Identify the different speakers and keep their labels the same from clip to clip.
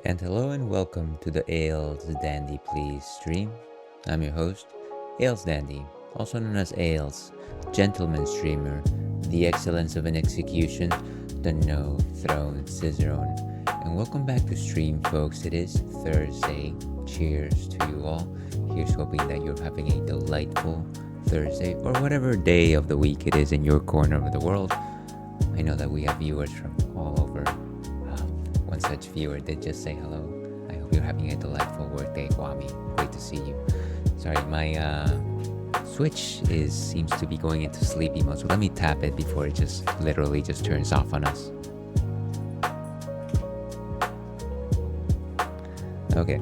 Speaker 1: And hello and welcome to the Ales Dandy Please stream. I'm your host, Ales Dandy, also known as Ales, gentleman streamer, the excellence of an execution, the no throne cicerone. And welcome back to stream, folks. It is Thursday. Cheers to you all. Here's hoping that you're having a delightful Thursday or whatever day of the week it is in your corner of the world. I know that we have viewers from all over. One such viewer did just say hello. I hope you're having a delightful workday, Kwame. Great to see you. Sorry, my Switch seems to be going into sleepy mode, so let me tap it before it just literally just turns off on us. Okay,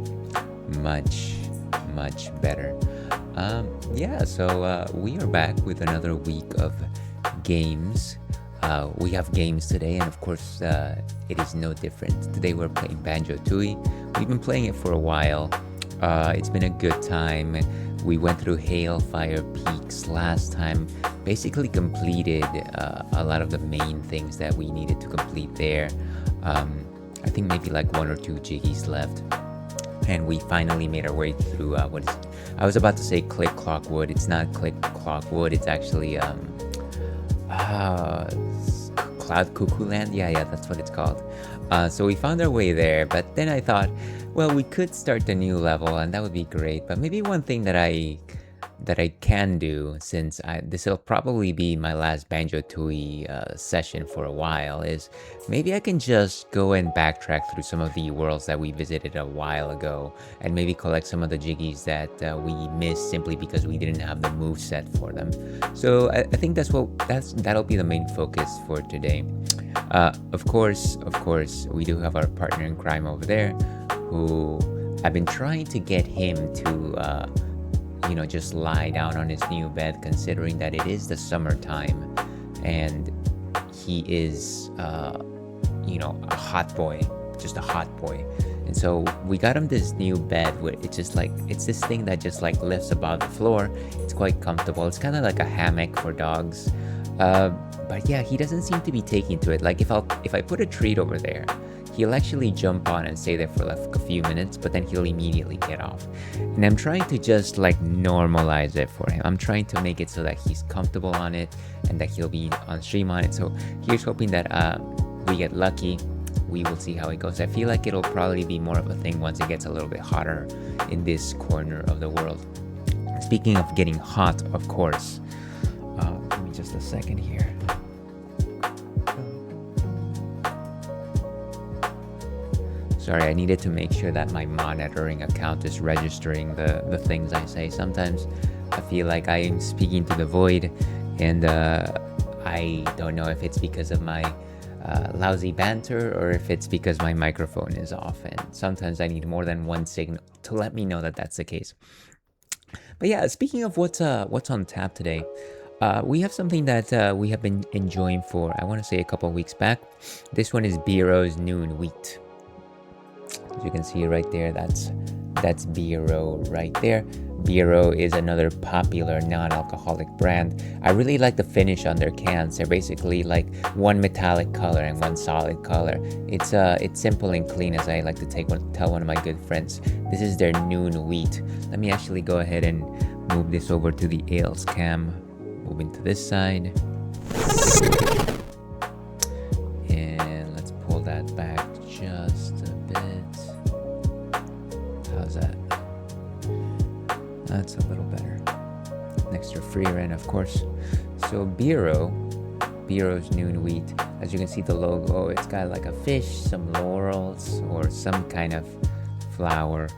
Speaker 1: much better. So we are back with another week of games. We have games today, and of course, it is no different. Today we're playing Banjo-Tooie. We've been playing it for a while. It's been a good time. We went through Hailfire Peaks last time, basically completed a lot of the main things that we needed to complete there. I think maybe like one or two jiggies left. And we finally made our way through, I was about to say Click Clock Wood. It's not Click Clock Wood, it's actually, Cloud Cuckoo Land? Yeah, that's what it's called. So we found our way there, but then I thought, well, we could start a new level, and that would be great. But maybe one thing that I can do, since this will probably be my last Banjo-Tooie session for a while, is maybe I can just go and backtrack through some of the worlds that we visited a while ago, and maybe collect some of the jiggies that we missed simply because we didn't have the move set for them. So I think that'll be the main focus for today. Of course, we do have our partner in crime over there, who I've been trying to get him to just lie down on his new bed, considering that it is the summertime and he is a hot boy, just a hot boy. And so we got him this new bed where it's this thing that just like lifts above the floor. It's quite comfortable. It's kind of like a hammock for dogs. But yeah, he doesn't seem to be taking to it. Like if I put a treat over there, he'll actually jump on and stay there for like a few minutes, but then he'll immediately get off. And I'm trying to just like normalize it for him. I'm trying to make it so that he's comfortable on it and that he'll be on stream on it. So here's hoping that we get lucky. We will see how it goes. I feel like it'll probably be more of a thing once it gets a little bit hotter in this corner of the world. Speaking of getting hot, of course, give me just a second here. Sorry, I needed to make sure that my monitoring account is registering the things I say. Sometimes I feel like I am speaking to the void, and I don't know if it's because of my lousy banter or if it's because my microphone is off, and sometimes I need more than one signal to let me know that that's the case. But yeah, speaking of what's on tap today, we have something that we have been enjoying for, I want to say, a couple of weeks back. This one is BERO's Noon Wheat. As you can see right there, that's BERO right there. BERO is another popular non-alcoholic brand. I really like the finish on their cans. They're basically like one metallic color and one solid color. It's simple and clean, as I like to tell one of my good friends. This is their Noon Wheat. Let me actually go ahead and move this over to the ales cam. Moving to this side. And let's pull that back just a bit. How's that? That's a little better. Next to freer end, of course. So BERO's Noon Wheat. As you can see the logo, it's got like a fish, some laurels, or some kind of flower.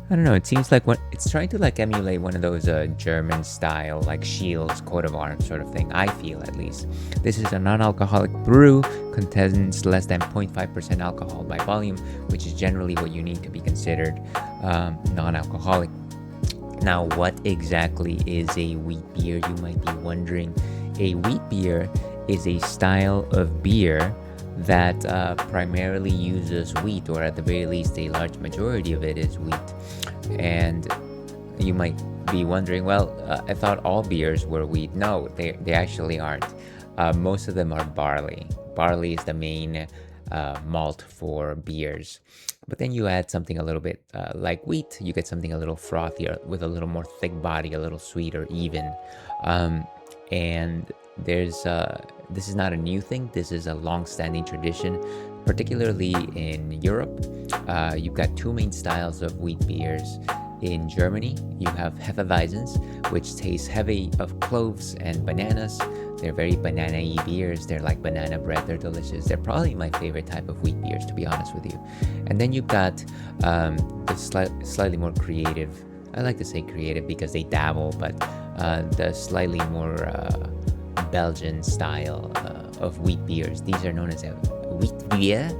Speaker 1: I don't know, it seems like it's trying to like emulate one of those German style, like Shields, coat of arms sort of thing, I feel at least. This is a non-alcoholic brew, contains less than 0.5% alcohol by volume, which is generally what you need to be considered non-alcoholic. Now, what exactly is a wheat beer, you might be wondering. A wheat beer is a style of beer that primarily uses wheat, or at the very least a large majority of it is wheat. And you might be wondering, well, I thought all beers were wheat. No, they actually aren't. Most of them are barley. Barley is the main malt for beers. But then you add something a little bit like wheat, you get something a little frothier with a little more thick body, a little sweeter even. And this is not a new thing. This is a long-standing tradition, particularly in Europe. You've got two main styles of wheat beers. In Germany, you have Hefeweizens, which taste heavy of cloves and bananas. They're very banana-y beers. They're like banana bread. They're delicious. They're probably my favorite type of wheat beers, to be honest with you. And then you've got the slightly more creative. I like to say creative because they dabble, but the slightly more Belgian style of wheat beers. These are known as a wheat beer,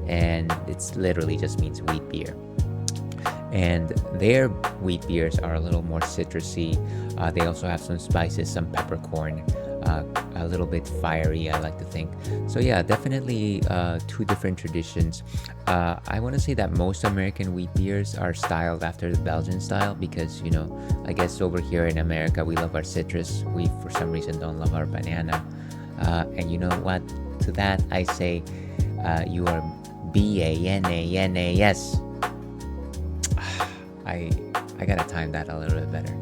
Speaker 1: and it's literally just means wheat beer. And their wheat beers are a little more citrusy. They also have some spices, some peppercorn, a little bit fiery, I like to think. So yeah, definitely two different traditions. I want to say that most American wheat beers are styled after the Belgian style because, you know, I guess over here in America, we love our citrus. We, for some reason, don't love our banana. And you know what? To that, I say you are BANANAS. I gotta time that a little bit better.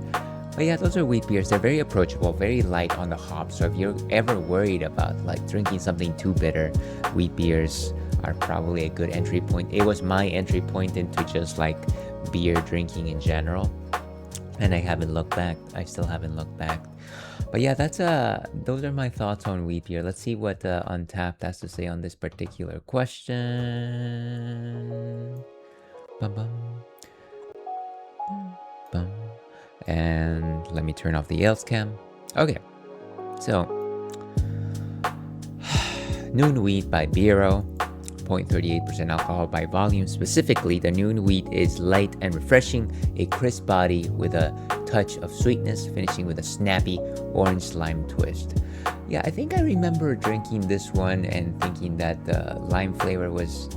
Speaker 1: But yeah, those are wheat beers. They're very approachable, very light on the hops. So if you're ever worried about like drinking something too bitter, wheat beers are probably a good entry point. It was my entry point into just like beer drinking in general, and I haven't looked back. I still haven't looked back. But yeah, those are my thoughts on wheat beer. Let's see what Untapped has to say on this particular question. Bum-bum. Bum. And let me turn off the ales cam. Okay, so Noon Wheat by BERO, 0.38% alcohol by volume. Specifically, the Noon Wheat is light and refreshing, a crisp body with a touch of sweetness, finishing with a snappy orange lime twist. Yeah, I think I remember drinking this one and thinking that the lime flavor was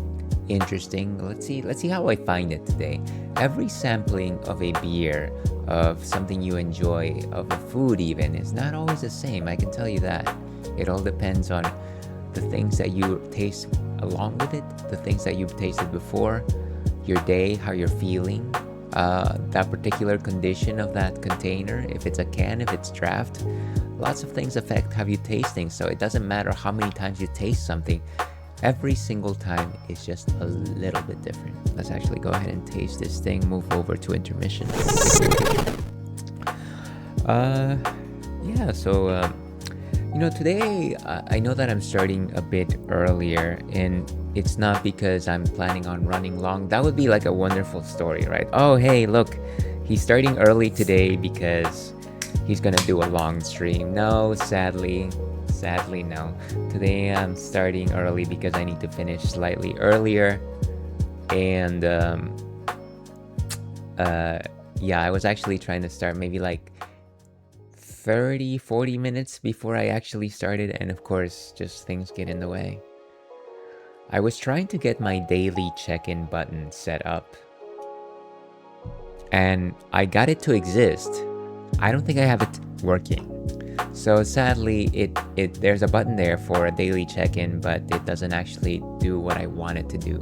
Speaker 1: interesting. Let's see how I find it today. Every sampling of a beer, of something you enjoy, of a food even, is not always the same, I can tell you that. It all depends on the things that you taste along with it, the things that you've tasted before, your day, how you're feeling, that particular condition of that container, if it's a can, if it's draft. Lots of things affect how you taste things, so it doesn't matter how many times you taste something. Every single time is just a little bit different. Let's actually go ahead and taste this thing, move over to intermission. Today I know that I'm starting a bit earlier, and it's not because I'm planning on running long. That would be like a wonderful story, right? Oh, hey, look, he's starting early today because he's gonna do a long stream. No, sadly no. Today I'm starting early because I need to finish slightly earlier, and I was actually trying to start maybe like 30-40 minutes before I actually started, and of course just things get in the way. I was trying to get my daily check-in button set up, and I got it to exist. I don't think I have it working. So sadly, there's a button there for a daily check-in, but it doesn't actually do what I want it to do.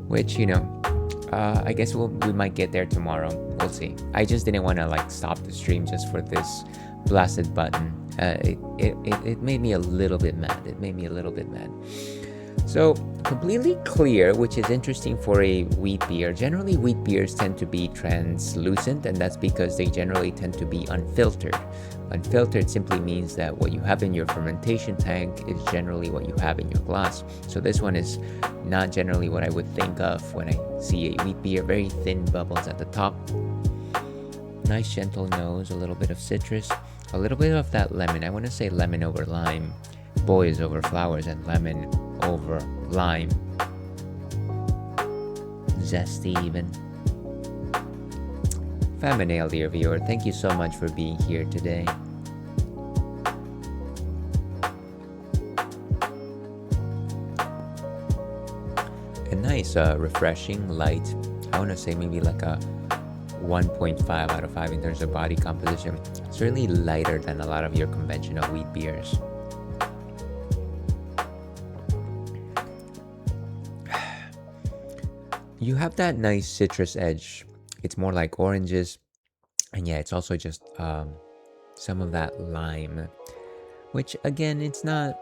Speaker 1: Which, I guess we might get there tomorrow. We'll see. I just didn't want to stop the stream just for this blasted button. It made me a little bit mad. So, completely clear, which is interesting for a wheat beer. Generally, wheat beers tend to be translucent, and that's because they generally tend to be unfiltered. Unfiltered simply means that what you have in your fermentation tank is generally what you have in your glass. So this one is not generally what I would think of when I see a wheat beer. Very thin bubbles at the top. Nice gentle nose, a little bit of citrus, a little bit of that lemon. I want to say lemon over lime, boys over flowers, and lemon over lime. Zesty even. Faminail, dear viewer, thank you so much for being here today. A nice, refreshing, light, I want to say maybe like a 1.5 out of 5 in terms of body composition. Certainly lighter than a lot of your conventional wheat beers. You have that nice citrus edge. It's more like oranges, and it's also just some of that lime, which again, it's not.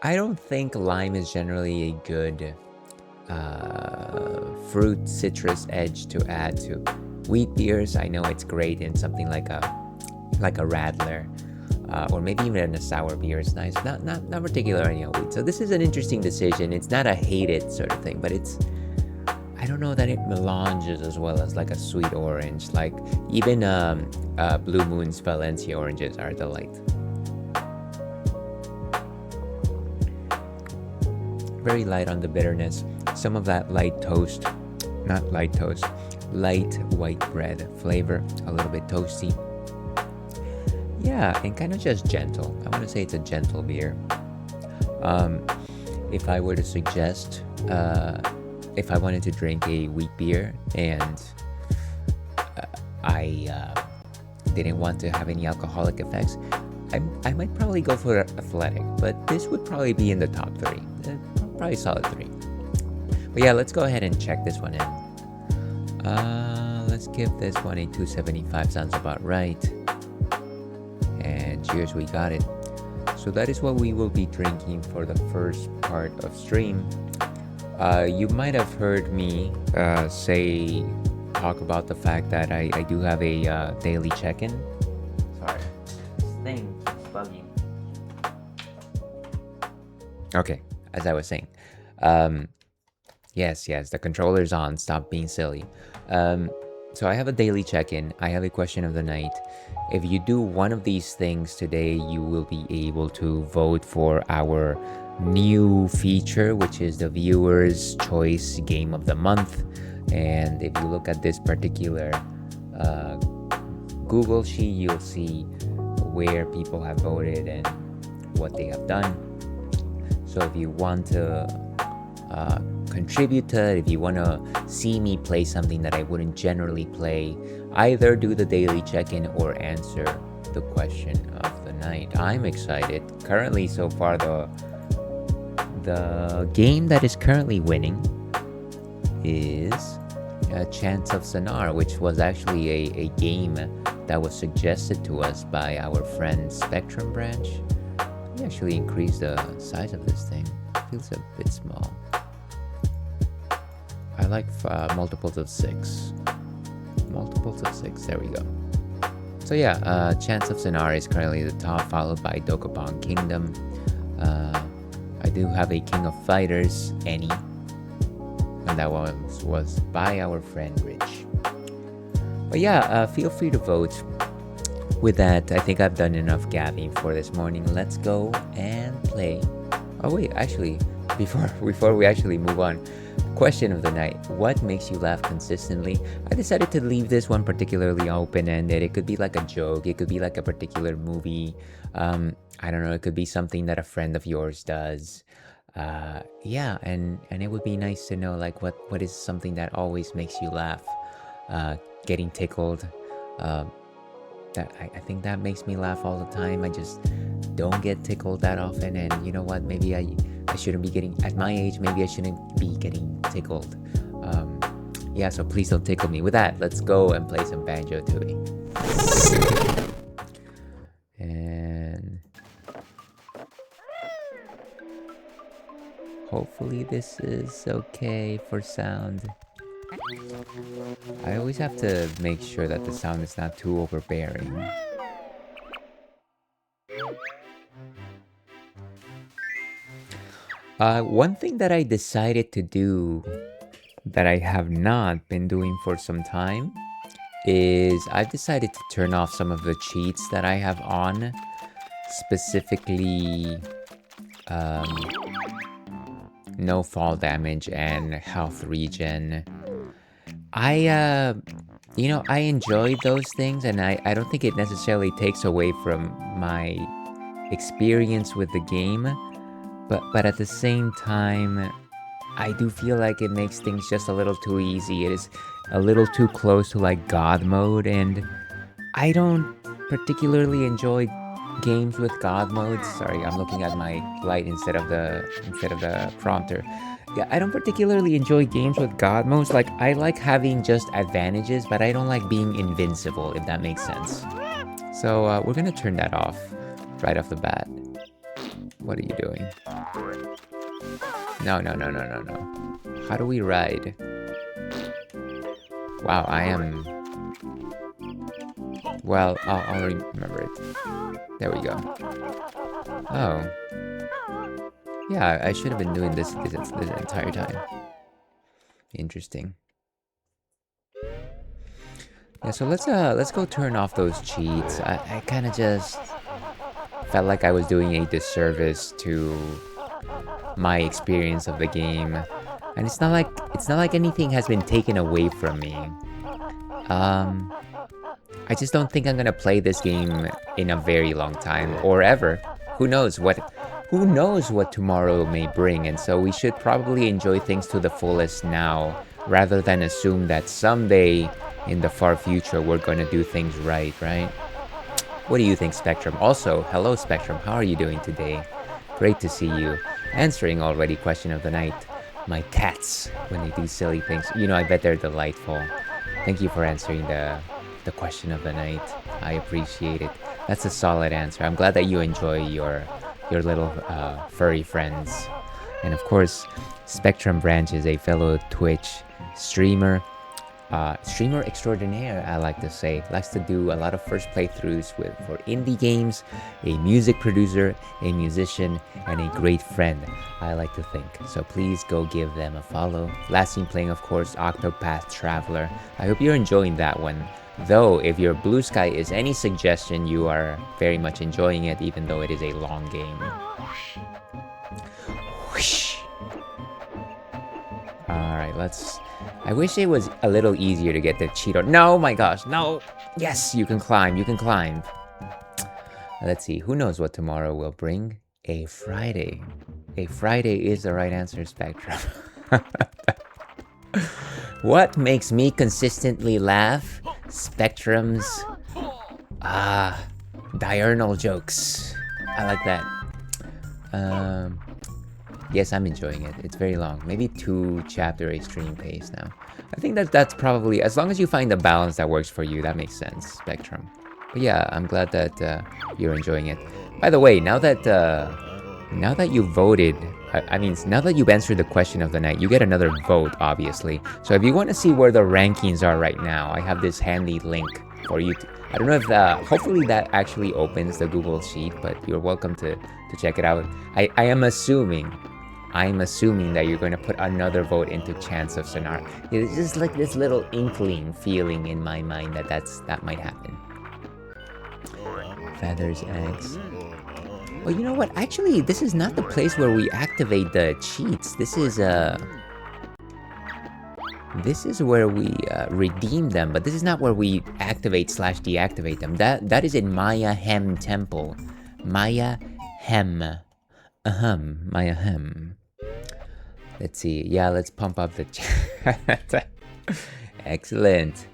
Speaker 1: I don't think lime is generally a good fruit citrus edge to add to wheat beers. I know it's great in something like a Radler, or maybe even in a sour beer. It's nice, not particularly on wheat. So this is an interesting decision. It's not a hate it sort of thing, but I don't know that it melanges as well as like a sweet orange. Like even Blue Moon's Valencia oranges are a delight. Very light on the bitterness. Some of that light white bread flavor. A little bit toasty. Yeah, and kind of just gentle. I want to say it's a gentle beer. If I were to suggest, if I wanted to drink a wheat beer and I didn't want to have any alcoholic effects, I might probably go for Athletic, but this would probably be in the top 3. Probably solid 3. But yeah, let's go ahead and check this one in. Let's give this one a 275, sounds about right. And cheers, we got it. So that is what we will be drinking for the first part of stream. You might have heard me talk about the fact that I do have a daily check-in. Sorry, this thing is bugging. Okay, as I was saying, yes, the controller's on. Stop being silly. So I have a daily check-in. I have a question of the night. If you do one of these things today, you will be able to vote for our new feature, which is the Viewer's Choice Game of the Month. And if you look at this particular Google sheet, you'll see where people have voted and what they have done. So if you want to contribute to it, if you want to see me play something that I wouldn't generally play, either do the daily check-in or answer the question of the night. I'm excited. Currently, so far, the game that is currently winning is Chants of Sonar, which was actually a game that was suggested to us by our friend Spectrum Branch. Let me actually increase the size of this thing. It feels a bit small. I like multiples of 6. Multiples of 6, there we go. So yeah, Chants of Sonar is currently the top, followed by Dokapon Kingdom. I do have a King of Fighters, Annie. And that one was by our friend Rich. But yeah, feel free to vote. With that, I think I've done enough gabbing for this morning. Let's go and play. Oh wait, actually, before we actually move on, question of the night: what makes you laugh consistently? I decided to leave this one particularly open-ended. It could be like a joke. It could be like a particular movie. I don't know. It could be something that a friend of yours does. Yeah, and it would be nice to know like what is something that always makes you laugh. Getting tickled. That I think that makes me laugh all the time. I just don't get tickled that often, and you know what? Maybe I shouldn't be getting, at my age, maybe I shouldn't be getting tickled. Yeah, so please don't tickle me. With that, let's go and play some Banjo-Tooie. And hopefully this is okay for sound. I always have to make sure that the sound is not too overbearing. One thing that I decided to do that I have not been doing for some time is I've decided to turn off some of the cheats that I have on, specifically no fall damage and health regen. I enjoy those things, and I don't think it necessarily takes away from my experience with the game, but at the same time, I do feel like it makes things just a little too easy. It is a little too close to like God mode, and I don't particularly enjoy games with God modes. Sorry, I'm looking at my light instead of the prompter. Yeah, I don't particularly enjoy games with God modes. Like, I like having just advantages, but I don't like being invincible, if that makes sense. So we're gonna turn that off right off the bat. What are you doing? No. How do we ride? Wow, I am... Well, I'll remember it. There we go. Oh. Yeah, I should have been doing this entire time. Interesting. Yeah, so let's go turn off those cheats. I kind of just felt like I was doing a disservice to my experience of the game, and it's not like anything has been taken away from me. I just don't think I'm gonna play this game in a very long time, or ever. Who knows what tomorrow may bring, and so we should probably enjoy things to the fullest now, rather than assume that someday in the far future we're gonna do things right? What do you think, Spectrum? Also, hello Spectrum, how are you doing today? Great to see you. Answering already question of the night. My cats, when they do silly things, I bet they're delightful. Thank you for answering the question of the night. I appreciate it. That's a solid answer. I'm glad that you enjoy your little furry friends. And of course, Spectrum Branch is a fellow Twitch streamer. Streamer extraordinaire, I like to say. Likes to do a lot of first playthroughs for indie games, a music producer, a musician, and a great friend, I like to think. So please go give them a follow. Last seen playing, of course, Octopath Traveler. I hope you're enjoying that one. Though, if your Blue Sky is any suggestion, you are very much enjoying it, even though it is a long game. Whoosh. Alright, I wish it was a little easier to get the Cheeto. No, my gosh, no! Yes, you can climb. Let's see, who knows what tomorrow will bring? A Friday. A Friday is the right answer, Spectrum. What makes me consistently laugh? Spectrum's Diurnal jokes. I like that. Yes, I'm enjoying it. It's very long. Maybe 2 chapter a stream pace now. I think that's probably, as long as you find a balance that works for you, that makes sense, Spectrum. But yeah, I'm glad that you're enjoying it. By the way, now that you voted, I mean, now that you've answered the question of the night, you get another vote, obviously. So if you want to see where the rankings are right now, I have this handy link for you. I don't know if hopefully that actually opens the Google Sheet, but you're welcome to check it out. I'm assuming that you're going to put another vote into Chance of Sonar. It's just like this little inkling feeling in my mind that might happen. Feathers, eggs. Well, you know what? Actually, this is not the place where we activate the cheats. This is where we redeem them, but this is not where we activate/deactivate them. That is in Maya Hem Temple. Maya Hem. Maya Hem. Let's see. Yeah, let's pump up the chat. Excellent.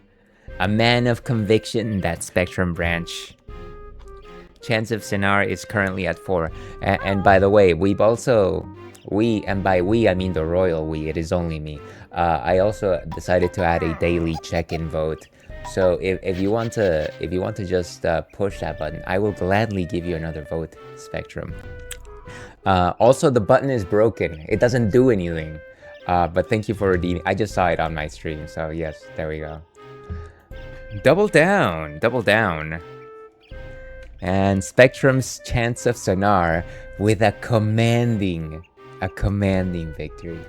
Speaker 1: A man of conviction, that Spectrum branch. Chance of Sonar is currently at 4. And by the way, and by we I mean the royal we, it is only me. I also decided to add a daily check-in vote. So if you want to just push that button, I will gladly give you another vote, Spectrum. Also, the button is broken. It doesn't do anything. But thank you for redeeming. I just saw it on my stream, so yes, there we go. Double down. And Spectrum's Chance of Sonar with a commanding victory.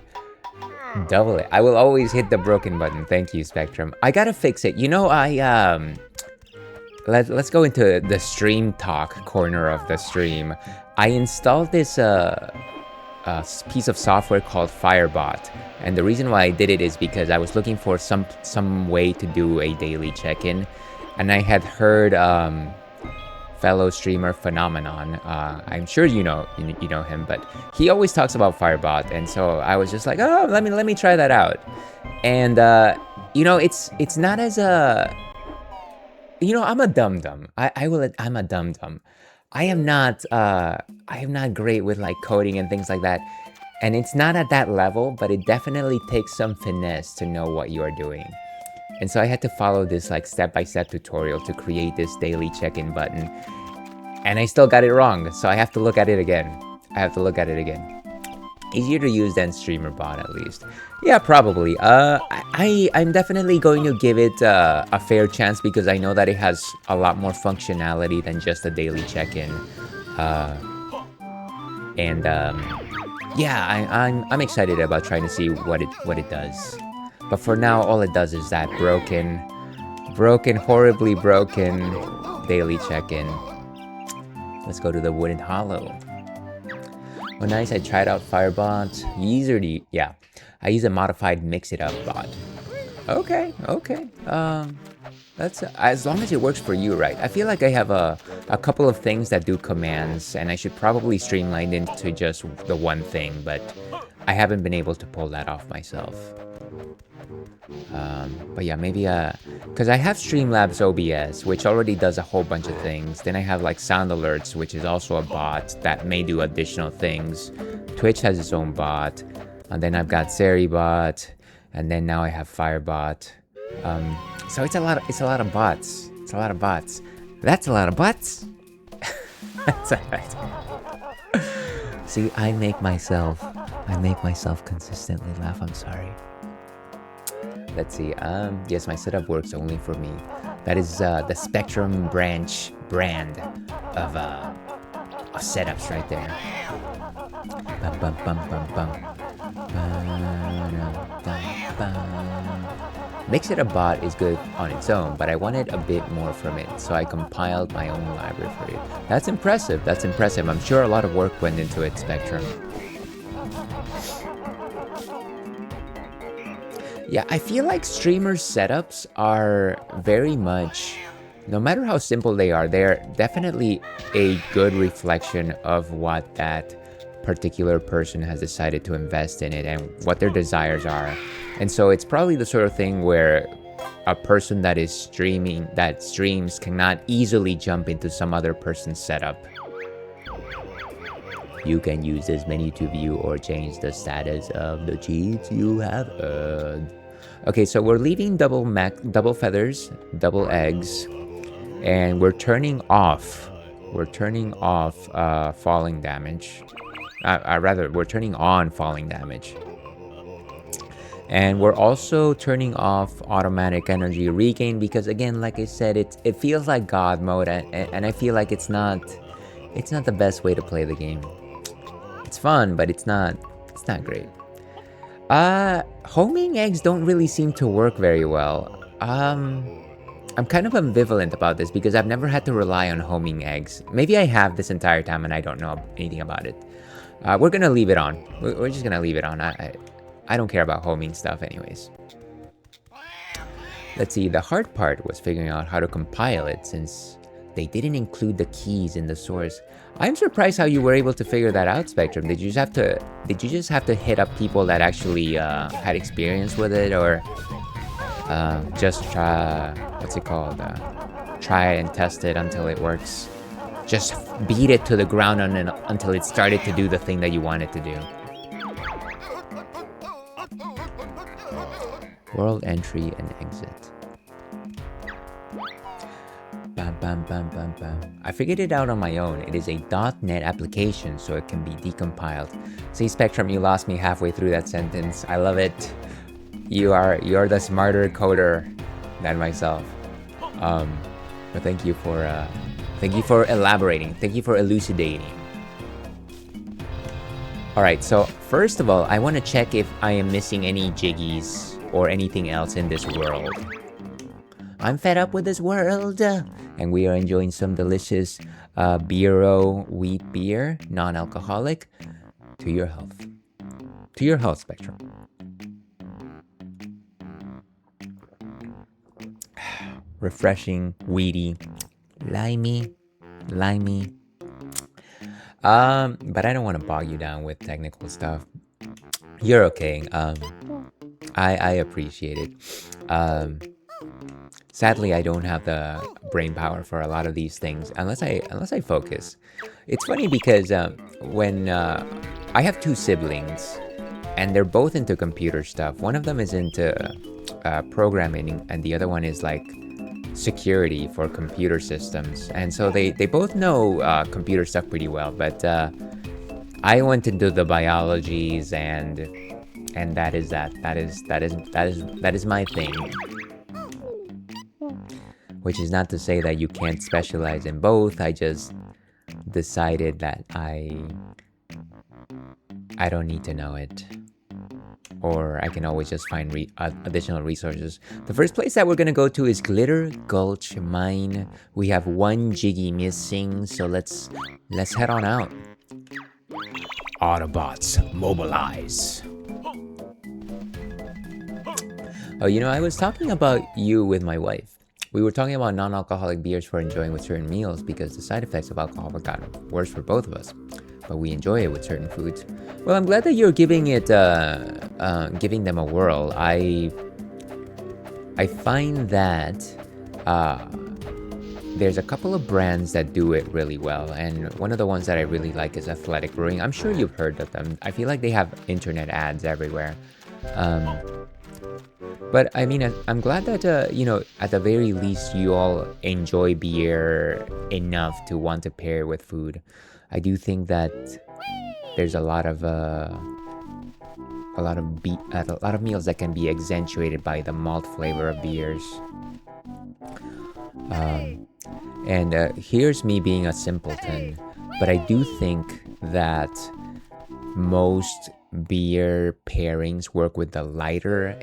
Speaker 1: Double it. I will always hit the broken button. Thank you, Spectrum. I gotta fix it. You know, let's go into the stream talk corner of the stream. I installed this piece of software called Firebot, and the reason why I did it is because I was looking for some way to do a daily check-in, and I had heard fellow streamer Phenomenon. I'm sure you know him, but he always talks about Firebot, and so I was just like, oh, let me try that out. And you know, it's not as you know, I'm a dum-dum. I'm a dum-dum. I am not great with like coding and things like that. And it's not at that level, but it definitely takes some finesse to know what you are doing. And so I had to follow this like step-by-step tutorial to create this daily check-in button. And I still got it wrong, so I have to look at it again. Easier to use than StreamerBot, at least. Yeah, probably. I'm definitely going to give it a fair chance because I know that it has a lot more functionality than just a daily check-in. Yeah, I'm excited about trying to see what it does. But for now, all it does is that broken, horribly broken daily check-in. Let's go to the Wooden Hollow. Oh, nice. I tried out Firebot. Yeah, I use a modified Mix It Up bot. Okay. That's as long as it works for you, right? I feel like I have a couple of things that do commands, and I should probably streamline into just the one thing, but I haven't been able to pull that off myself. But yeah, maybe because I have Streamlabs OBS, which already does a whole bunch of things. Then I have like Sound Alerts, which is also a bot that may do additional things. Twitch has its own bot, and then I've got Seribot, and then now I have Firebot. So it's a lot of bots. That's a lot of bots. That's alright. See, I make myself consistently laugh. I'm sorry. Let's see. Yes, my setup works only for me. That is the Spectrum branch brand of setups right there. Bum, bum, bum, bum, bum. Mix It a Bot is good on its own, but I wanted a bit more from it, so I compiled my own library for it. That's impressive. I'm sure a lot of work went into it, Spectrum. Yeah, I feel like streamers' setups are very much, no matter how simple they are, they're definitely a good reflection of what that particular person has decided to invest in it and what their desires are. And so it's probably the sort of thing where a person that streams cannot easily jump into some other person's setup. You can use this menu to view or change the status of the cheats you have earned. Okay, so we're leaving double feathers, double eggs, and we're turning off falling damage. Rather, we're turning on falling damage. And we're also turning off automatic energy regain because, again, like I said, it feels like God mode, and I feel like it's not the best way to play the game. It's fun, but it's not great. Homing eggs don't really seem to work very well. I'm kind of ambivalent about this because I've never had to rely on homing eggs. Maybe I have this entire time and I don't know anything about it. We're gonna leave it on. We're just gonna leave it on. I don't care about homing stuff anyways. Let's see, the hard part was figuring out how to compile it since they didn't include the keys in the source. I'm surprised how you were able to figure that out, Spectrum. Did you just have to hit up people that actually had experience with it, or just try, what's it called? Try and test it until it works. Just beat it to the ground until it started to do the thing that you want it to do. World entry and exit. Bam, bam, bam, bam, bam. I figured it out on my own. It is a .NET application, so it can be decompiled. See, Spectrum, you lost me halfway through that sentence. I love it. You're the smarter coder than myself. But thank you for elaborating. Thank you for elucidating. All right. So first of all, I want to check if I am missing any jiggies or anything else in this world. I'm fed up with this world. And we are enjoying some delicious BERO wheat beer, non-alcoholic. To your health. To your health, Spectrum. Refreshing, weedy, limey. But I don't want to bog you down with technical stuff. You're okay. I appreciate it. Sadly, I don't have the brain power for a lot of these things unless I focus. It's funny because when I have two siblings, and they're both into computer stuff. One of them is into programming, and the other one is like security for computer systems. And so they both know computer stuff pretty well. But I went into the biologies, and that is my thing. Which is not to say that you can't specialize in both. I just decided that I don't need to know it. Or I can always just find additional resources. The first place that we're gonna go to is Glitter Gulch Mine. We have one jiggy missing, so let's head on out. Autobots, mobilize. Oh, you know, I was talking about you with my wife. We were talking about non-alcoholic beers for enjoying with certain meals because the side effects of alcohol have gotten worse for both of us. But we enjoy it with certain foods. Well, I'm glad that you're giving them a whirl. I find that there's a couple of brands that do it really well, and one of the ones that I really like is Athletic Brewing. I'm sure you've heard of them. I feel like they have internet ads everywhere. But I mean, I'm glad that, you know, at the very least, you all enjoy beer enough to want to pair with food. I do think that there's a lot of meals that can be accentuated by the malt flavor of beers. And here's me being a simpleton, but I do think that most beer pairings work with the lighter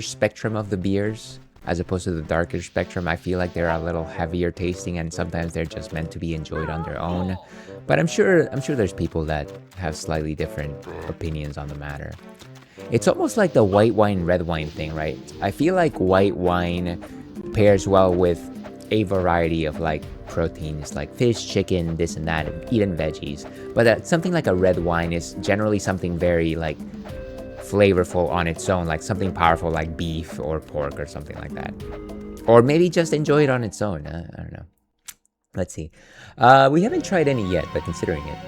Speaker 1: spectrum of the beers as opposed to the darker spectrum. I feel like they're a little heavier tasting, and sometimes they're just meant to be enjoyed on their own. But I'm sure there's people that have slightly different opinions on the matter. It's almost like the white wine, red wine thing, right? I feel like white wine pairs well with a variety of like proteins like fish, chicken, this and that, even veggies. But something like a red wine is generally something very like flavorful on its own, like something powerful like beef or pork or something like that. Or maybe just enjoy it on its own. I don't know. Let's see. We haven't tried any yet, but considering it.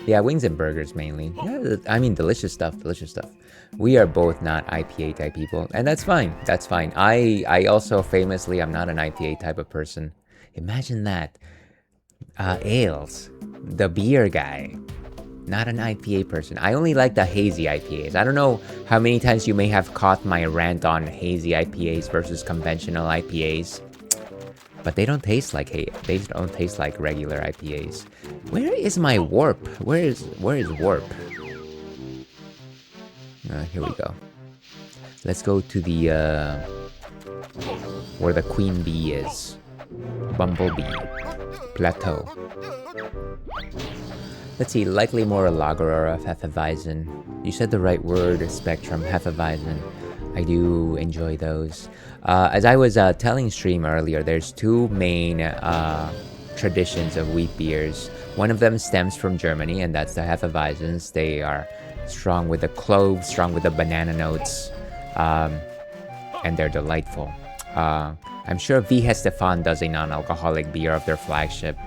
Speaker 1: Yeah, wings and burgers mainly. Yeah, I mean, delicious stuff, delicious stuff. We are both not IPA type people, and that's fine. That's fine. I also famously am not an IPA type of person. Imagine that. Ales, the beer guy, not an IPA person. I only like the hazy IPAs. I don't know how many times you may have caught my rant on hazy IPAs versus conventional IPAs. But they don't taste like regular IPAs. Where is my warp? Where is warp? Here we go. Let's go to the where the queen bee is. Bumblebee plateau. Let's see. Likely more a lager or a Hefeweizen. You said the right word. Spectrum Hefeweizen. I do enjoy those. As I was telling Stream earlier, there's two main traditions of wheat beers. One of them stems from Germany, and that's the Hefeweizens. They are strong with the cloves, strong with the banana notes, and they're delightful. I'm sure V. Stefan does a non-alcoholic beer of their flagship.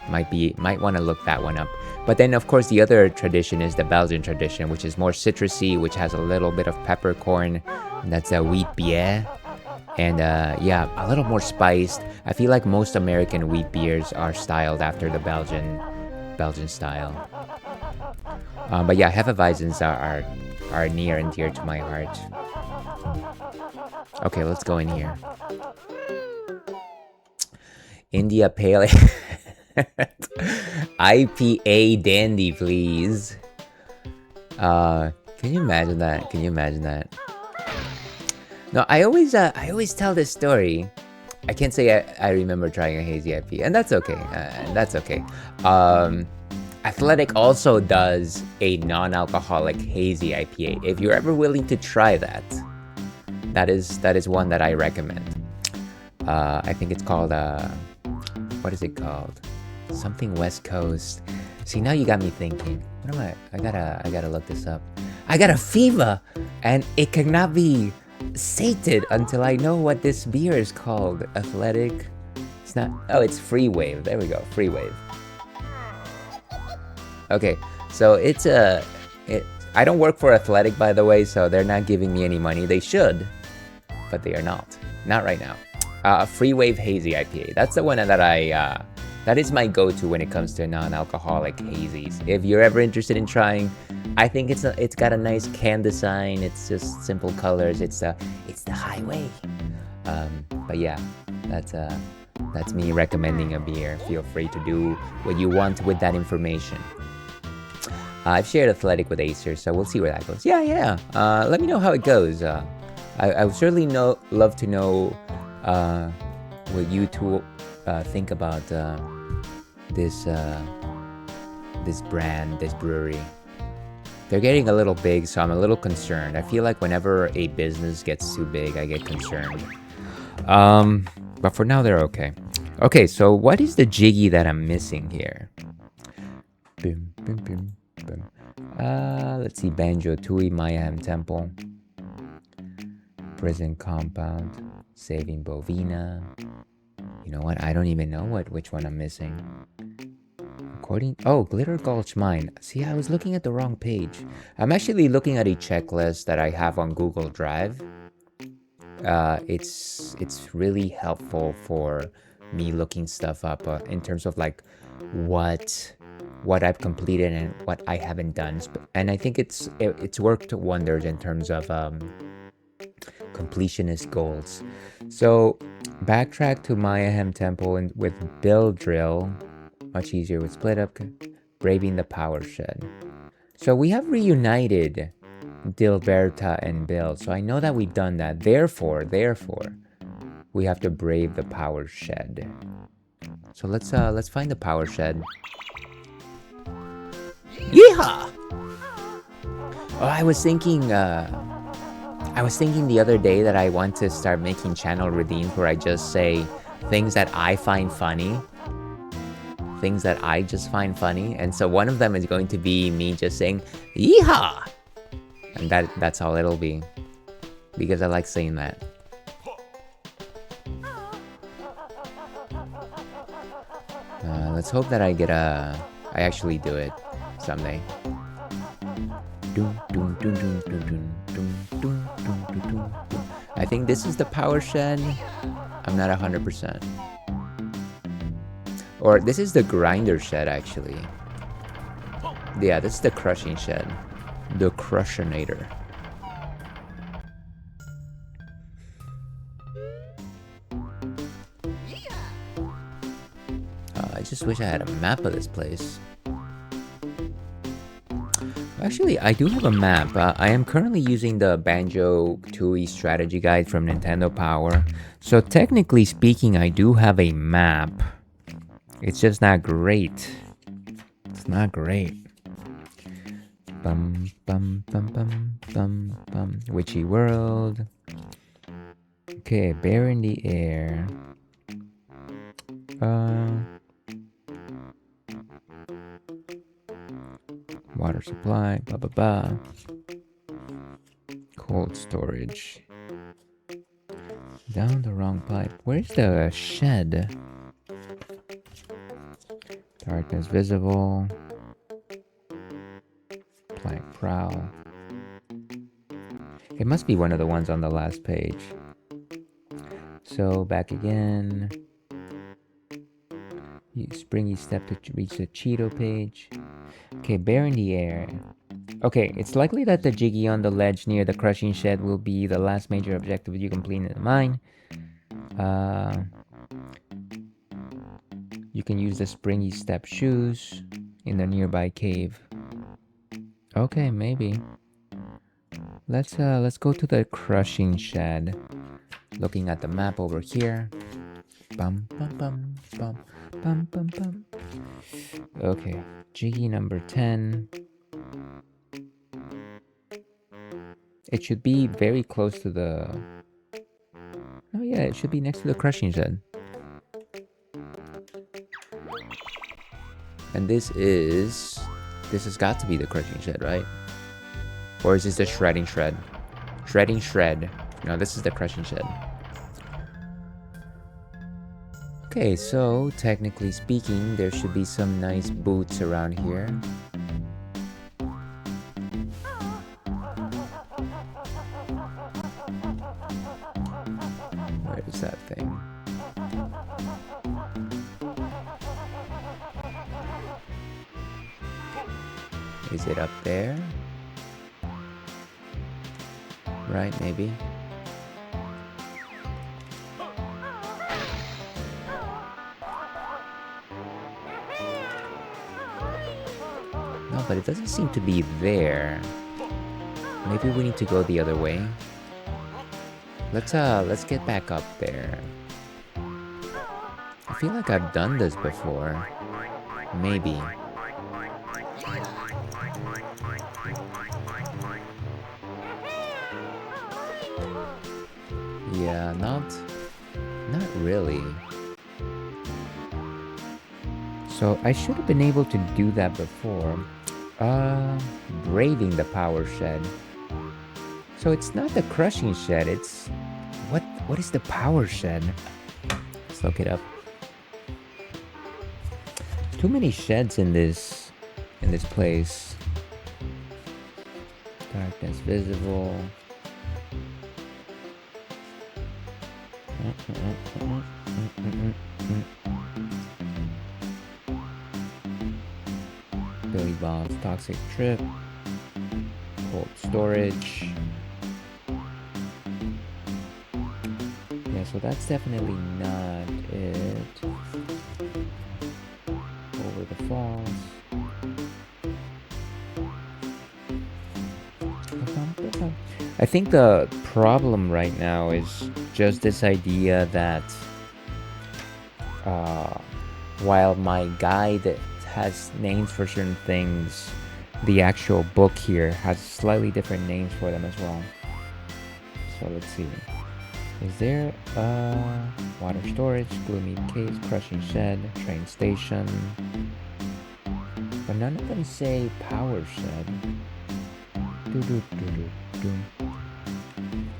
Speaker 1: Might want to look that one up. But then, of course, the other tradition is the Belgian tradition, which is more citrusy, which has a little bit of peppercorn. And that's a wheat beer. And yeah, a little more spiced. I feel like most American wheat beers are styled after the Belgian style. But yeah, Hefeweizens are near and dear to my heart. Okay, let's go in here. India Pale IPA dandy, please. Can you imagine that? Can you imagine that? No, I always tell this story. I can't say I remember trying a hazy IPA, and that's okay. That's okay. Athletic also does a non-alcoholic hazy IPA. If you're ever willing to try that, that is one that I recommend. I think it's called what is it called? Something West Coast. See, now you got me thinking. What am I gotta look this up. I got a fever, and it cannot be sated until I know what this beer is called. Athletic. It's not. Oh, it's Free Wave. There we go. Free Wave. Okay, so it's I don't work for Athletic, by the way, so they're not giving me any money. They should, but they are not. Not right now. Free Wave Hazy IPA. That's the one that that is my go-to when it comes to non-alcoholic hazies. If you're ever interested in trying, I think it's got a nice can design. It's just simple colors. It's the highway. But yeah, that's me recommending a beer. Feel free to do what you want with that information. I've shared Athletic with Acer, so we'll see where that goes. Yeah. Let me know how it goes. I would certainly love to know what you two think about this brand, this brewery. They're getting a little big, so I'm a little concerned. I feel like whenever a business gets too big, I get concerned. But for now, they're okay. Okay, so what is the jiggy that I'm missing here? Boom, boom, boom, boom. Let's see. Banjo-Tooie, Mayhem Temple. Prison Compound. Saving Bovina. You know what? I don't even know which one I'm missing. Oh, Glitter Gulch Mine. See, I was looking at the wrong page. I'm actually looking at a checklist that I have on Google Drive. It's really helpful for me looking stuff up in terms of like what I've completed and what I haven't done. And I think it's worked wonders in terms of completionist goals. So backtrack to Mayhem Temple and with Bill Drill. Much easier with Split Up, Braving the Power Shed. So we have reunited Dilberta and Bill. So I know that we've done that. Therefore, we have to brave the Power Shed. So let's find the Power Shed. Yeehaw! Oh, I was thinking the other day that I want to start making channel redeems where I just say things that I find funny. Things that I just find funny. And so one of them is going to be me just saying, yeehaw! And that's all it'll be. Because I like saying that. Let's hope that I actually do it someday. I think this is the power shed. I'm not 100%. Or this is the grinder shed, actually. Yeah, this is the crushing shed. The Crushinator. I just wish I had a map of this place. Actually, I do have a map. I am currently using the Banjo-Tooie strategy guide from Nintendo Power. So technically speaking, I do have a map. It's just not great. It's not great. Bum bum bum bum bum bum. Witchy World. Okay, Bear in the Air. Water supply, blah blah blah. Cold storage. Down the wrong pipe. Where's the shed? Darkness visible. Plank prowl. It must be one of the ones on the last page. So back again. Springy step to reach the Cheeto page. Okay, Bear in the Air. Okay, it's likely that the jiggy on the ledge near the crushing shed will be the last major objective you complete in the mine. You can use the springy step shoes in the nearby cave. Okay, maybe. Let's go to the crushing shed. Looking at the map over here. Bum bum bum bum bum bum bum. Okay, jiggy number 10. It should be very close to the... Oh yeah, it should be next to the crushing shed. And this has got to be the crushing shed, right? Or is this the shredding shred? Shredding shred. No, this is the crushing shed. Okay, so technically speaking, there should be some nice boots around here. Where is that thing? Is it up there? Right, maybe. No, but it doesn't seem to be there. Maybe we need to go the other way. Let's get back up there. I feel like I've done this before. Maybe. Yeah, not really. So I should have been able to do that before. Braving the power shed. So it's not the crushing shed, it's... What is the power shed? Let's look it up. Too many sheds in this place. Darkness visible. Billy Bob's Toxic Trip. Cold storage. Yeah, so that's definitely not it. Over the falls. I think the problem right now is just this idea that while my guide has names for certain things, the actual book here has slightly different names for them as well. So let's see. Is there water storage, gloomy caves, crushing shed, train station? But none of them say power shed.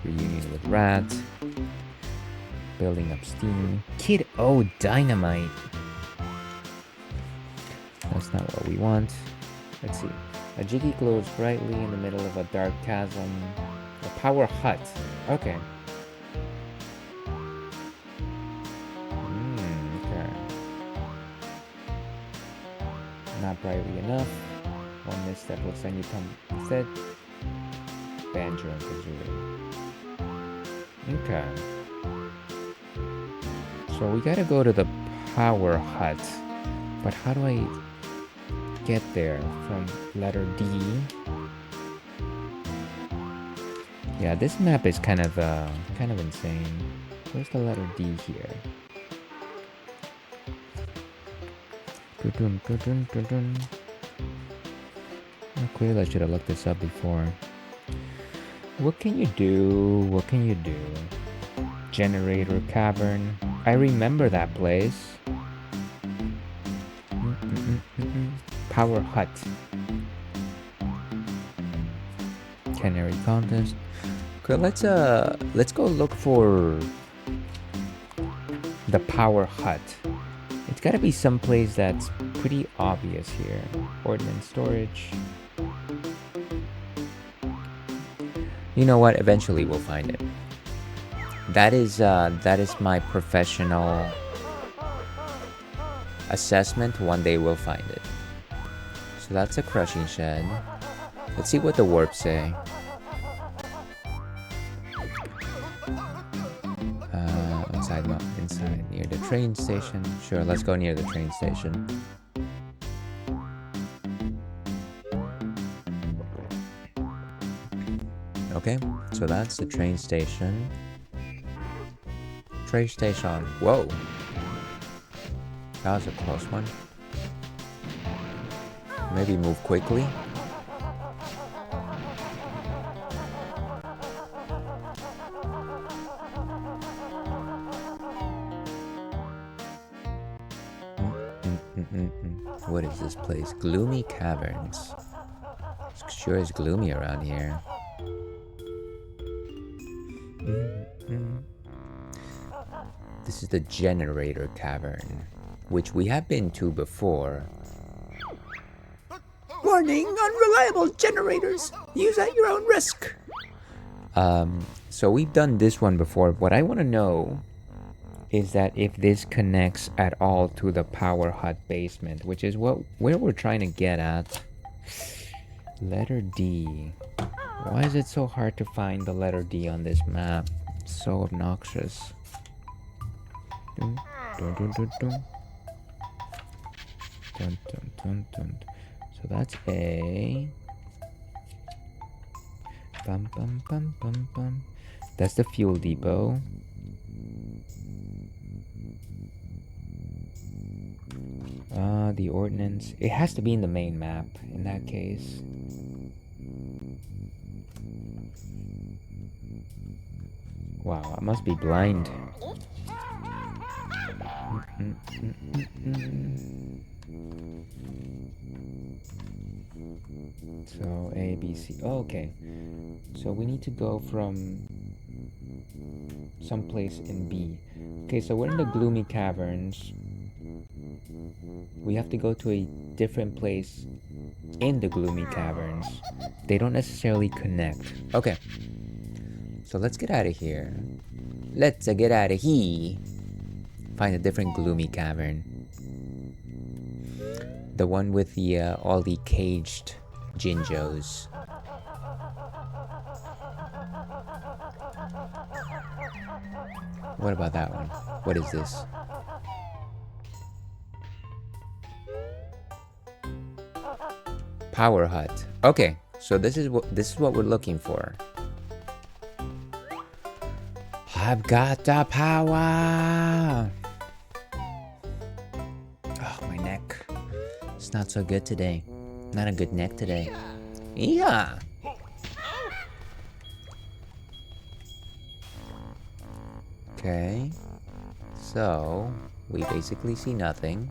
Speaker 1: Reunion with Rat. Building up steam. Kid O Dynamite. That's not what we want. Let's see. A jiggy glows brightly in the middle of a dark chasm. A power hut. Okay. Okay. Not brightly enough. One misstep will send you instead. Banjo and Kazooie. Okay. So we gotta go to the power hut. But how do I get there from letter D? Yeah, this map is kind of insane. Where's the letter D here? Oh, clearly I should have looked this up before. What can you do? What can you do? Generator Cavern. I remember that place. Power Hut. Canary Contest. Okay, let's go look for the Power Hut. It's gotta be someplace that's pretty obvious here. Ordnance storage. You know what? Eventually we'll find it. That is my professional assessment. One day we'll find it. So that's a crushing shed. Let's see what the warps say. Inside, near the train station. Sure, let's go near the train station. Okay, so that's the train station. Train station. Whoa. That was a close one. Maybe move quickly. What is this place? Gloomy Caverns. It sure is gloomy around here. This is the Generator Cavern, which we have been to before. Warning, unreliable generators. Use at your own risk. So we've done this one before. What I want to know is that if this connects at all to the Power Hut basement, which is where we're trying to get at. Letter D. Why is it so hard to find the letter D on this map? It's so obnoxious. Dun, dun, dun, dun, dun. Dun, dun, dun, dun. So that's A. Bum, bum, bum, bum, bum. That's the fuel depot. The ordnance. It has to be in the main map in that case. Wow, I must be blind. So A, B, C. Oh, okay. So we need to go from someplace in B. Okay, so we're in the Gloomy Caverns. We have to go to a different place in the Gloomy Caverns. They don't necessarily connect. Okay. So let's get out of here. Let's get out of here. Find a different Gloomy Cavern. The one with the all the caged Jinjos. What about that one? What is this? Power Hut. Okay, so this is what we're looking for. I've got the power. Oh, my neck. It's not so good today. Not a good neck today. Yeah. Okay. So, we basically see nothing.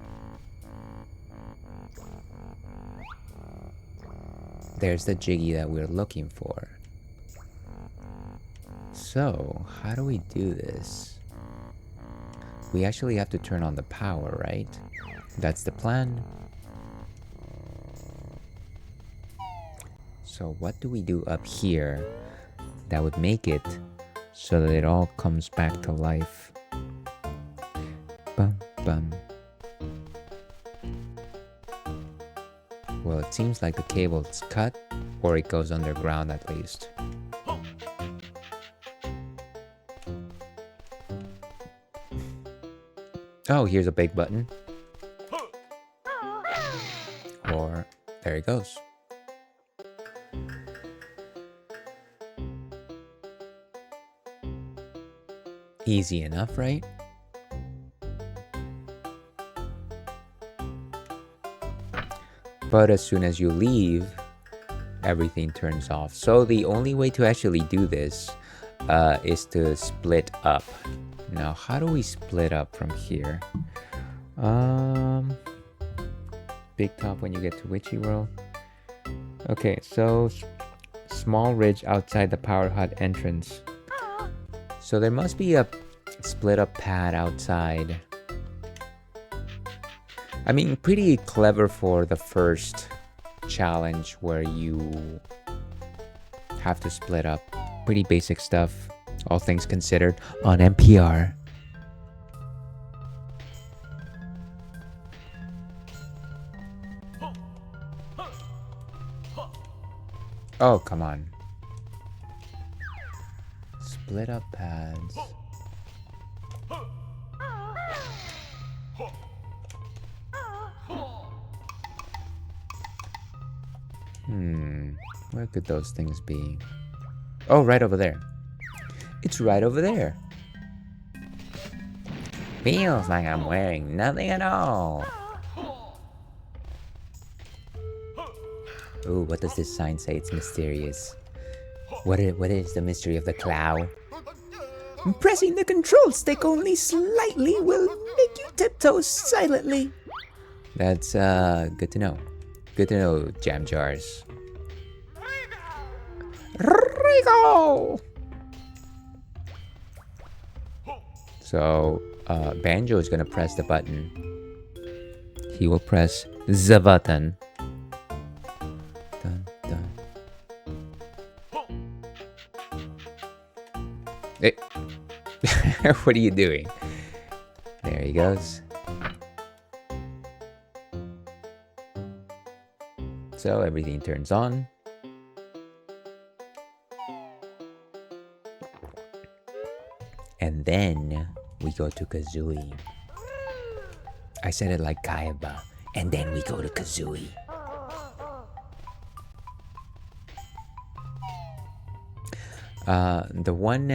Speaker 1: there's the jiggy that we're looking for. So, how do we do this? We actually have to turn on the power, right? That's the plan. So what do we do up here that would make it so that it all comes back to life? Bum, bum. Well, it seems like the cable's cut, or it goes underground at least. Oh, here's a big button. Or, there it goes. Easy enough, right? But as soon as you leave, everything turns off. So the only way to actually do this is to split up. Now, how do we split up from here? Big top when you get to Witchy World. Okay, so small ridge outside the power hut entrance. So there must be a split up pad outside. I mean, pretty clever for the first challenge where you have to split up. Pretty basic stuff, all things considered, on NPR. Oh, come on. Split up pads. Where could those things be? Oh, right over there. It's right over there. Feels like I'm wearing nothing at all. Ooh, what does this sign say? It's mysterious. What is the mystery of the cloud? Pressing the control stick only slightly will make you tiptoe silently. That's good to know. Good to know, jam jars. Rico! So, Banjo is gonna press the button. He will press the button. Dun, dun. Hey. What are you doing? There he goes. So everything turns on. And then we go to Kazooie. I said it like Kaiba. And then we go to Kazooie. The one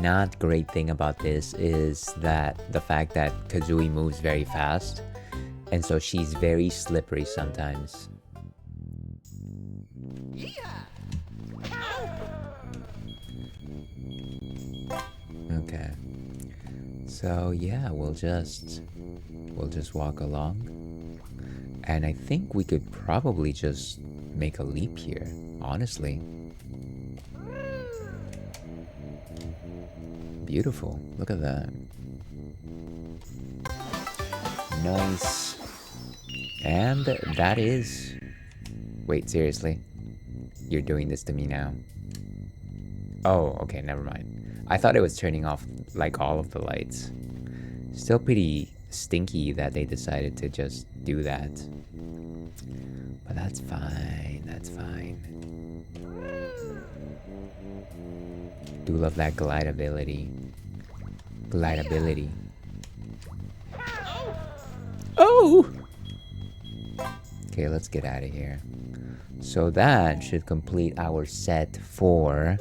Speaker 1: not great thing about this is that the fact that Kazooie moves very fast. And so she's very slippery sometimes. Okay. So yeah, we'll just walk along. And I think we could probably just make a leap here, honestly. Beautiful. Look at that. Nice. And that is... Wait, seriously? You're doing this to me now? Oh, okay, never mind. I thought it was turning off, like, all of the lights. Still pretty stinky that they decided to just do that. But that's fine, that's fine. Do love that glideability. Glideability. Oh! Okay, let's get out of here. So that should complete our set for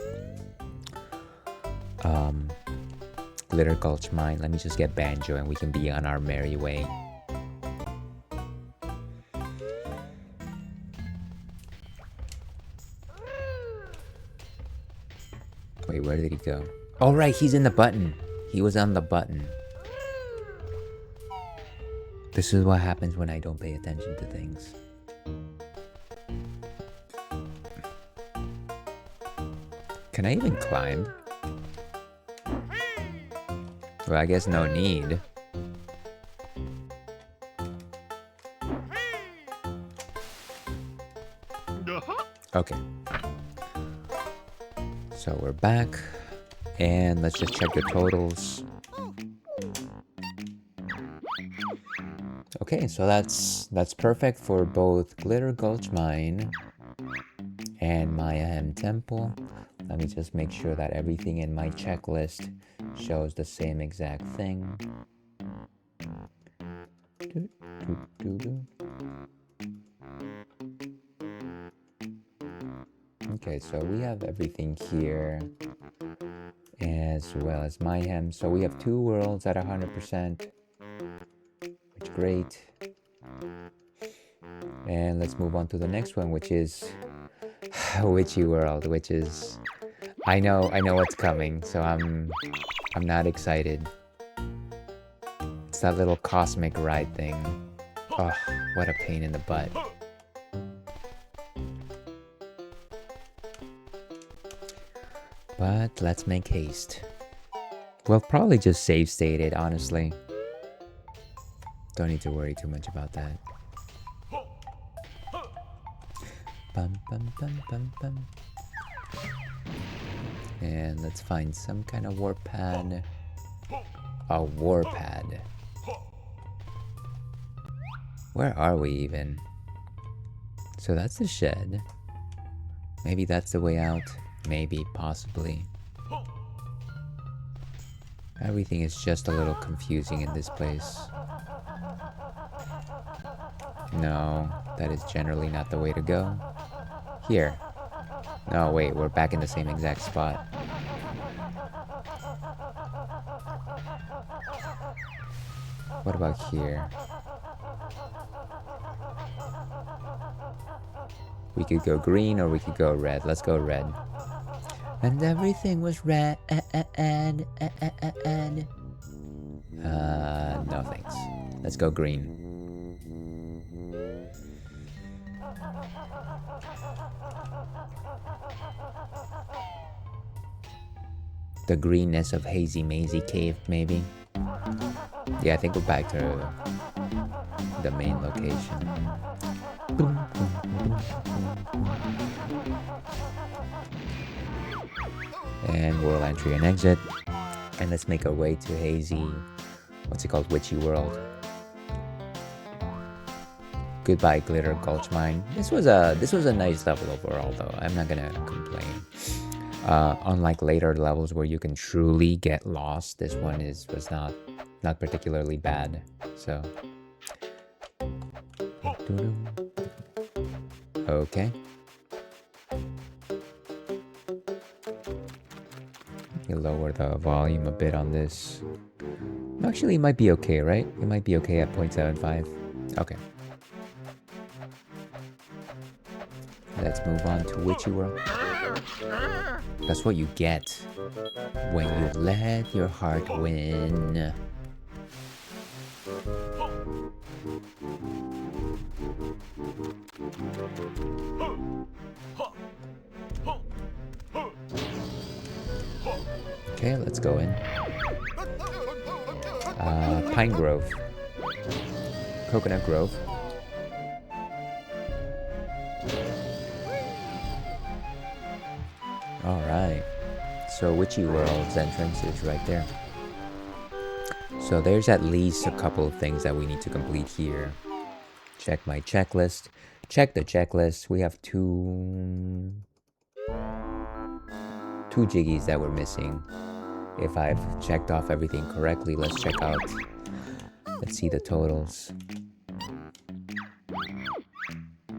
Speaker 1: Glitter Gulch Mine. Let me just get Banjo and we can be on our merry way. Wait, where did he go? Oh right, he's in the button. He was on the button. This is what happens when I don't pay attention to things. Can I even climb? Well, I guess no need. Okay. So we're back. And let's just check the totals. Okay, so that's perfect for both Glitter Gulch Mine and Mayhem Temple. Let me just make sure that everything in my checklist shows the same exact thing. Okay, so we have everything here, as well as Mayhem. So we have 2 worlds at 100%, which is great. And let's move on to the next one, which is Witchy World, which is... I know what's coming, so I'm not excited. It's that little cosmic ride thing. Oh, what a pain in the butt. But let's make haste. We'll probably just save state it, honestly. Don't need to worry too much about that. Bum, bum, bum, bum, bum. And let's find some kind of warp pad. A warp pad. Where are we even? So that's the shed. Maybe that's the way out. Maybe, possibly. Everything is just a little confusing in this place. No, that is generally not the way to go. Here. No, wait, we're back in the same exact spot. What about here? We could go green or we could go red. Let's go red. And everything was red. No thanks. Let's go green. The greenness of Hazy Mazy Cave, maybe? Yeah, I think we're back to the main location. And world entry and exit. And let's make our way to Hazy... What's it called? Witchy World. Goodbye, Glitter Gulch Mine. This was a nice level overall, though. I'm not gonna complain. Unlike later levels where you can truly get lost, this one was not particularly bad. So, okay. You lower the volume a bit on this. Actually, it might be okay, right? It might be okay at 0.75. Okay. Let's move on to Witchy World. That's what you get when you let your heart win. Okay, let's go in. Pine Grove. Coconut Grove. Alright. So Witchy World's entrance is right there. So there's at least a couple of things that we need to complete here. Check my checklist. Check the checklist. We have two jiggies that we're missing. If I've checked off everything correctly, let's check out. Let's see the totals.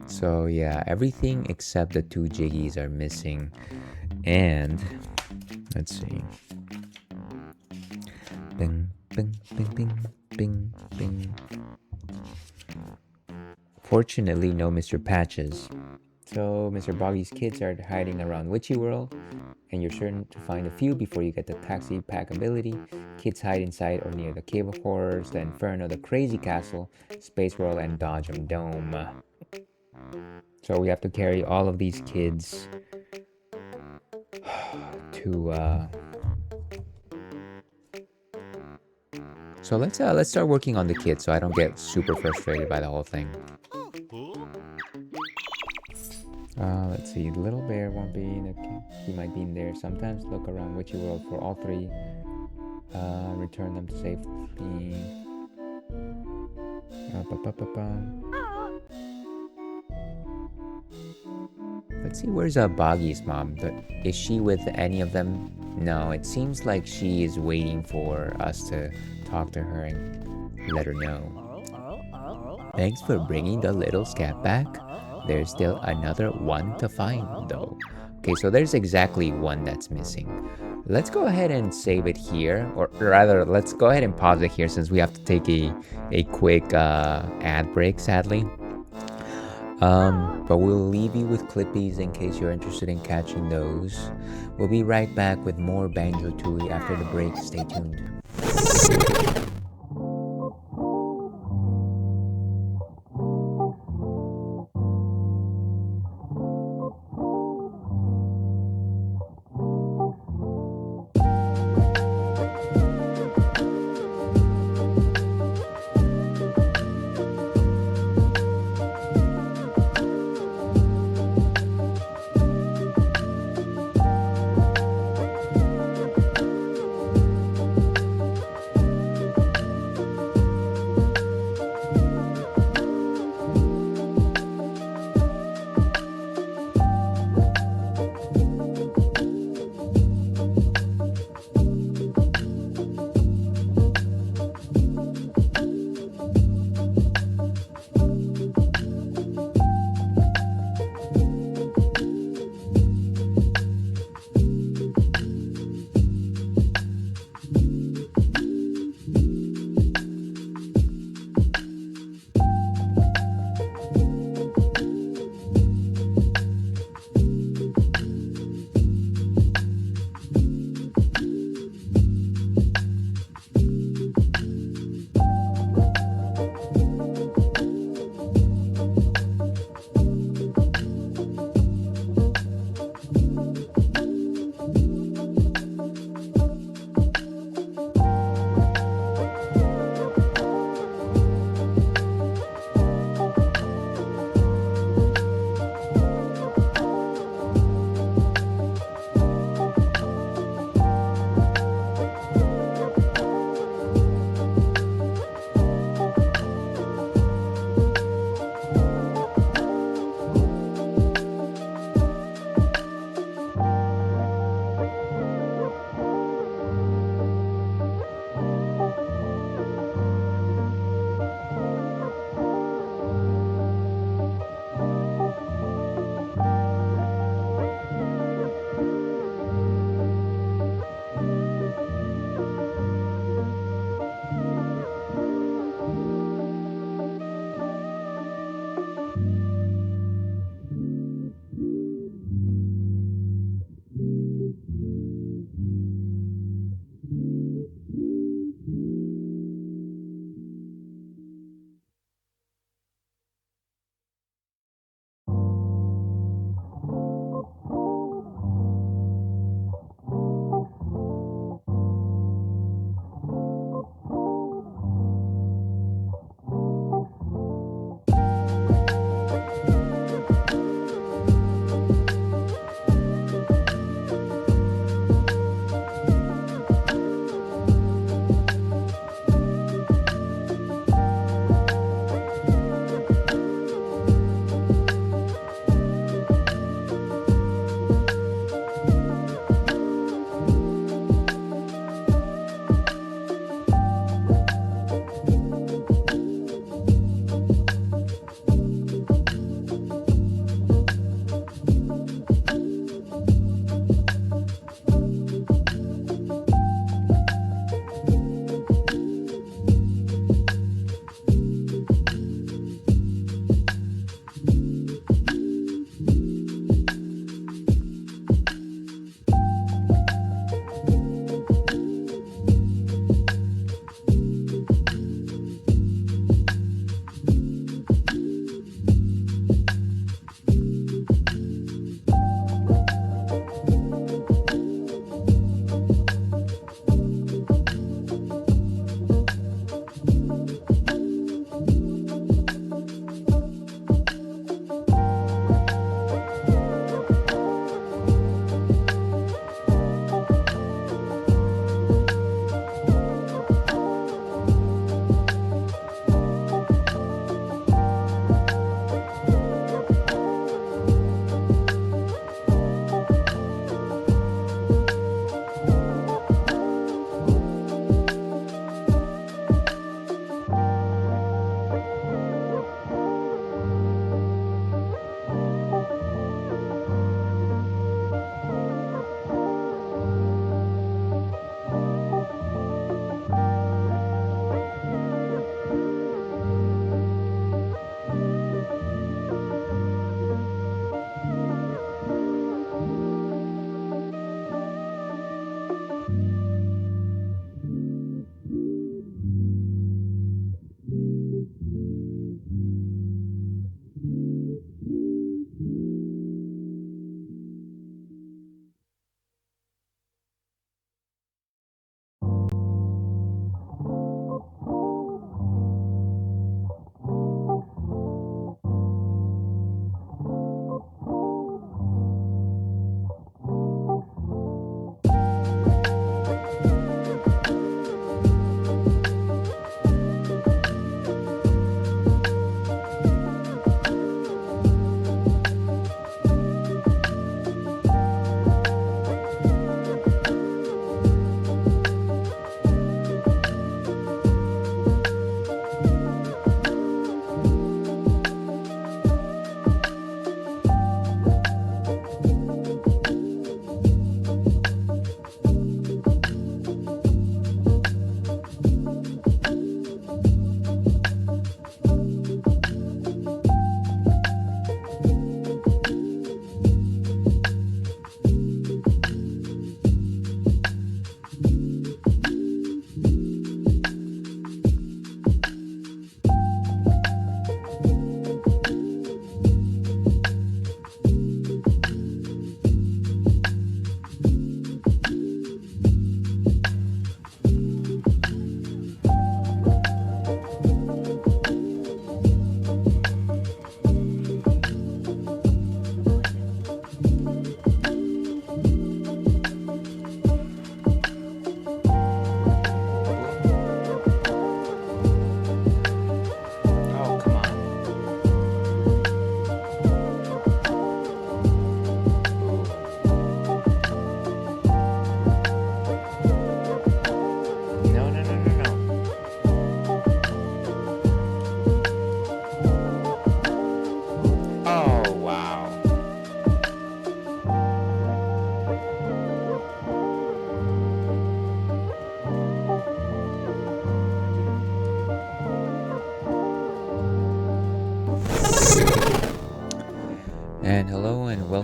Speaker 1: So yeah, everything except the 2 jiggies are missing. And let's see. Bing, bing, bing, bing, bing, bing. Fortunately, no Mr. Patches. So Mr. Boggy's kids are hiding around Witchy World, and you're certain to find a few before you get the taxi pack ability. Kids hide inside or near the Cave of Horrors, the Inferno, the Crazy Castle, Space World, and Dodgem Dome. So we have to carry all of these kids So let's start working on the kid so I don't get super frustrated by the whole thing. Let's see. The little bear won't be in. He might be in there. Sometimes look around Witchy World for all three. Return them to safety. Let's see, where's Boggy's mom? Is she with any of them? No, it seems like she is waiting for us to talk to her and let her know. Thanks for bringing the little scat back. There's still another one to find, though. Okay, so there's exactly one that's missing. Let's go ahead and save it here, or rather, let's go ahead and pause it here since we have to take a quick ad break, sadly. But we'll leave you with Clippies in case you're interested in catching those. We'll be right back with more Banjo-Tooie after the break. Stay tuned.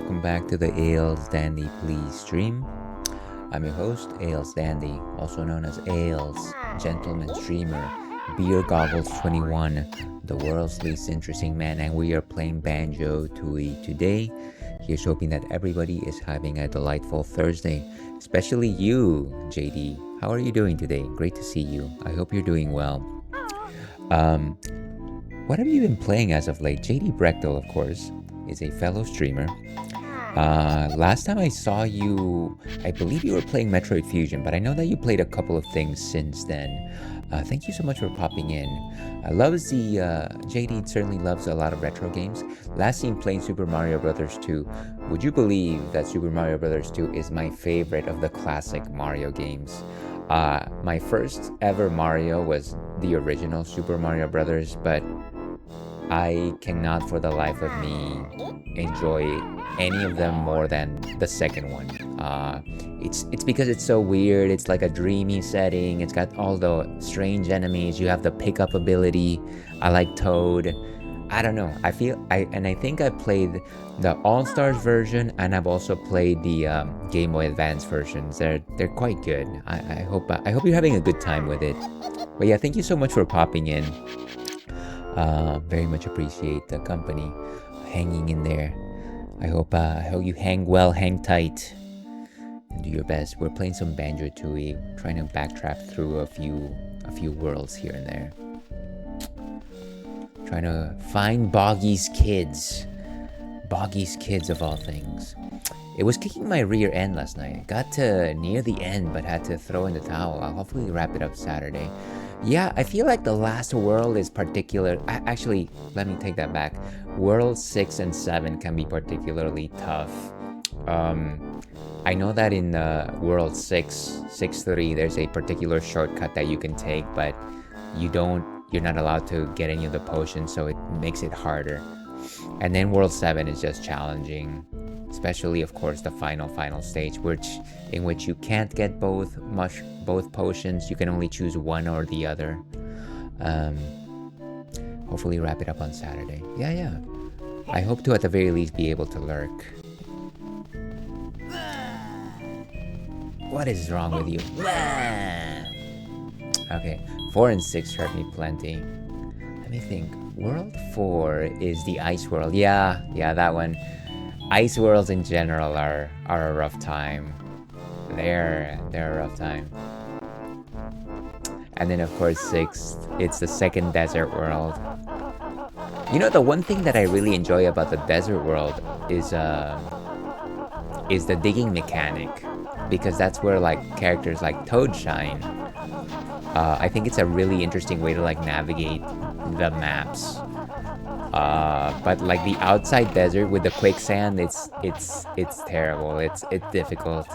Speaker 1: welcome back to the Ales Dandy Please stream. I'm your host, Ales Dandy, also known as Ales, Gentleman Streamer, Beer Goggles 21, the world's least interesting man, and we are playing Banjo-Tooie today. Here's hoping that everybody is having a delightful Thursday, especially you, JD. How are you doing today? Great to see you. I hope you're doing well. What have you been playing as of late? JD Brechtel, of course, is a fellow streamer. Last time I saw you, I believe you were playing Metroid Fusion, but I know that you played a couple of things since then. Thank you so much for popping in. JD certainly loves a lot of retro games. Last seen playing Super Mario Bros. 2. Would you believe that Super Mario Bros. 2 is my favorite of the classic Mario games? My first ever Mario was the original Super Mario Bros., but I cannot for the life of me enjoy any of them more than the second one. It's because it's so weird. It's like a dreamy setting. It's got all the strange enemies. You have the pickup ability. I like Toad. I don't know. I think I played the All-Stars version, and I've also played the Game Boy Advance versions. They're quite good. I hope you're having a good time with it. But yeah, thank you so much for popping in. Very much appreciate the company, hanging in there. I hope you hang well, hang tight, and do your best. We're playing some Banjo-Tooie, trying to backtrack through a few worlds here and there. Trying to find Boggy's kids. Boggy's kids of all things. It was kicking my rear end last night. Got to near the end, but had to throw in the towel. I'll hopefully wrap it up Saturday. Yeah, I feel like the last world is particular. Actually, let me take that back. World 6 and 7 can be particularly tough. I know that in World 6.3, there's a particular shortcut that you can take, but you're not allowed to get any of the potions, so it makes it harder. And then World 7 is just challenging, especially, of course, the final stage, in which you can't get both potions. You can only choose one or the other. Hopefully wrap it up on Saturday. Yeah. I hope to at the very least be able to lurk. What is wrong with you? Okay, 4 and 6 hurt me plenty. Let me think. World 4 is the ice world. Yeah, that one. Ice worlds in general are a rough time. They're a rough time. And then of course 6, it's the second desert world. You know, the one thing that I really enjoy about the desert world is the digging mechanic, because that's where like characters like Toad shine. I think it's a really interesting way to like navigate the maps. But like the outside desert with the quicksand, it's terrible. It's difficult.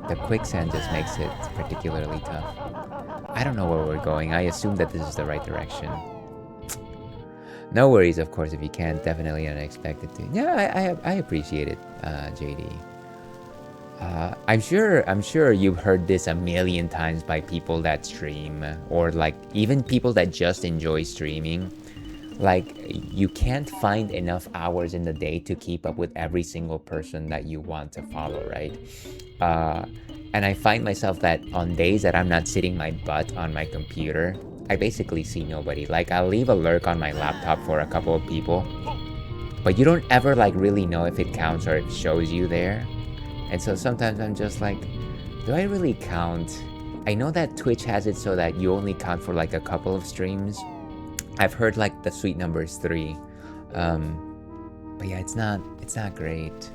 Speaker 1: The quicksand just makes it particularly tough. I don't know where we're going. I assume that this is the right direction. No worries, of course, if you can't. Definitely unexpected too. Yeah, I appreciate it, JD. I'm sure you've heard this a million times by people that stream, or like even people that just enjoy streaming. Like, you can't find enough hours in the day to keep up with every single person that you want to follow, right? And I find myself that on days that I'm not sitting my butt on my computer, I basically see nobody. Like, I'll leave a lurk on my laptop for a couple of people, but you don't ever like really know if it counts or it shows you there. And so sometimes I'm just like, do I really count? I know that Twitch has it so that you only count for like a couple of streams. I've heard like the sweet number is 3. But yeah, it's not great.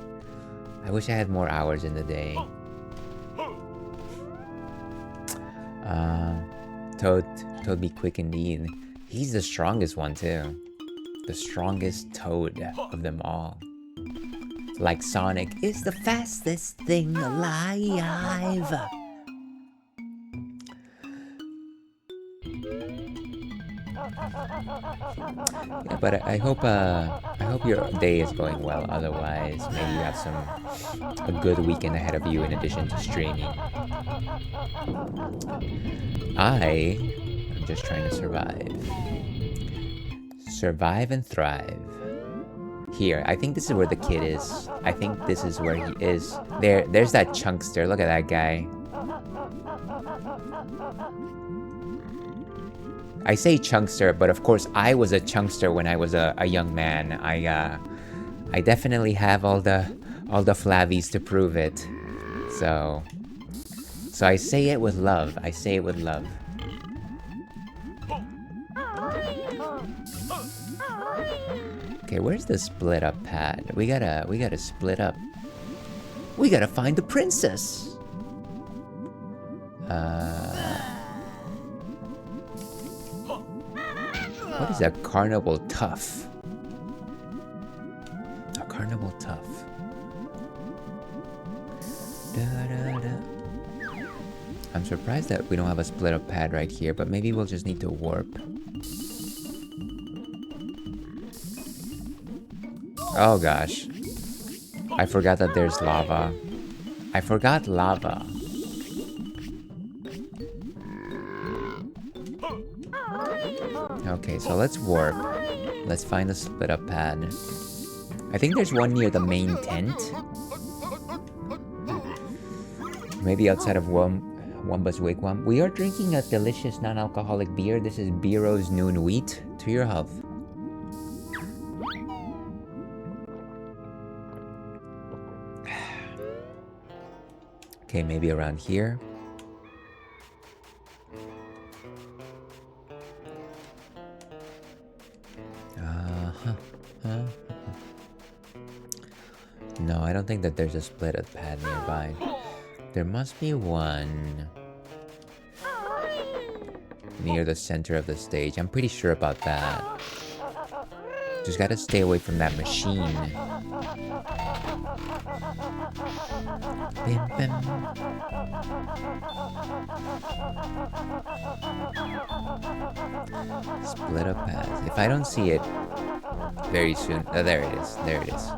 Speaker 1: I wish I had more hours in the day. Toad be quick indeed. He's the strongest one too. The strongest Toad of them all. Like Sonic is the fastest thing alive. Yeah, but I hope your day is going well. Otherwise, maybe you have a good weekend ahead of you in addition to streaming. I'm just trying to survive and thrive. here. I think this is where the kid is. I think this is where he is. There's that chunkster. Look at that guy. I say chunkster, but of course I was a chunkster when I was a young man. I definitely have all the flabbies to prove it. So I say it with love. I say it with love. Okay, where's the split up pad? We gotta split up. We gotta find the princess. What is a carnival tough? A carnival tough. I'm surprised that we don't have a split up pad right here, but maybe we'll just need to warp. Oh gosh. I forgot that there's lava. I forgot lava. Okay, so let's warp. Let's find a split up pad. I think there's one near the main tent. Maybe outside of Wumba's Wigwam. We are drinking a delicious non-alcoholic beer. This is BERO's Noon Wheat. To your health. Okay, maybe around here. No, I don't think that there's a split up pad nearby. There must be one near the center of the stage. I'm pretty sure about that. Just gotta stay away from that machine. Bim, bim. Split up pads. If I don't see it very soon... Oh, there it is. There it is.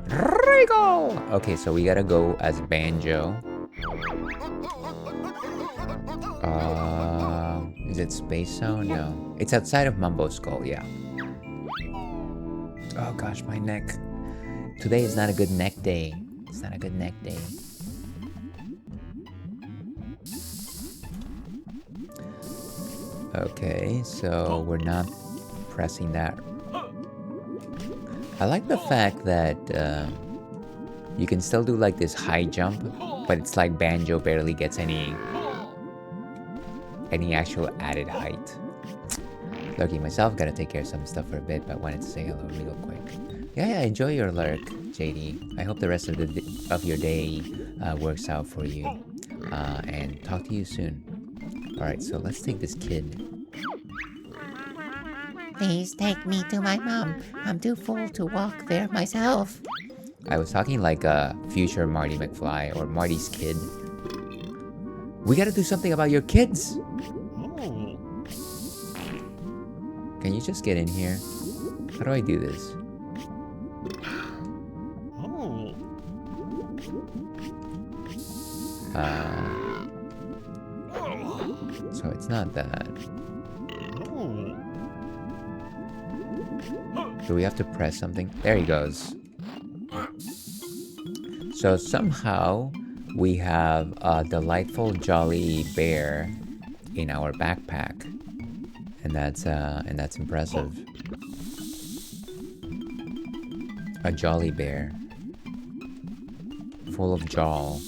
Speaker 1: Rigo! Okay, so we gotta go as Banjo. Is it Space Zone? No. It's outside of Mumbo Skull, yeah. Oh gosh, my neck. Today is not a good neck day. It's not a good neck day. Okay, so we're not pressing that. I like the fact that you can still do like this high jump, but it's like Banjo barely gets any actual added height. Lucky myself, gotta take care of some stuff for a bit, but wanted to say hello real quick. Yeah, enjoy your lurk, JD. I hope the rest of your day works out for you. And talk to you soon. Alright, so let's take this kid.
Speaker 2: Please take me to my mom. I'm too full to walk there myself.
Speaker 1: I was talking like a future Marty McFly or Marty's kid. We gotta do something about your kids! Can you just get in here? How do I do this? So it's not that. Do we have to press something? There he goes. So somehow we have a delightful jolly bear in our backpack. And that's impressive. A jolly bear. Full of jowl.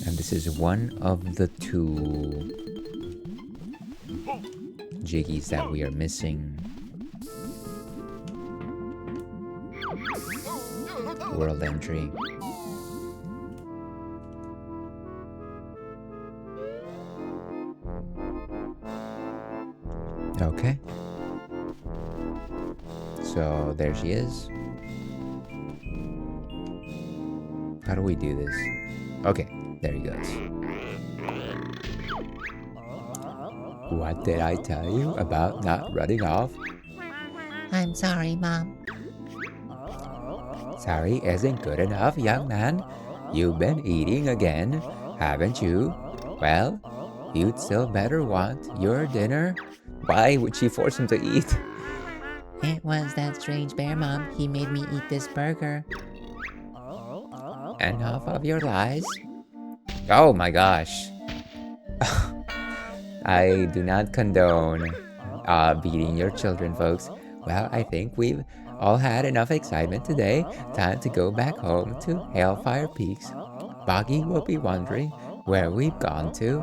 Speaker 1: And this is one of the 2 jiggies that we are missing. World entry. Okay. So there she is. How do we do this? Okay, there he goes. What did I tell you about not running off?
Speaker 2: I'm sorry, Mom.
Speaker 1: Sorry isn't good enough, young man. You've been eating again, haven't you? Well, you'd still better want your dinner. Why would she force him to eat?
Speaker 2: It was that strange bear, Mom. He made me eat this burger.
Speaker 1: Enough of your lies. Oh my gosh. I do not condone beating your children, folks. Well, I think we've all had enough excitement today. Time to go back home to Hellfire Peaks. Boggy will be wondering where we've gone to.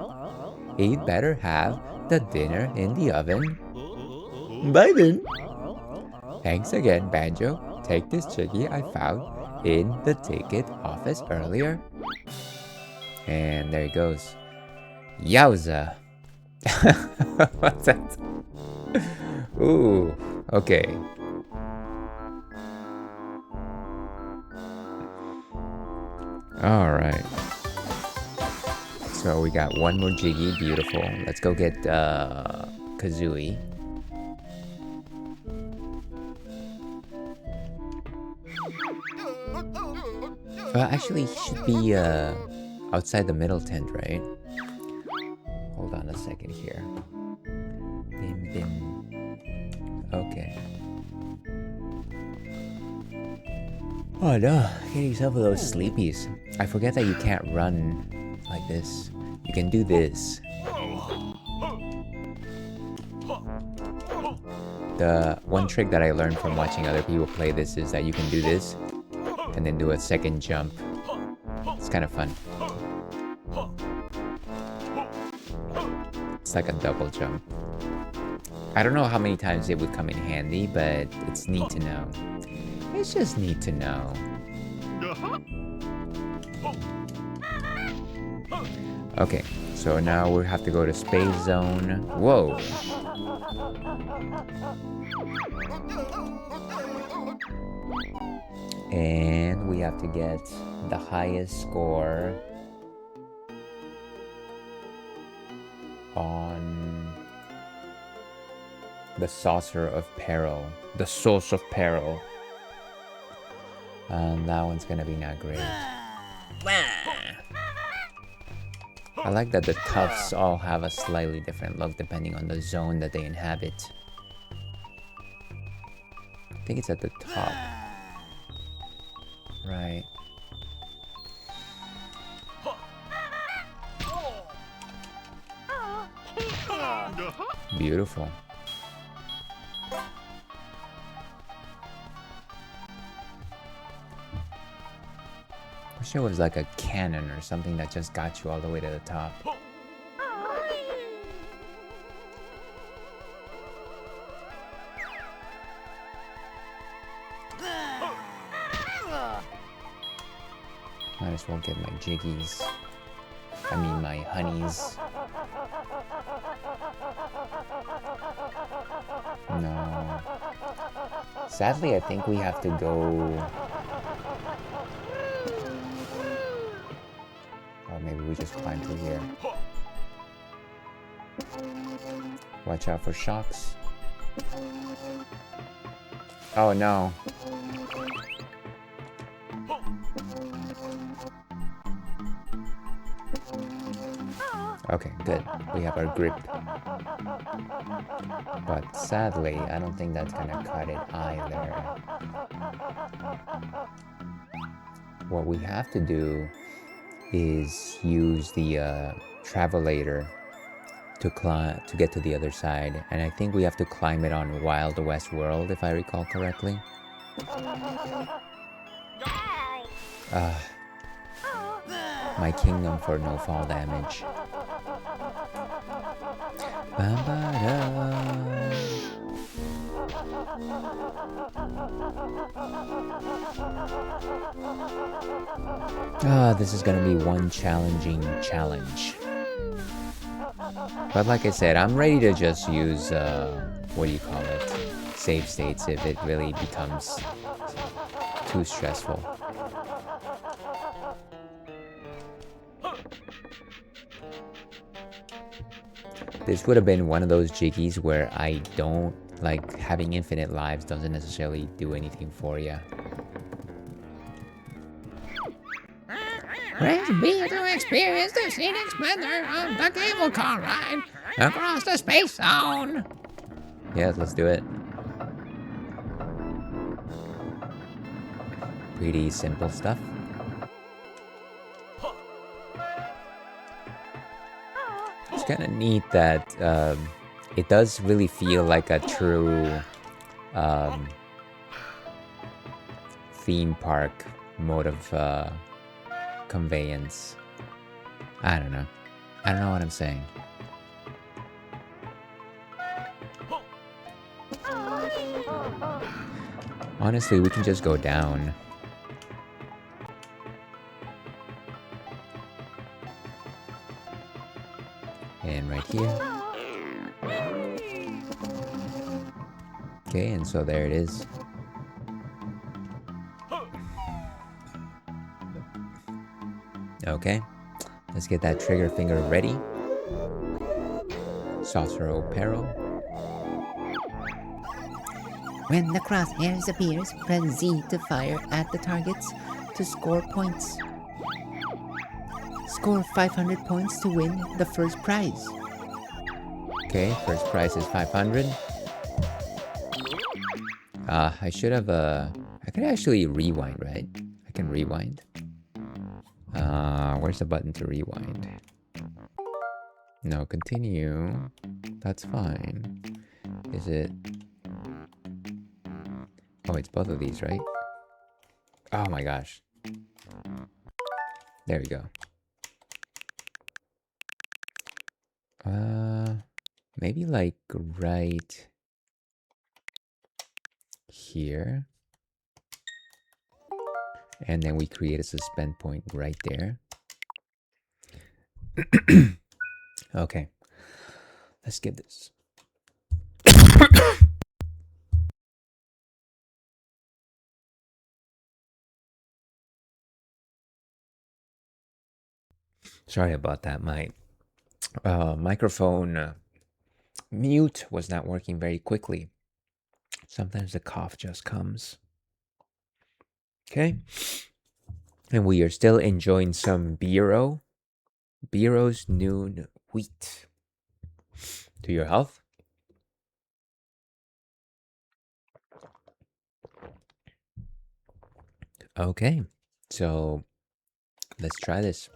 Speaker 1: He'd better have the dinner in the oven. Bye then. Thanks again, Banjo. Take this jiggy I found in the ticket office earlier. And there he goes. Yowza. What's that? Ooh, okay. Alright. So we got one more jiggy, beautiful. Let's go get Kazooie. Actually, he should be outside the middle tent, right? Hold on a second here. Bim bim. Okay. Oh no, getting some of those sleepies. I forget that you can't run like this. You can do this. The one trick that I learned from watching other people play this is that you can do this and then do a second jump. It's kind of fun. It's like a double jump. I don't know how many times it would come in handy, but it's neat to know. It's just neat to know. Okay, so now we have to go to Space Zone. Whoa! And we have to get the highest score on the Saucer of Peril. The Saucer of Peril. That one's gonna be not great. I like that the tufts all have a slightly different look depending on the zone that they inhabit. I think it's at the top. Right. Beautiful. Wish it was like a cannon or something that just got you all the way to the top. Might as well get my jiggies. I mean my honeys. No. Sadly, I think we have to go... Or maybe we just climb through here. Watch out for shocks. Oh no. Okay, good. We have our grip. But sadly, I don't think that's gonna cut it either. What we have to do is use the travelator to get to the other side, and I think we have to climb it on Wild West World, if I recall correctly. My kingdom for no fall damage. This is gonna be one challenging challenge. But like I said, I'm ready to just use, what do you call it? Save states if it really becomes too stressful. This would have been one of those jiggies where I don't like having infinite lives doesn't necessarily do anything for you.
Speaker 2: Press B to experience the scenic splendor of the cable car ride across the space zone.
Speaker 1: Yeah, let's do it. Pretty simple stuff. It's kind of neat that it does really feel like a true theme park mode of conveyance. I don't know what I'm saying. Honestly, we can just go down. And right here. Okay, and so there it is. Okay, let's get that trigger finger ready. Saucer of Peril.
Speaker 2: When the crosshairs appears, press Z to fire at the targets to score points. Score 500 points to win the first prize.
Speaker 1: Okay, first prize is 500. I should have I could actually rewind, right? I can rewind. Where's the button to rewind? No, continue. That's fine. Is it? Oh, it's both of these, right? Oh my gosh. There we go. Maybe like right here. And then we create a suspend point right there. Okay. Let's get this. Sorry about that. My microphone mute was not working very quickly. Sometimes the cough just comes. Okay. And we are still enjoying some BERO. BERO's Noon Wheat. To your health. Okay. So let's try this.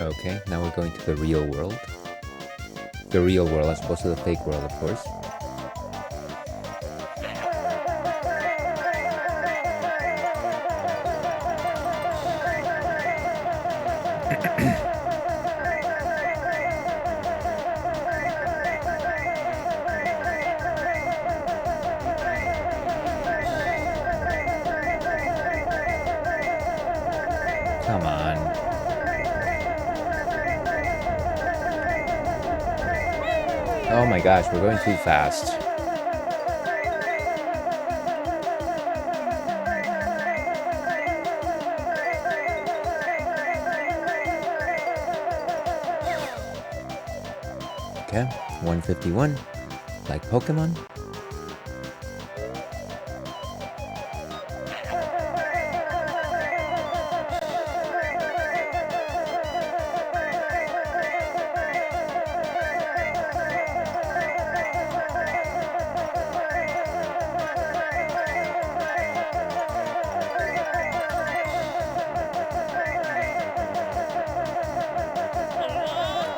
Speaker 1: Okay, now we're going to the real world. The real world as opposed to the fake world, of course. Come on. Oh my gosh, we're going too fast. Okay, 151, like Pokemon.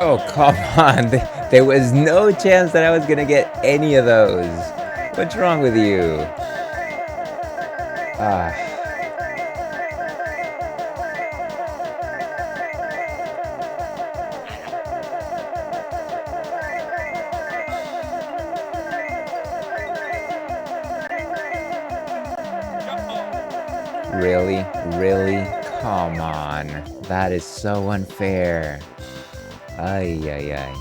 Speaker 1: Oh, come on. There was no chance that I was gonna get any of those. What's wrong with you? Really? Really? Come on. That is so unfair. Ay, ay, ay.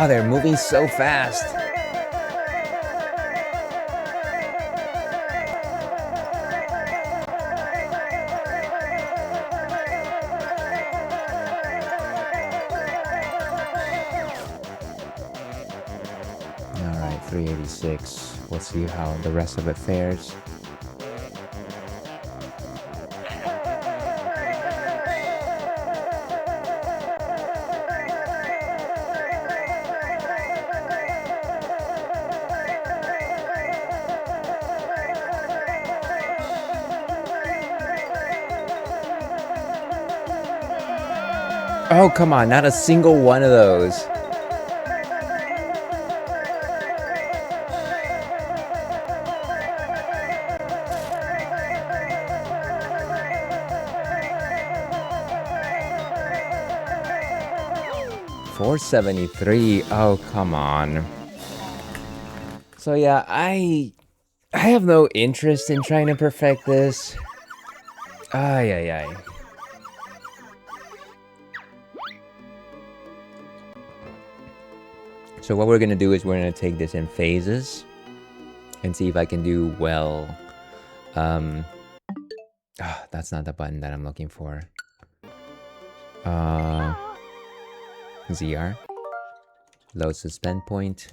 Speaker 1: Oh, they're moving so fast. Alright, 386. We'll see how the rest of it fares. Oh, come on, not a single one of those. $473. Oh, come on. So yeah, I have no interest in trying to perfect this. Ay, ay, ay. So what we're gonna do is we're gonna take this in phases and see if I can do well. That's not the button that I'm looking for. ZR. Load suspend point.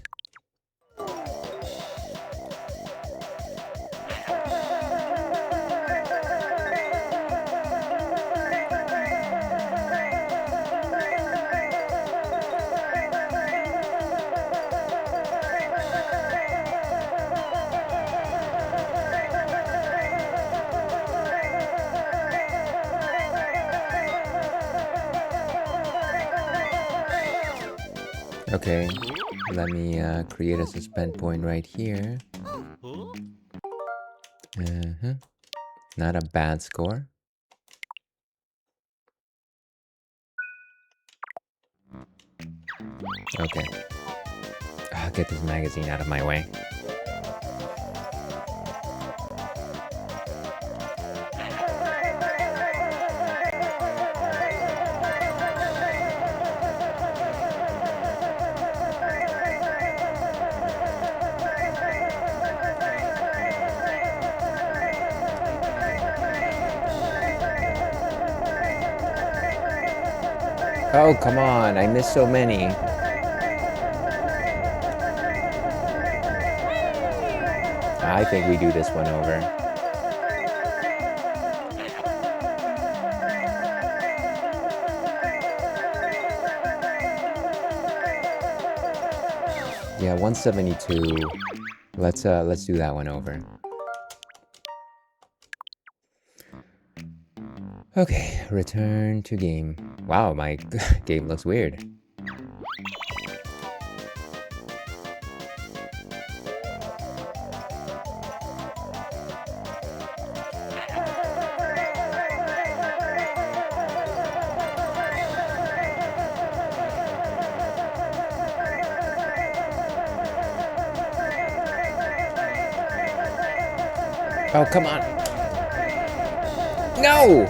Speaker 1: Okay, let me create a suspend point right here. Not a bad score. Okay. Get this magazine out of my way. Oh, come on, I missed so many. I think we do this one over. Yeah, 172. Let's do that one over. Okay, return to game. Wow, my game looks weird. Oh, come on. No!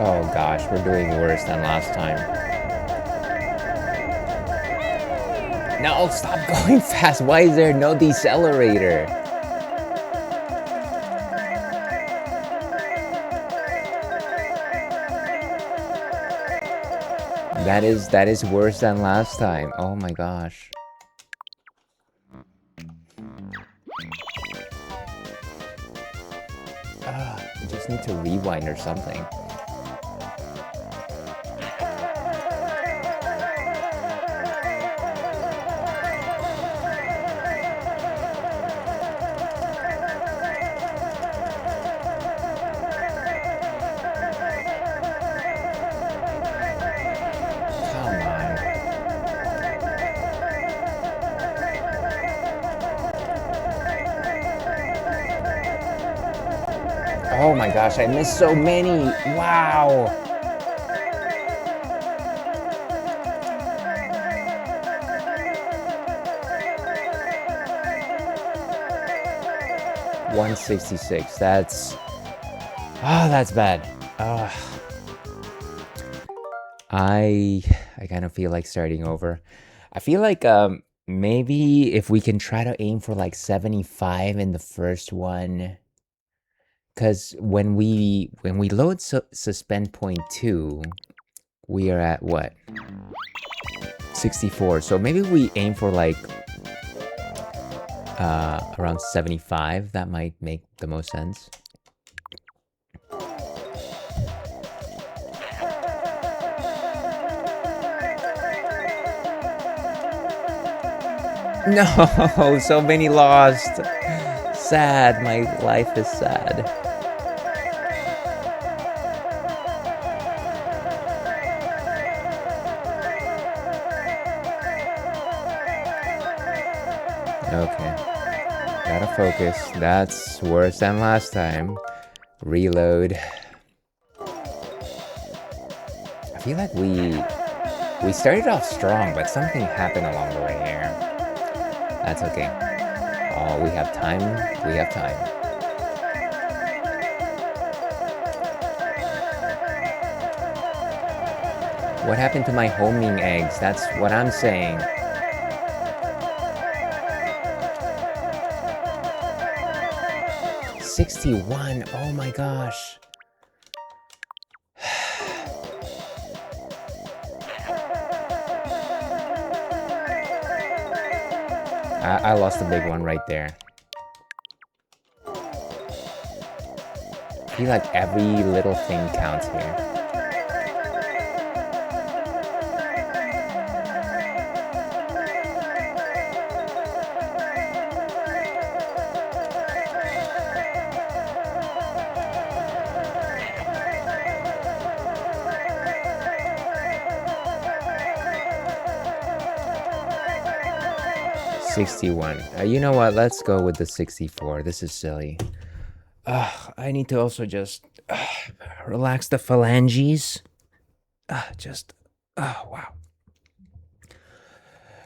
Speaker 1: Oh gosh, we're doing worse than last time. No, stop going fast. Why is there no decelerator? That is worse than last time. Oh my gosh. I just need to rewind or something. Oh my gosh, I missed so many. Wow. 166. That's... Oh, that's bad. I kind of feel like starting over. I feel like maybe if we can try to aim for like 75 in the first one, because when we load suspend point 2, we are at what? 64. So maybe we aim for like around 75. That might make the most sense. No, so many lost. Sad. My life is sad. Okay. Gotta focus. That's worse than last time. Reload. I feel like we started off strong, but something happened along the way here. That's okay. Oh, we have time. We have time. What happened to my homing eggs? That's what I'm saying. $61. Oh my gosh. I lost a big one right there. I feel like every little thing counts here. $61. You know what? Let's go with the 64. This is silly. I need to also just relax the phalanges. Wow.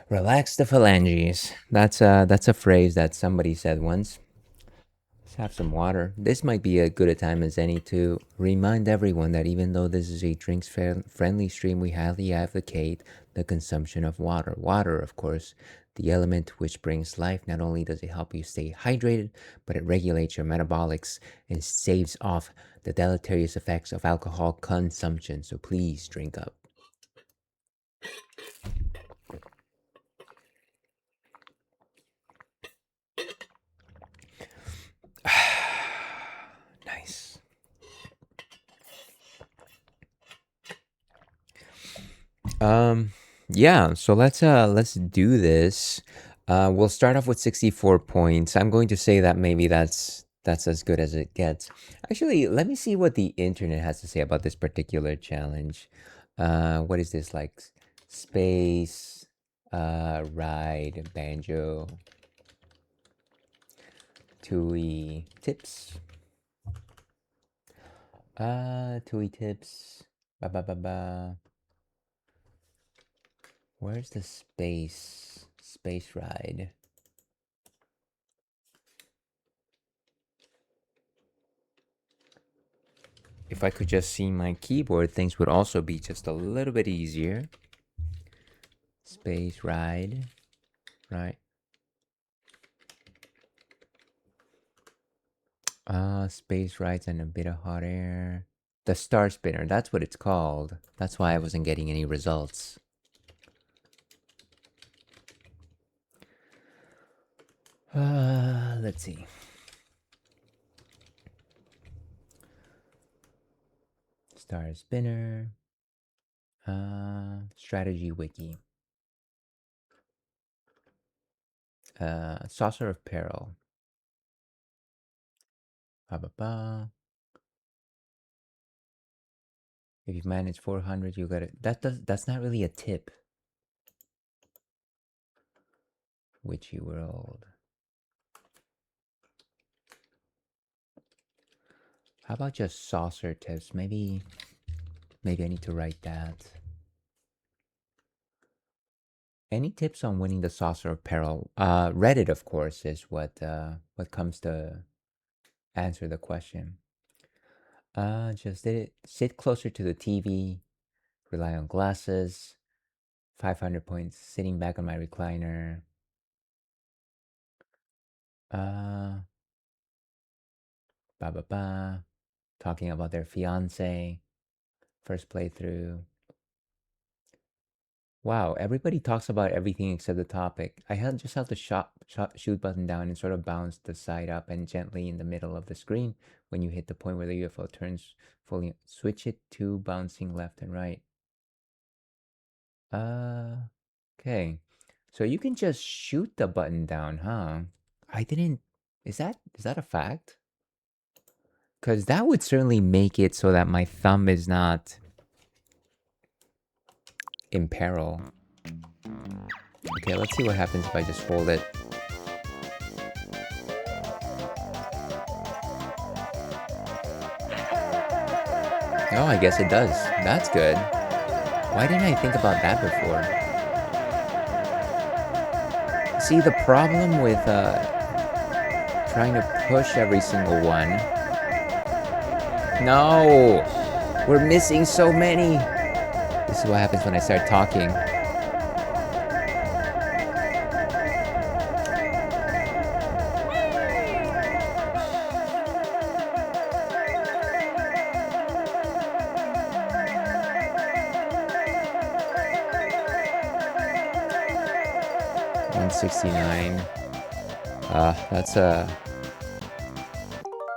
Speaker 1: Relax the phalanges. That's a phrase that somebody said once. Let's have some water. This might be as good a time as any to remind everyone that even though this is a drinks-friendly stream, we highly advocate the consumption of water. Water, of course, the element which brings life. Not only does it help you stay hydrated, but it regulates your metabolics and staves off the deleterious effects of alcohol consumption. So please drink up. Nice. Yeah, so let's do this. We'll start off with 64 points. I'm going to say that maybe that's as good as it gets. Actually, let me see what the internet has to say about this particular challenge. What is this, like space ride Banjo-Tooie tips? Tooie tips. Ba ba ba ba. Where's the space ride? If I could just see my keyboard, things would also be just a little bit easier. Space ride, right? Space rides and a bit of hot air. The star spinner, that's what it's called. That's why I wasn't getting any results. Let's see. Star spinner. Strategy wiki. Saucer of Peril. Ba ba ba. If you've managed 400, you got it. That's not really a tip. Witchy World. How about just saucer tips? Maybe I need to write that. Any tips on winning the Saucer of Peril? Reddit, of course, is what comes to answer the question. Just did it. Sit closer to the TV. Rely on glasses. 500 points. Sitting back on my recliner. Ba ba ba. Talking about their fiance. First playthrough. Wow, everybody talks about everything except the topic. Just held the shoot button down and sort of bounce the side up and gently in the middle of the screen. When you hit the point where the UFO turns fully, switch it to bouncing left and right. Okay. So you can just shoot the button down, huh? I didn't. Is that a fact? Because that would certainly make it so that my thumb is not in peril. Okay, let's see what happens if I just hold it. Oh, I guess it does. That's good. Why didn't I think about that before? See, the problem with trying to push every single one... No! We're missing so many! This is what happens when I start talking.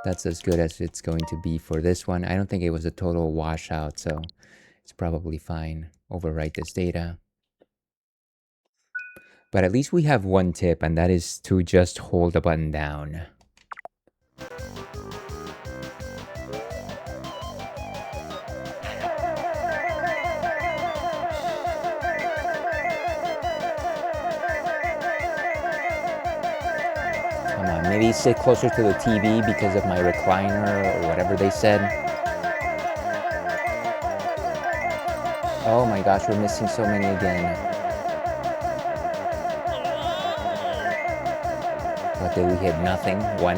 Speaker 1: That's as good as it's going to be for this one. I don't think it was a total washout, so it's probably fine. Overwrite this data. But at least we have one tip, and that is to just hold the button down. Maybe sit closer to the TV because of my recliner or whatever they said. Oh my gosh, we're missing so many again. What did we hit? Nothing. One.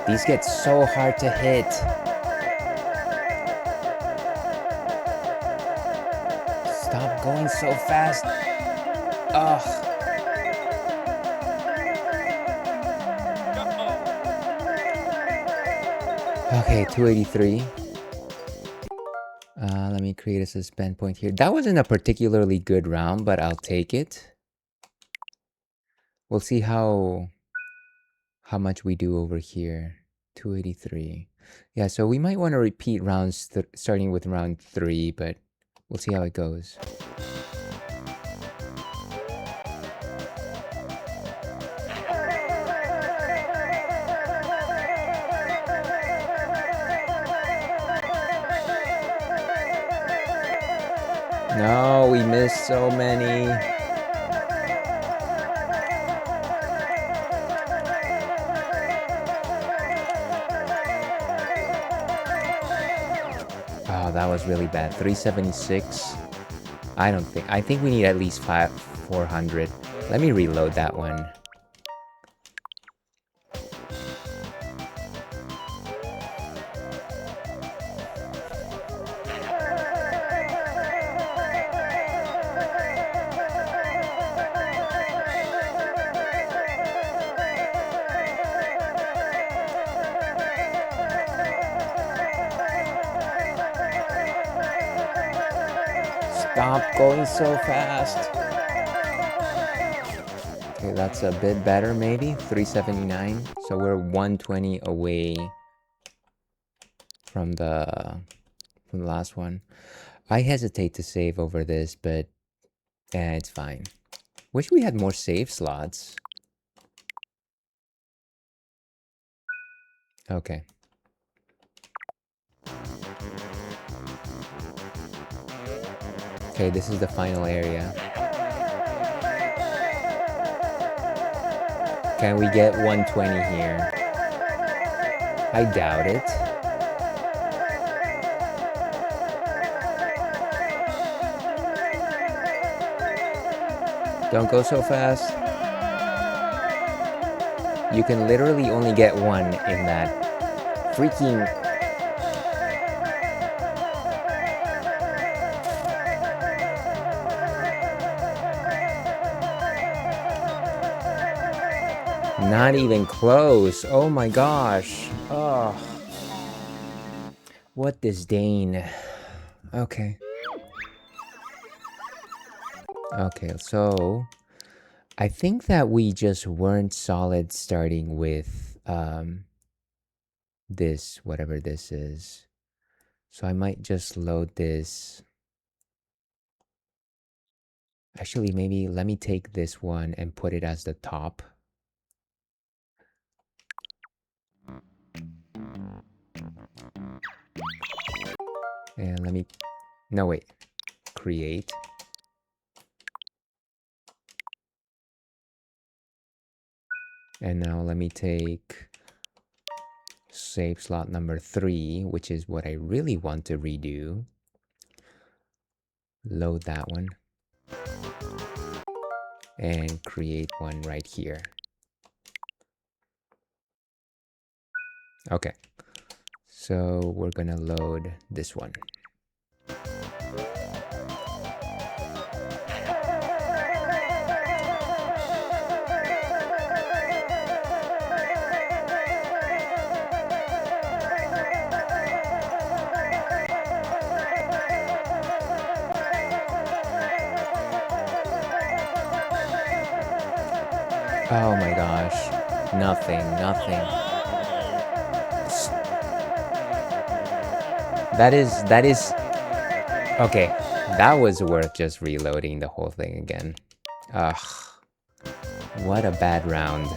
Speaker 1: These get so hard to hit. Stop going so fast. Ugh. Okay, 283. Let me create a suspend point here. That wasn't a particularly good round, but I'll take it. We'll see how much we do over here. 283. Yeah, so we might want to repeat rounds starting with round 3, but we'll see how it goes. No, we missed so many. Oh, that was really bad. 376. I think we need at least 400. Let me reload that one. Stop going so fast. Okay, that's a bit better maybe. 379. So we're 120 away from the last one. I hesitate to save over this, but it's fine. Wish we had more save slots. Okay. Okay, this is the final area. Can we get 120 here? I doubt it. Don't go so fast. You can literally only get one in that freaking... Not even close. Oh my gosh. Oh. What disdain. Okay. Okay, so I think that we just weren't solid starting with this, whatever this is. So I might just load this. Actually, maybe let me take this one and put it as the top. And let me, no wait, create. And now let me take save slot number 3, which is what I really want to redo. Load that one. And create one right here. Okay. So we're gonna load this one. Oh my gosh. Nothing. That is... Okay, that was worth just reloading the whole thing again. Ugh. What a bad round.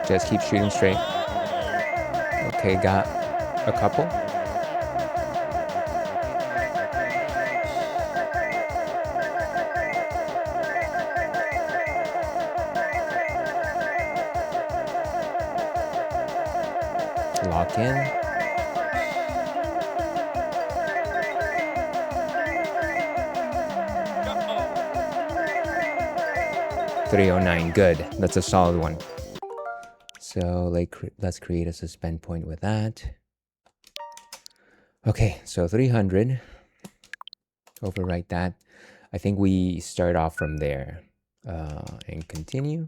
Speaker 1: Just keep shooting straight. Okay, got a couple. Lock in. $309, good. That's a solid one. So let's create a suspend point with that. Okay, so 300. Overwrite that. I think we start off from there. And continue.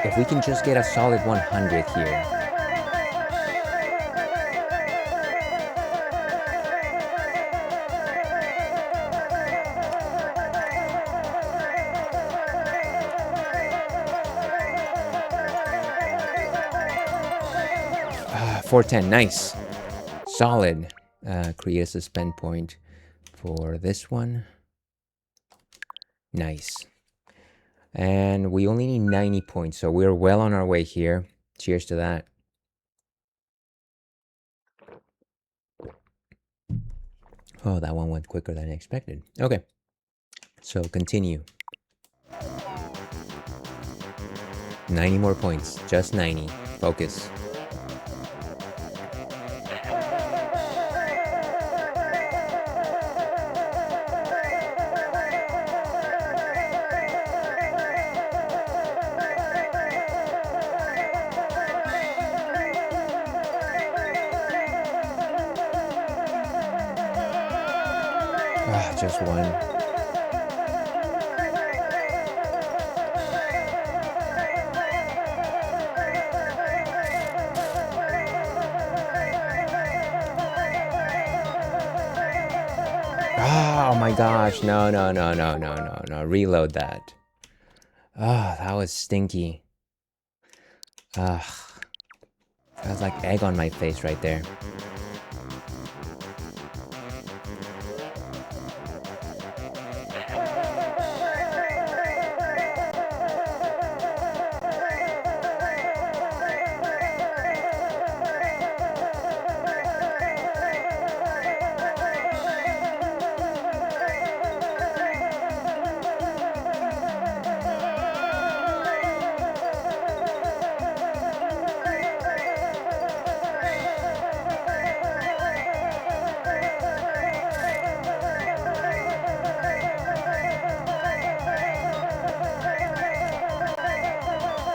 Speaker 1: If we can just get a solid 100 here. 410, nice. Solid. Create a suspend point for this one. Nice. And we only need 90 points, so we're well on our way here. Cheers to that. Oh, that one went quicker than I expected. Okay. So continue. 90 more points. Just 90. Focus. Just one. Oh my gosh, no. Reload that. Oh, that was stinky. Ugh. That was like egg on my face right there.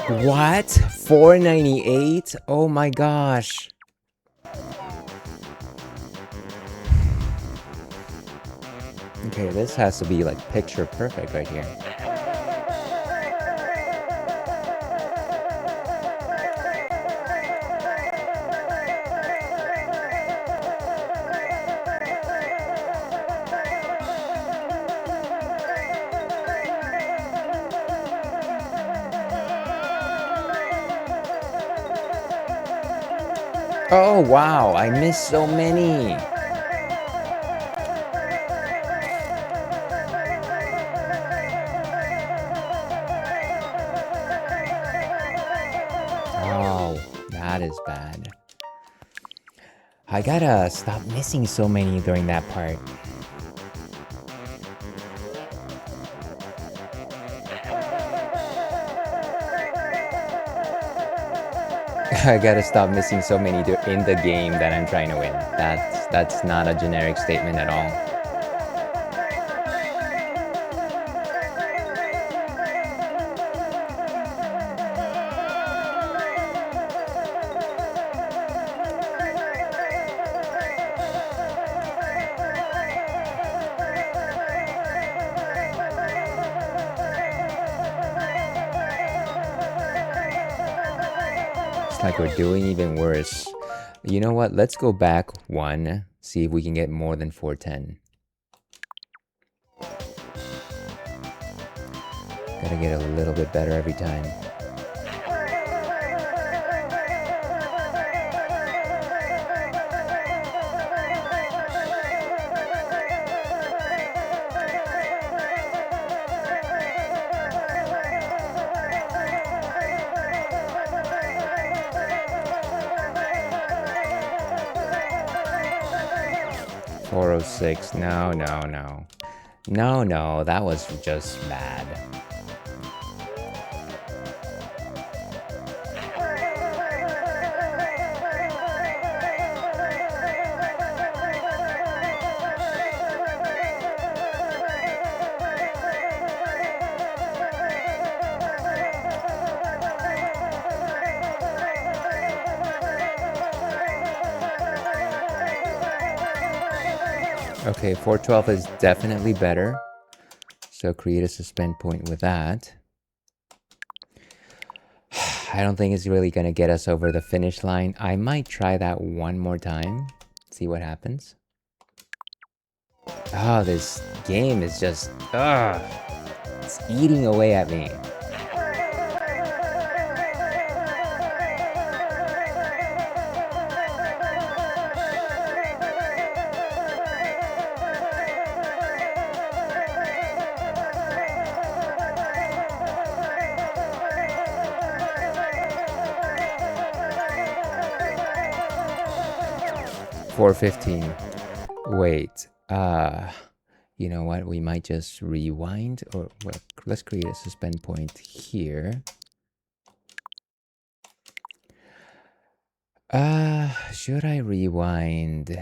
Speaker 1: What? 498? Oh my gosh. Okay, this has to be like picture perfect right here. Oh wow, I missed so many. Oh, that is bad. I gotta stop missing so many during that part. I gotta stop missing so many in the game that I'm trying to win. That's not a generic statement at all. It's like we're doing even worse. You know what? Let's go back one, see if we can get more than 410. Gotta get a little bit better every time. No, no, no. No, no, that was just bad. Okay, 412 is definitely better. So create a suspend point with that. I don't think it's really gonna get us over the finish line. I might try that one more time. See what happens. Oh, this game is just... it's eating away at me. $4.15. Wait, you know what? We might just rewind, or well, let's create a suspend point here. Should I rewind?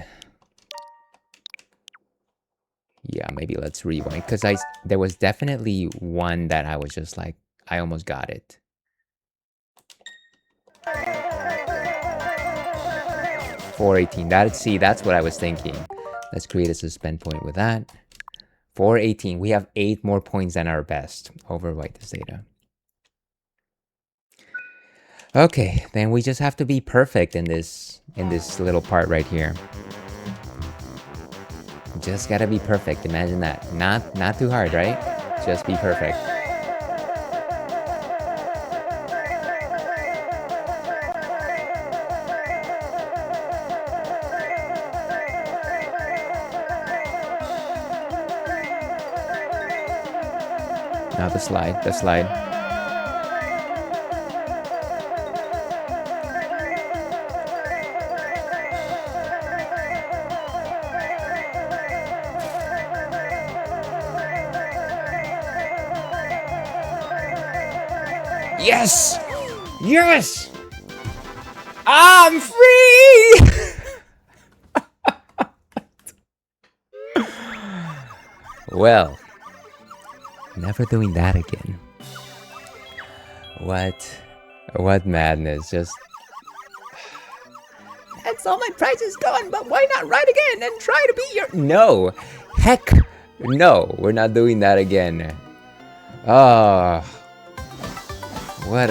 Speaker 1: Yeah, maybe let's rewind, because there was definitely one that I was just like, I almost got it. $4.18. That's what I was thinking. Let's create a suspend point with that. $4.18. We have 8 more points than our best. Overwrite this data. Okay, then we just have to be perfect in this little part right here. Just gotta be perfect. Imagine that. Not too hard, right? Just be perfect. Now the slide. Yes! Yes! I'm free! Well, never doing that again. What What madness, just... That's all my prize is gone, but why not ride again and try to be your... No! Heck no! We're not doing that again. Oh... What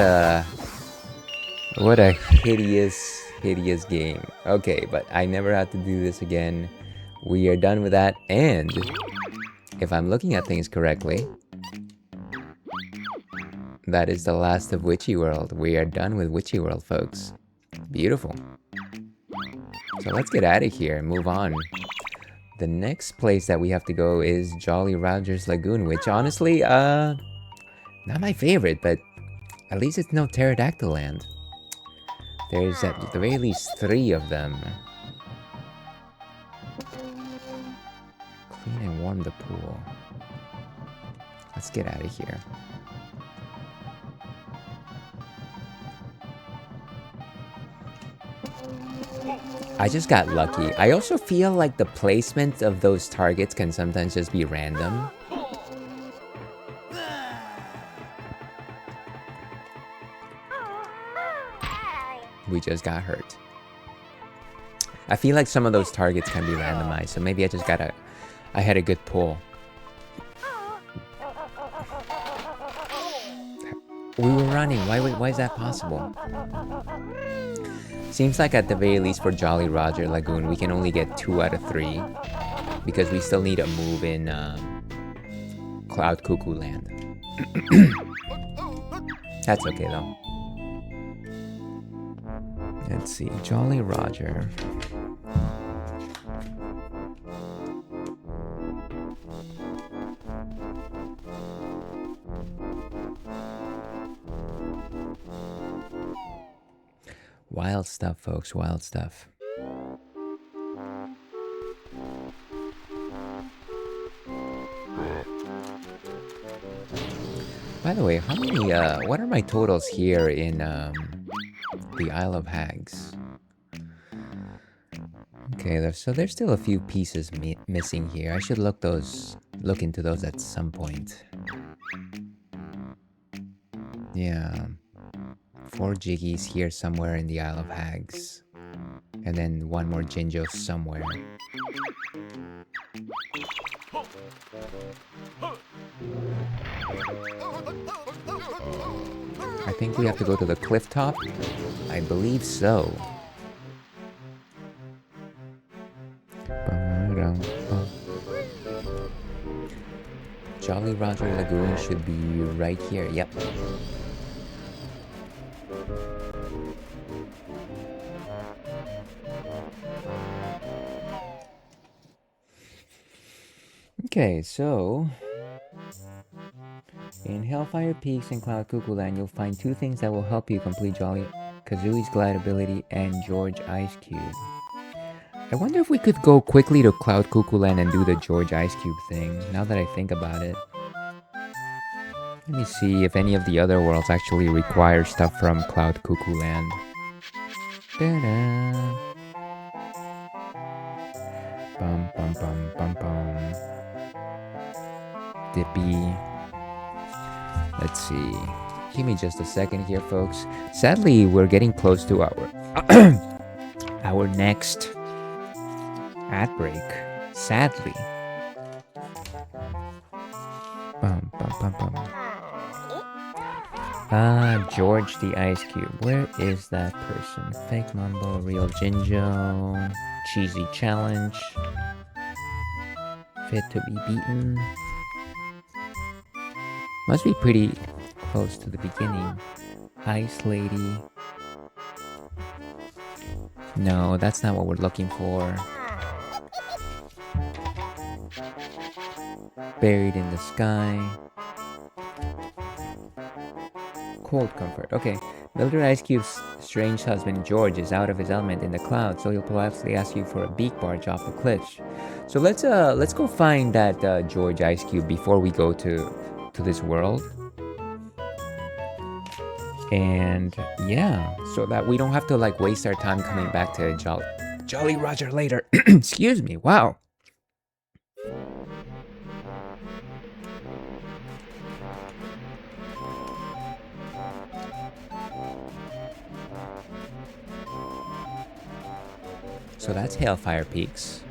Speaker 1: a hideous, hideous game. Okay, but I never have to do this again. We are done with that, and... if I'm looking at things correctly... that is the last of Witchy World. We are done with Witchy World, folks. Beautiful. So let's get out of here and move on. The next place that we have to go is Jolly Roger's Lagoon, which honestly, not my favorite, but at least it's no Pterodactyl Land. There's at the very least 3 of them. Clean and warm the pool. Let's get out of here. I just got lucky. I also feel like the placement of those targets can sometimes just be random. We just got hurt. I feel like some of those targets can be randomized, so maybe I had a good pull. We were running. Why is that possible? Seems like at the very least for Jolly Roger Lagoon, we can only get 2 out of 3. Because we still need a move in Cloud Cuckoo Land. That's okay though. Let's see, Jolly Roger. Wild stuff, folks, wild stuff. By the way, how many, what are my totals here in, the Isle of Hags? Okay, so there's still a few pieces missing here. I should look into those at some point. Yeah. 4 jiggies here somewhere in the Isle of Hags. And then 1 more Jinjo somewhere. I think we have to go to the cliff top. I believe so. Jolly Roger Lagoon should be right here. Yep. Okay, so in Hellfire Peaks and Cloud Cuckoo Land, you'll find 2 things that will help you complete Jolly Kazooie's Glide ability and George Ice Cube. I wonder if we could go quickly to Cloud Cuckoo Land and do the George Ice Cube thing, now that I think about it. Let me see if any of the other worlds actually require stuff from Cloud Cuckoo Land. Da-da. Bum bum bum bum bum. Dippy. Let's see. Give me just a second here, folks. Sadly, we're getting close to our next ad break. Sadly. Bum bum bum bum. George the Ice Cube. Where is that person? Fake Mumbo, Real Jinjo, Cheesy Challenge, Fit to be Beaten. Must be pretty close to the beginning. Ice Lady. No, that's not what we're looking for. Buried in the Sky. Cold Comfort. Okay. Mildred Ice Cube's strange husband George is out of his element in the clouds, so he'll politely ask you for a beak barge off the cliffs. So let's go find that George Ice Cube before we go to this world. And yeah, so that we don't have to like waste our time coming back to Jolly Roger later. Excuse me. Wow. So that's Hailfire Peaks.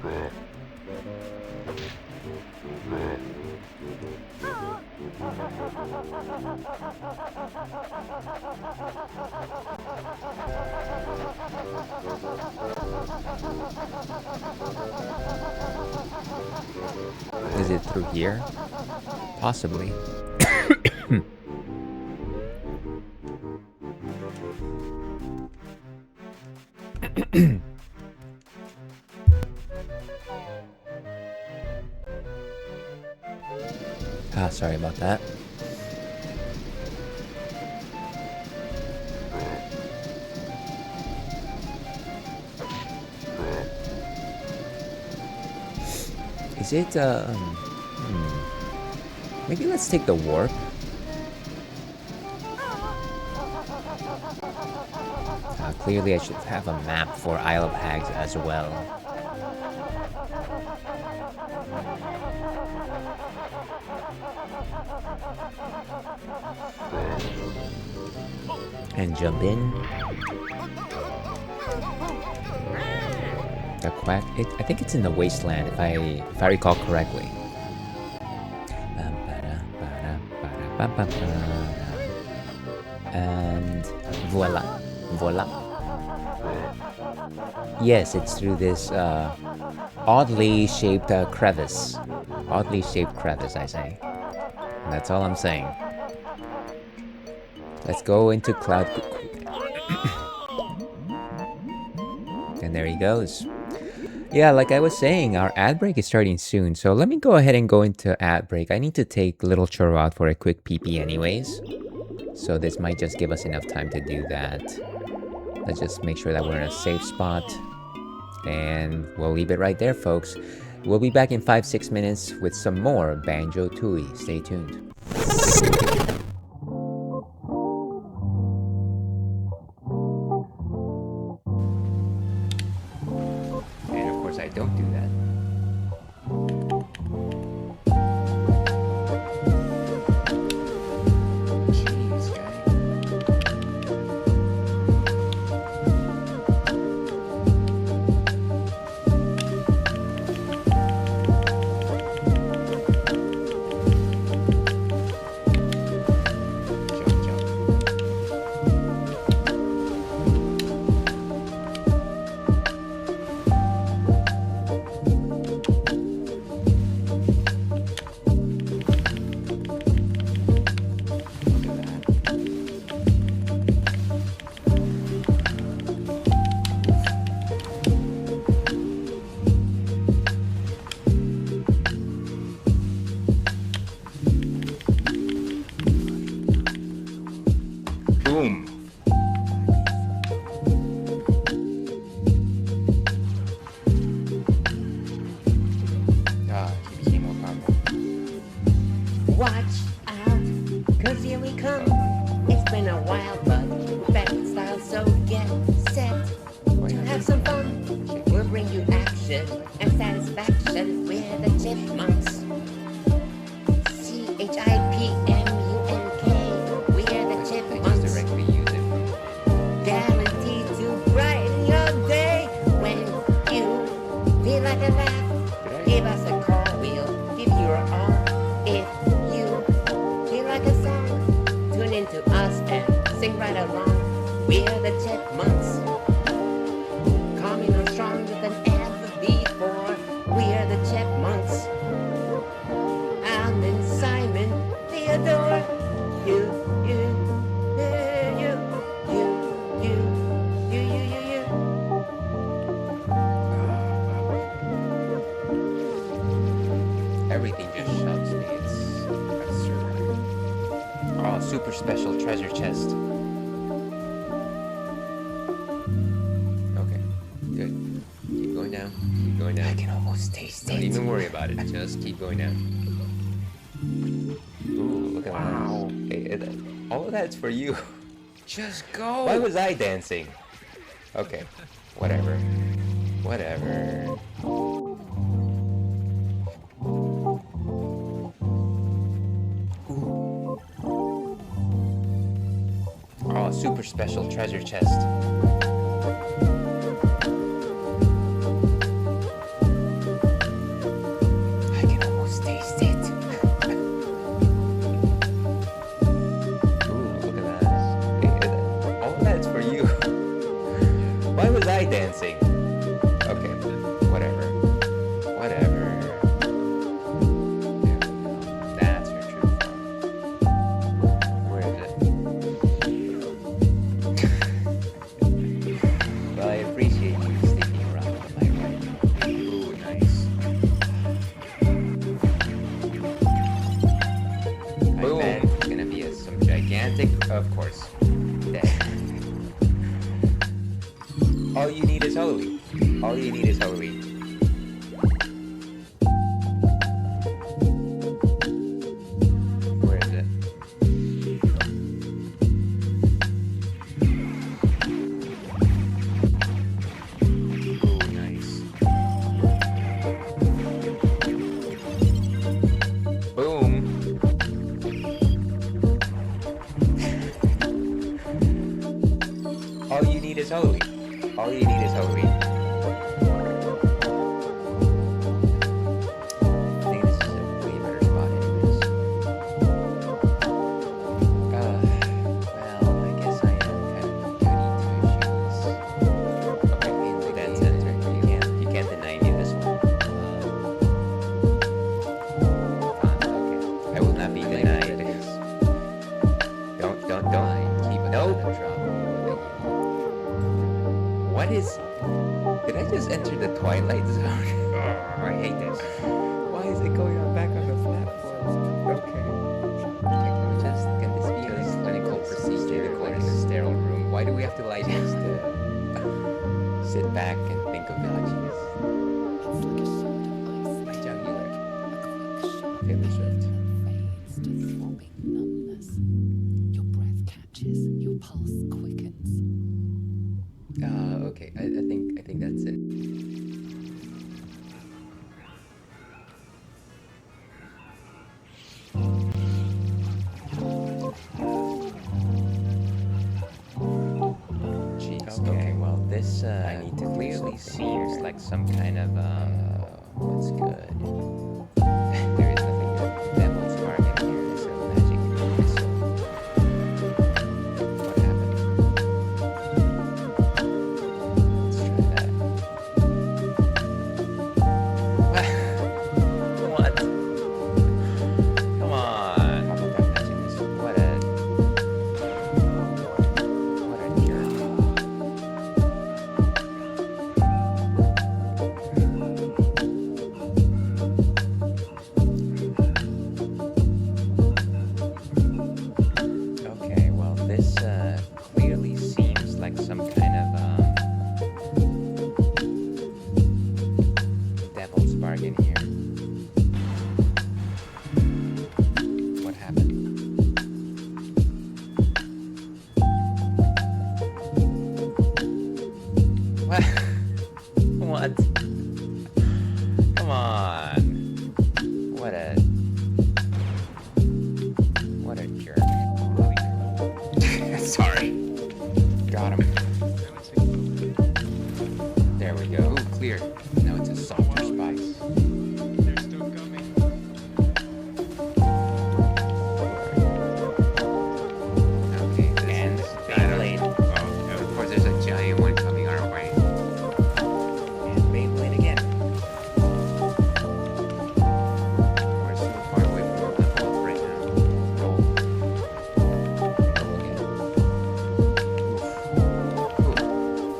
Speaker 1: Is it through here? Possibly. Sorry about that. Is it, maybe let's take the warp. Clearly I should have a map for Isle of Hags as well. And jump in. The quack. I think it's in the wasteland, if I recall correctly. And voila. Yes, it's through this oddly shaped crevice. Oddly shaped crevice, I say. And that's all I'm saying. Let's go into Cloud Cuckoo. And there he goes. Yeah, like I was saying, our ad break is starting soon. So let me go ahead and go into ad break. I need to take Little Churro out for a quick pee-pee anyways. So this might just give us enough time to do that. Let's just make sure that we're in a safe spot. And we'll leave it right there, folks. We'll be back in 5-6 minutes with some more Banjo-Tooie. Stay tuned. And of course I don't do that.
Speaker 3: Boom. He became more powerful.
Speaker 4: Watch out, cause here we come. It's been a while, but back in style, so get set to have some fun. We'll bring you action and satisfaction. We're the Chipmunks. CHIPMUNK. We're the Chipmunks.
Speaker 1: Directly use it.
Speaker 4: Guaranteed to brighten your day when you feel like a laugh. Give us a call, we'll give you all. If you feel like a song, tune into us and sing right along. We're the Chipmunks, coming on stronger than ever before. We're the Chipmunks. Alan, Simon, Theodore, you.
Speaker 1: Everything just shocks me. It's absurd. Oh, super special treasure chest. Okay, good. Keep going down. Keep going down.
Speaker 4: I can almost taste
Speaker 1: Don't
Speaker 4: it.
Speaker 1: even worry about it. Just keep going down. Ooh, look at that. Hey, all of that's for you.
Speaker 3: Just go.
Speaker 1: Why was I dancing? Okay, whatever. Whatever. Oh, super special treasure chest. Of course. All you need is holy. All you need is holy. Where is it? Oh, nice. Boom. All you need is holy. All you need is holy. I think this is a way better spot anyways. Well, I guess I am kind of goody two-shoes. Okay, that's it. You can't deny me this one. Fine, okay. I will not be denied. Don't. Keep it on the drop. What is... Did I just enter the Twilight Zone? Oh, I hate this. Why is it going on back on the platform? Okay. Can this be a clinical procedure like in a sterile room? Why do we have to like just sit back and think of villages? My jugular. Taylor Swift.
Speaker 5: Fades to throbbing numbness. Your breath catches, your pulse quickens.
Speaker 1: Okay. I think that's it. Jeez. Okay. Well, this I need to clearly seems like some kind of what's good. There is nothing good. Devil's bargain here. There's a magic missile. What happened? Let's try that. What? Come on. How about that magic missile? What a jerk. Okay, well, this clearly seems like some kind of devil's bargain here. What happened? What? What? Come on. What a jerk. Sorry. Got him. There we go. Ooh, clear. Now it's a softer spice.
Speaker 3: They're still coming.
Speaker 1: Okay, and Beyblade. Of course, there's a giant one coming our way. And Beyblade again. We're so far away from our level up right now. Roll. Roll again.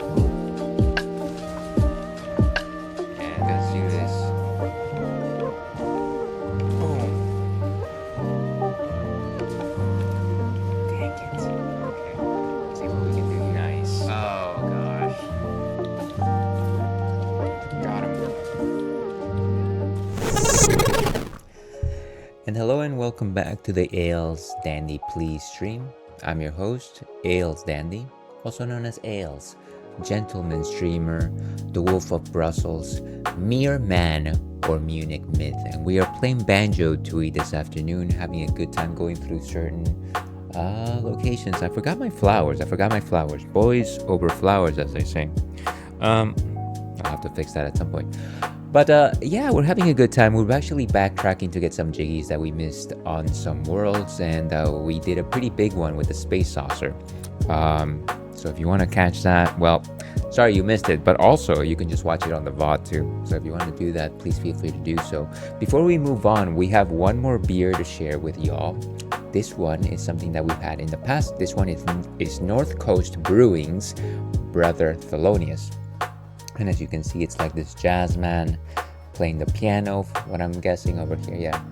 Speaker 1: Oof. And let's do this. Boom. Dang it. Okay. Let's see what we can do. Nice. Oh, gosh. Got him. And hello and welcome back to the Ales Dandy Please stream. I'm your host, Ales Dandy, also known as Ales, gentleman streamer, the Wolf of Brussels, mere man, or Munich myth. And we are playing Banjo-Tooie this afternoon, having a good time going through certain locations. I forgot my flowers. Boys over flowers, as they say. I'll have to fix that at some point. But yeah, we're having a good time. We're actually backtracking to get some jiggies that we missed on some worlds, and we did a pretty big one with the space saucer. So if you want to catch that, well, sorry you missed it, but also you can just watch it on the VOD too. So if you want to do that, please feel free to do so. Before we move on, we have one more beer to share with y'all. This one is something that we've had in the past. This one is North Coast Brewing's Brother Thelonious. And as you can see, it's like this jazz man playing the piano, what I'm guessing over here, yeah.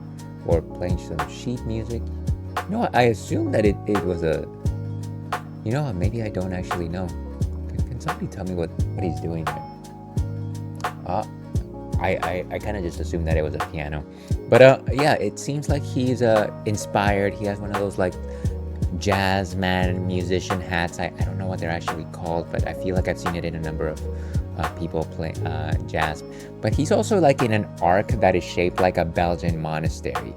Speaker 1: Or playing some sheet music. No, I assume that it was a. Maybe I don't actually know. Can somebody tell me what he's doing there? I kind of just assumed that it was a piano. But yeah, it seems like he's inspired. He has one of those like jazz man musician hats. I don't know what they're actually called, but I feel like I've seen it in a number of people play jazz. But he's also like in an arc that is shaped like a Belgian monastery.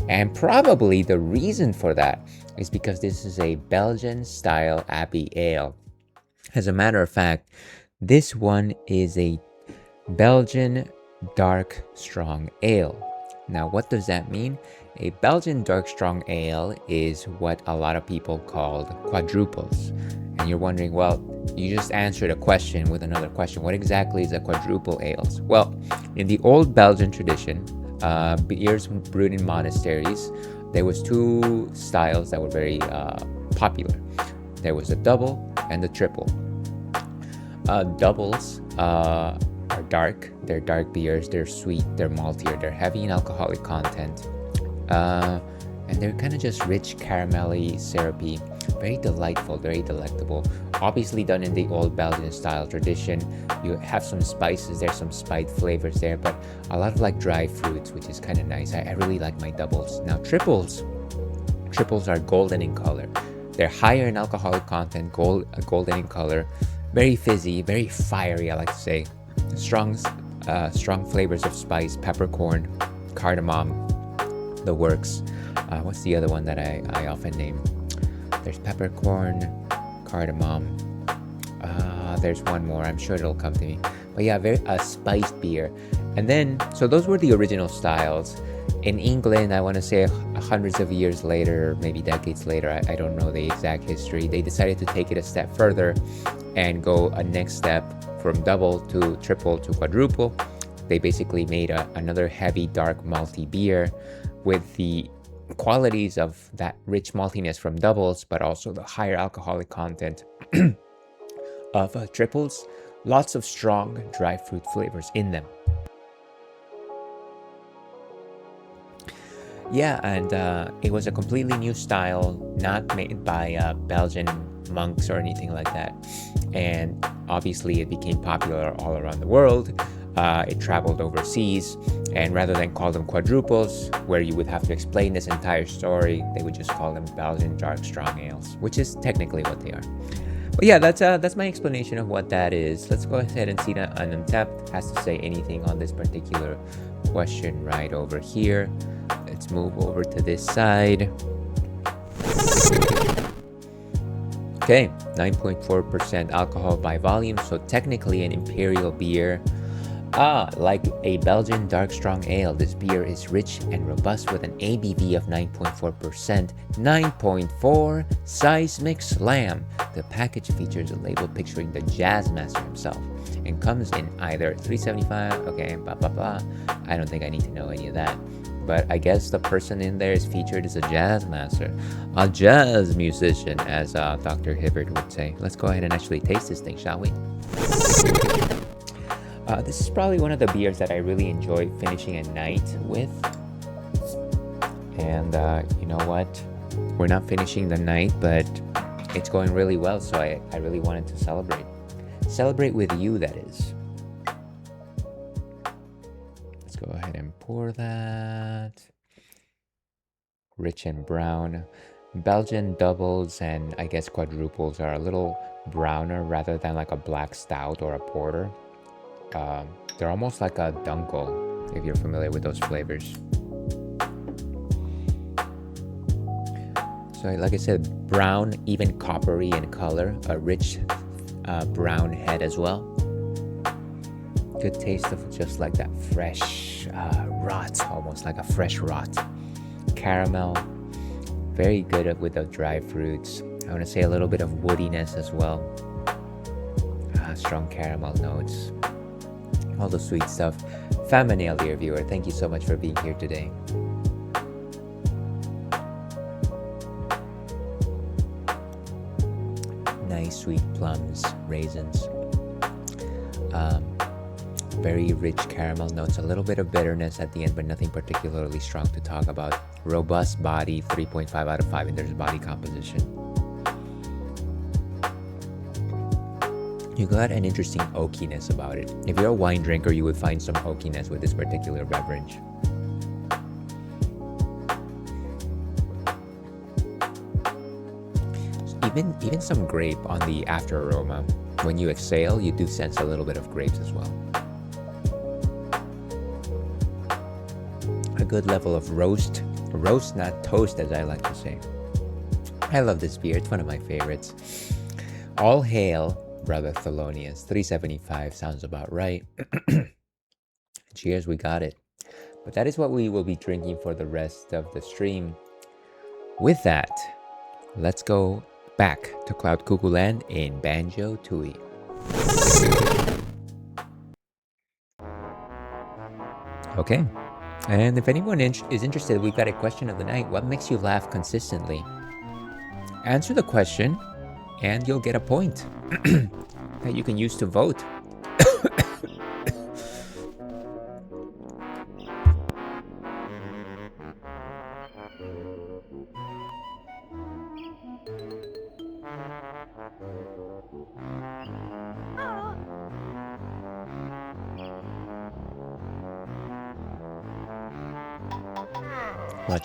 Speaker 1: And probably the reason for that is because this is a Belgian style abbey ale. As a matter of fact, this one is a Belgian dark strong ale. Now, what does that mean? A Belgian dark strong ale is what a lot of people called quadruples. And you're wondering, well, you just answered a question with another question. What exactly is a quadruple ales? Well, in the old Belgian tradition, beers brewed in monasteries, there was two styles that were very popular. There was a double and the triple. Doubles are dark. They're dark beers. They're sweet. They're maltier. They're heavy in alcoholic content. And they're kind of just rich, caramelly, syrupy, very delightful, very delectable. Obviously done in the old Belgian style tradition. You have some spices there, some spiced flavors there, but a lot of like dry fruits, which is kind of nice. I really like my doubles. Now triples are golden in color. They're higher in alcoholic content, golden in color, very fizzy, very fiery, I like to say. Strong flavors of spice, peppercorn, cardamom, the works. What's the other one that I often name? There's peppercorn, cardamom. There's one more. I'm sure it'll come to me. But yeah, very spiced beer. And then, so those were the original styles. In England, I want to say hundreds of years later, maybe decades later, I don't know the exact history, they decided to take it a step further and go a next step from double to triple to quadruple. They basically made another heavy, dark, malty beer with the qualities of that rich maltiness from doubles, but also the higher alcoholic content of triples. Lots of strong dry fruit flavors in them. Yeah, and it was a completely new style, not made by Belgian monks or anything like that. And obviously it became popular all around the world. It traveled overseas, and rather than call them quadruples, where you would have to explain this entire story, they would just call them Belgian dark strong ales, which is technically what they are. But yeah, that's my explanation of what that is. Let's go ahead and see that Untapped has to say anything on this particular question right over here. Let's move over to this side. Okay, 9.4% alcohol by volume, so technically an imperial beer. Like a Belgian dark strong ale, this beer is rich and robust with an ABV of 9.4%. 9.4 seismic slam. The package features a label picturing the jazz master himself and comes in either 375, okay, blah blah blah. I don't think I need to know any of that. But I guess the person in there is featured as a jazz master, a jazz musician, as Dr. Hibbert would say. Let's go ahead and actually taste this thing, shall we? This is probably one of the beers that I really enjoy finishing a night with. And you know what? We're not finishing the night, but it's going really well, so I really wanted to celebrate. Celebrate with you, that is. Let's go ahead and pour that. Rich and brown. Belgian doubles and I guess quadruples are a little browner rather than like a black stout or a porter. They're almost like a dunkel, if you're familiar with those flavors. So like I said, brown, even coppery in color, a rich brown head as well. Good taste of just like that fresh rot, almost like a fresh rot. Caramel, very good with the dry fruits. I want to say a little bit of woodiness as well. Strong caramel notes. All the sweet stuff. Famanale, dear viewer, thank you so much for being here today. Nice sweet plums, raisins. Very rich caramel notes, a little bit of bitterness at the end, but nothing particularly strong to talk about. Robust body, 3.5 out of 5 in terms of body composition. You got an interesting oakiness about it. If you're a wine drinker, you would find some oakiness with this particular beverage. Even some grape on the after aroma. When you exhale, you do sense a little bit of grapes as well. A good level of roast, not toast, as I like to say. I love this beer. It's one of my favorites. All hail Brother Thelonious. 375 sounds about right. Cheers, we got it. But that is what we will be drinking for the rest of the stream. With that, let's go back to Cloud Cuckoo Land in Banjo-Tooie. Okay, and if anyone is interested, we've got a question of the night. What makes you laugh consistently? Answer the question, and you'll get a point that you can use to vote.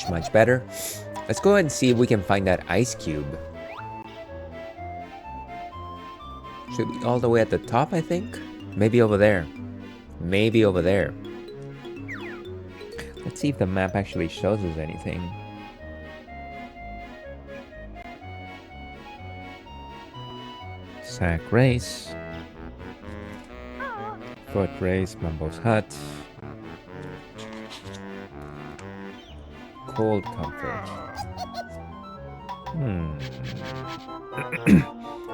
Speaker 1: Much better. Let's go ahead and see if we can find that ice cube. Should be all the way at the top, I think. Maybe over there. Maybe over there. Let's see if the map actually shows us anything. Sack race. Foot race, Mumbo's hut. Cold comfort.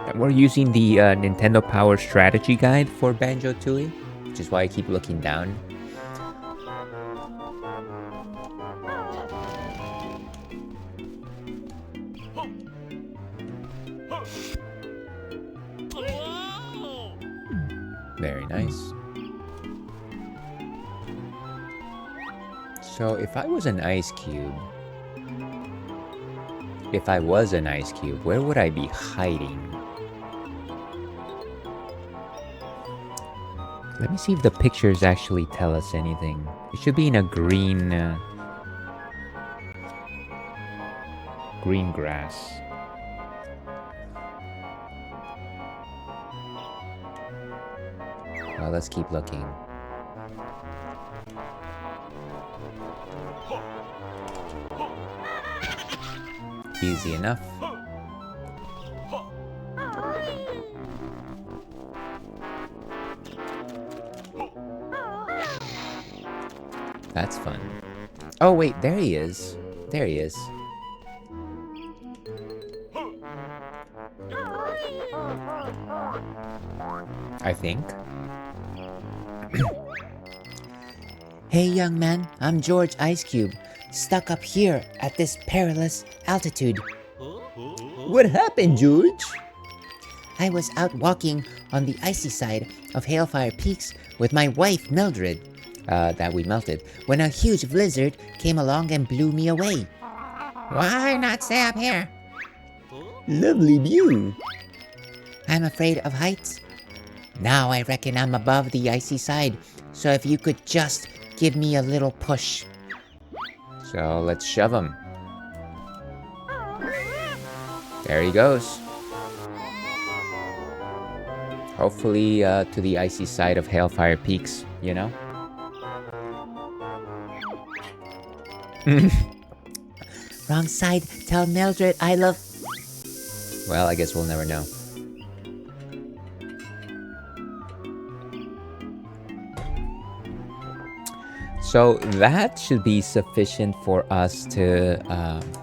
Speaker 1: And we're using the Nintendo Power Strategy Guide for Banjo-Tooie, which is why I keep looking down. Very nice. So if I was an ice cube, where would I be hiding? Let me see if the pictures actually tell us anything. It should be in a green grass. Well, let's keep looking. Easy enough. That's fun. Oh wait, there he is. There he is. I think.
Speaker 4: Hey, young man, I'm George Ice Cube, stuck up here at this perilous altitude.
Speaker 1: What happened, George?
Speaker 4: I was out walking on the icy side of Hailfire Peaks with my wife, Mildred, that we melted, when a huge blizzard came along and blew me away.
Speaker 2: Why not stay up here?
Speaker 1: Lovely view.
Speaker 4: I'm afraid of heights. Now I reckon I'm above the icy side, so if you could just give me a little push.
Speaker 1: So let's shove him. There he goes. Hopefully to the icy side of Hailfire Peaks, you know?
Speaker 4: Wrong side, tell Mildred I love...
Speaker 1: Well, I guess we'll never know. So that should be sufficient for us to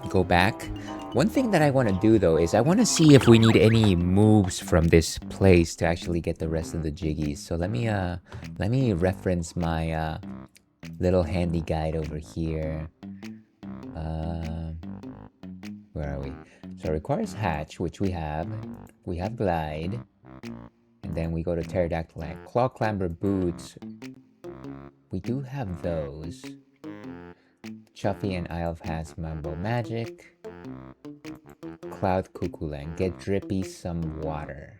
Speaker 1: go back. One thing that I want to do though is I want to see if we need any moves from this place to actually get the rest of the jiggies. So let me reference my little handy guide over here. Where are we? So it requires hatch, which we have. We have glide, and then we go to pterodactyl claw clamber boots. We do have those. Chuffy and Isle of Has Mumbo Magic. Cloud Cuckoo Land. Get Drippy some water.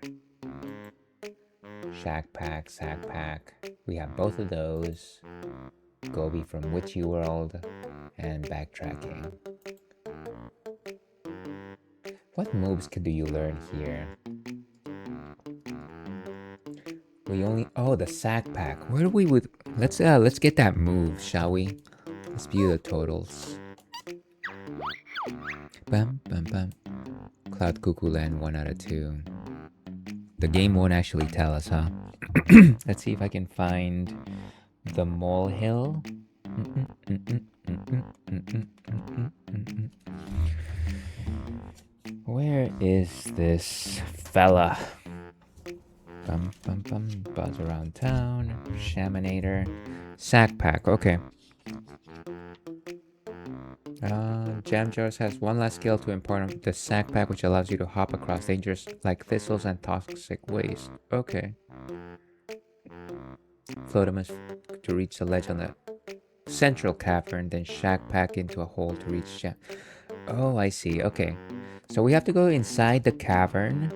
Speaker 1: Shack Pack, Sack Pack. We have both of those. Gobi from Witchy World. And backtracking. What moves do you learn here? We only... Oh, the Sack Pack. Where do we... Let's get that move, shall we? Let's view the totals. Bum, bum, bum. Cloud Cuckoo Land, 1 out of 2. The game won't actually tell us, huh? Let's see if I can find the molehill. Where is this fella? Bum, bum, bum. Buzz around town. Shaminator. Sack Pack, okay. Jam Jars has one last skill to impart on the Sack Pack, which allows you to hop across dangers like thistles and toxic waste. Okay. Floatimus to reach the ledge on the central cavern, then Shack Pack into a hole to reach Jam. Oh, I see. Okay. So we have to go inside the cavern.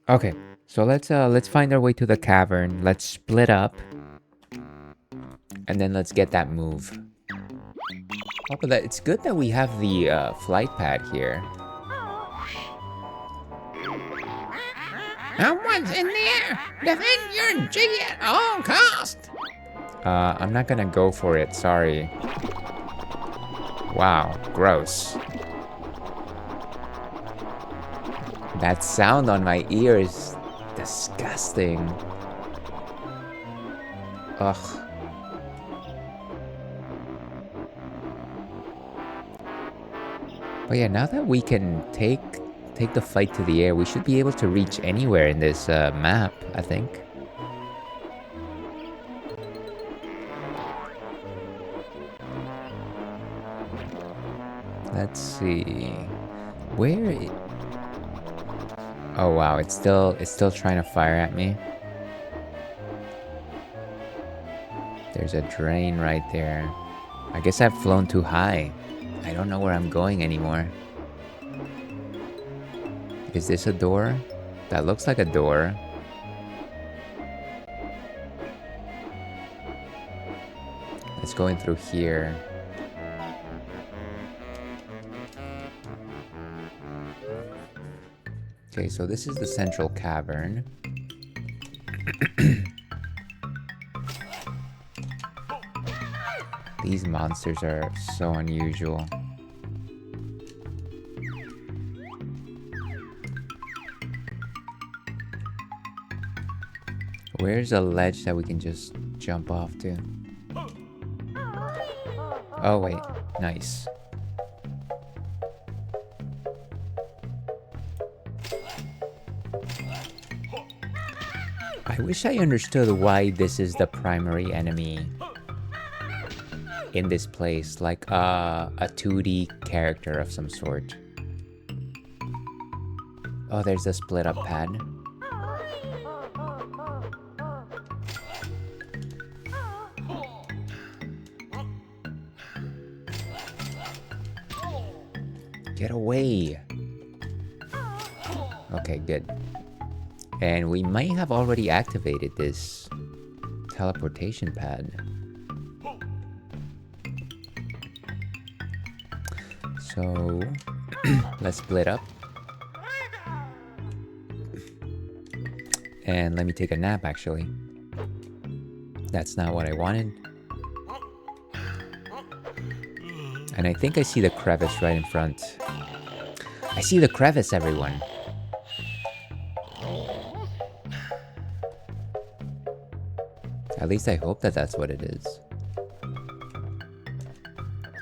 Speaker 1: Okay. So let's find our way to the cavern. Let's split up. And then let's get that move. Oh, but it's good that we have the flight pad here.
Speaker 2: Someone's in the air! Defend your jiggy at all cost!
Speaker 1: I'm not gonna go for it, sorry. Wow, gross. That sound on my ear is disgusting. Ugh. But yeah, now that we can take the fight to the air, we should be able to reach anywhere in this map, I think. Let's see. Oh wow, it's still trying to fire at me. There's a drain right there. I guess I've flown too high. I don't know where I'm going anymore. Is this a door? That looks like a door. Let's go in through here. Okay, so this is the central cavern. These monsters are so unusual. Where's a ledge that we can just jump off to? Oh wait, nice. I wish I understood why this is the primary enemy in this place, like a 2D character of some sort. Oh, there's a split up pad. Get away! Okay, good. And we might have already activated this teleportation pad. So, let's split up. And let me take a nap, actually. That's not what I wanted. And I think I see the crevice right in front. I see the crevice, everyone! At least I hope that that's what it is.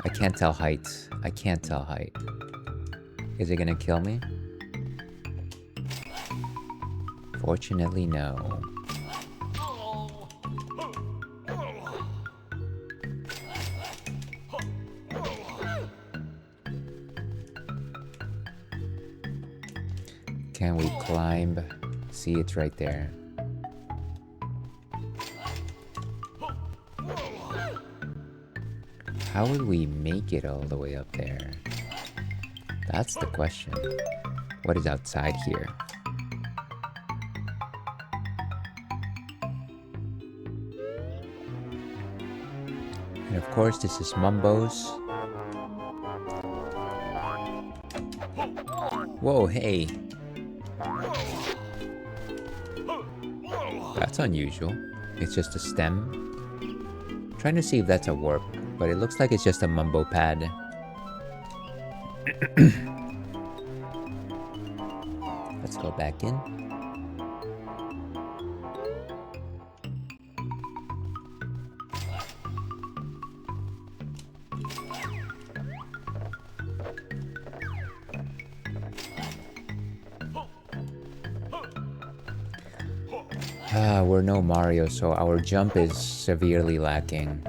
Speaker 1: I can't tell height. I can't tell height. Is it gonna kill me? Fortunately, no. Can we climb? See, it's right there. How would we make it all the way up there? That's the question. What is outside here? And of course, this is Mumbo's. Whoa, hey. That's unusual. It's just a stem. Trying to see if that's a warp, but it looks like it's just a Mumbo pad. Let's go back in. We're no Mario, so our jump is severely lacking.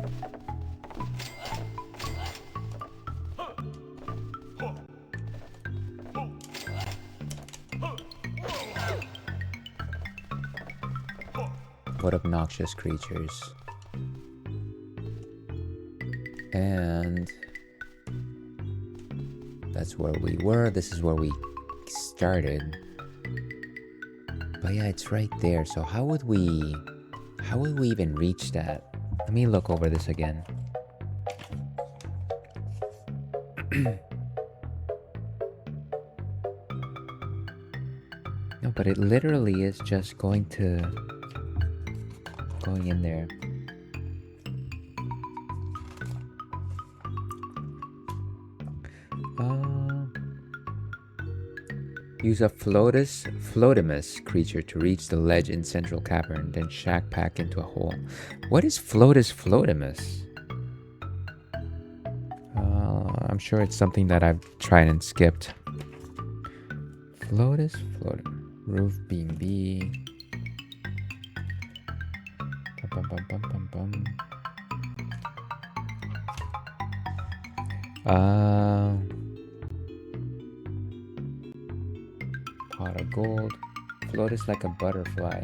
Speaker 1: What obnoxious creatures. And that's where we were. This is where we started. But yeah, it's right there. So how would we even reach that? Let me look over this again. No, but it literally is just going in there. Use a floatimus creature to reach the ledge in central cavern, then shack pack into a hole. What is floatimus? I'm sure it's something that I've tried and skipped. Floatum. Roof beam B. Pot of gold. Float is like a butterfly.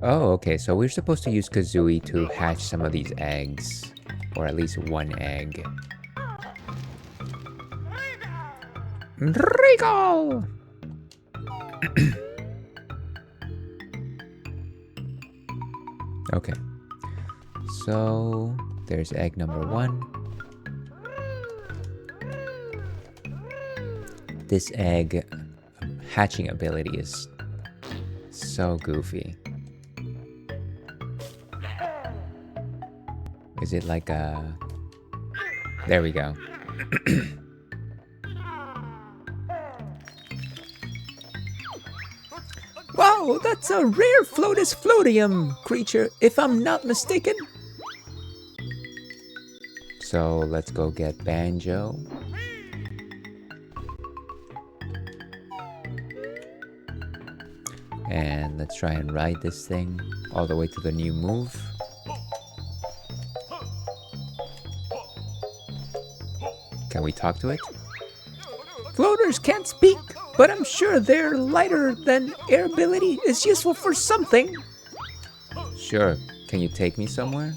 Speaker 1: Oh, okay, so we're supposed to use Kazooie to hatch some of these eggs. Or at least one egg. Rico! Okay. So, there's egg number 1. This egg hatching ability is so goofy. Is it like a... There we go. Wow, that's a rare Floatus Floatium creature, if I'm not mistaken. So let's go get Banjo. And let's try and ride this thing all the way to the new move. Can we talk to it? Floaters can't speak, but I'm sure their lighter than air ability is useful for something. Sure. Can you take me somewhere?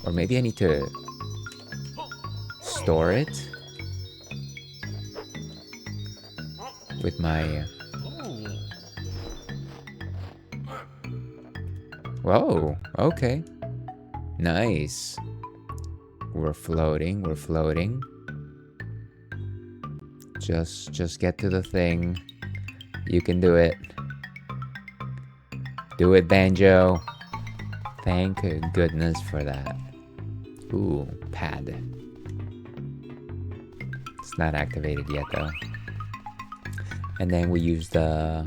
Speaker 1: Or maybe I need to store it with my... Whoa, okay. Nice. We're floating. Just get to the thing. You can do it. Do it, Banjo. Thank goodness for that. Ooh, pad. It's not activated yet, though. And then we use the...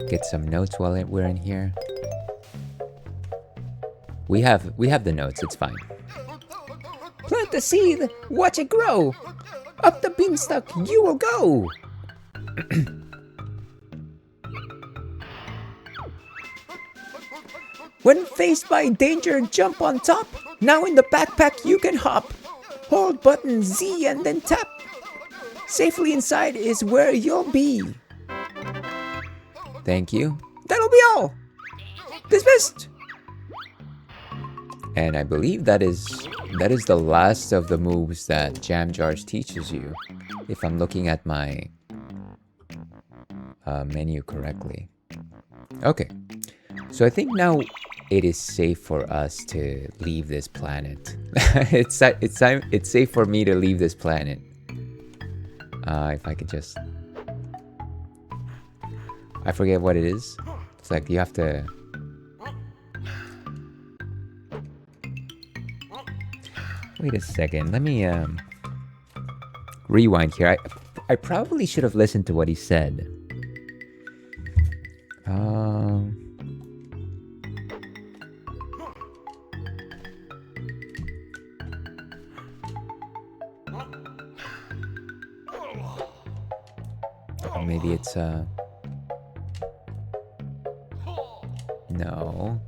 Speaker 1: Get some notes while we're in here. We have the notes, it's fine. Plant the seed, watch it grow. Up the beanstalk you will go. When faced by danger, jump on top. Now in the backpack you can hop. Hold button Z and then tap. Safely inside is where you'll be. Thank you. That'll be all. Dismissed. And I believe that is the last of the moves that Jam Jars teaches you, if I'm looking at my menu correctly. Okay, so I think now it is safe for us to leave this planet. It's safe for me to leave this planet. If I could just... I forget what it is. It's like you have to... Wait a second, let me rewind here. I probably should have listened to what he said. Or maybe it's no.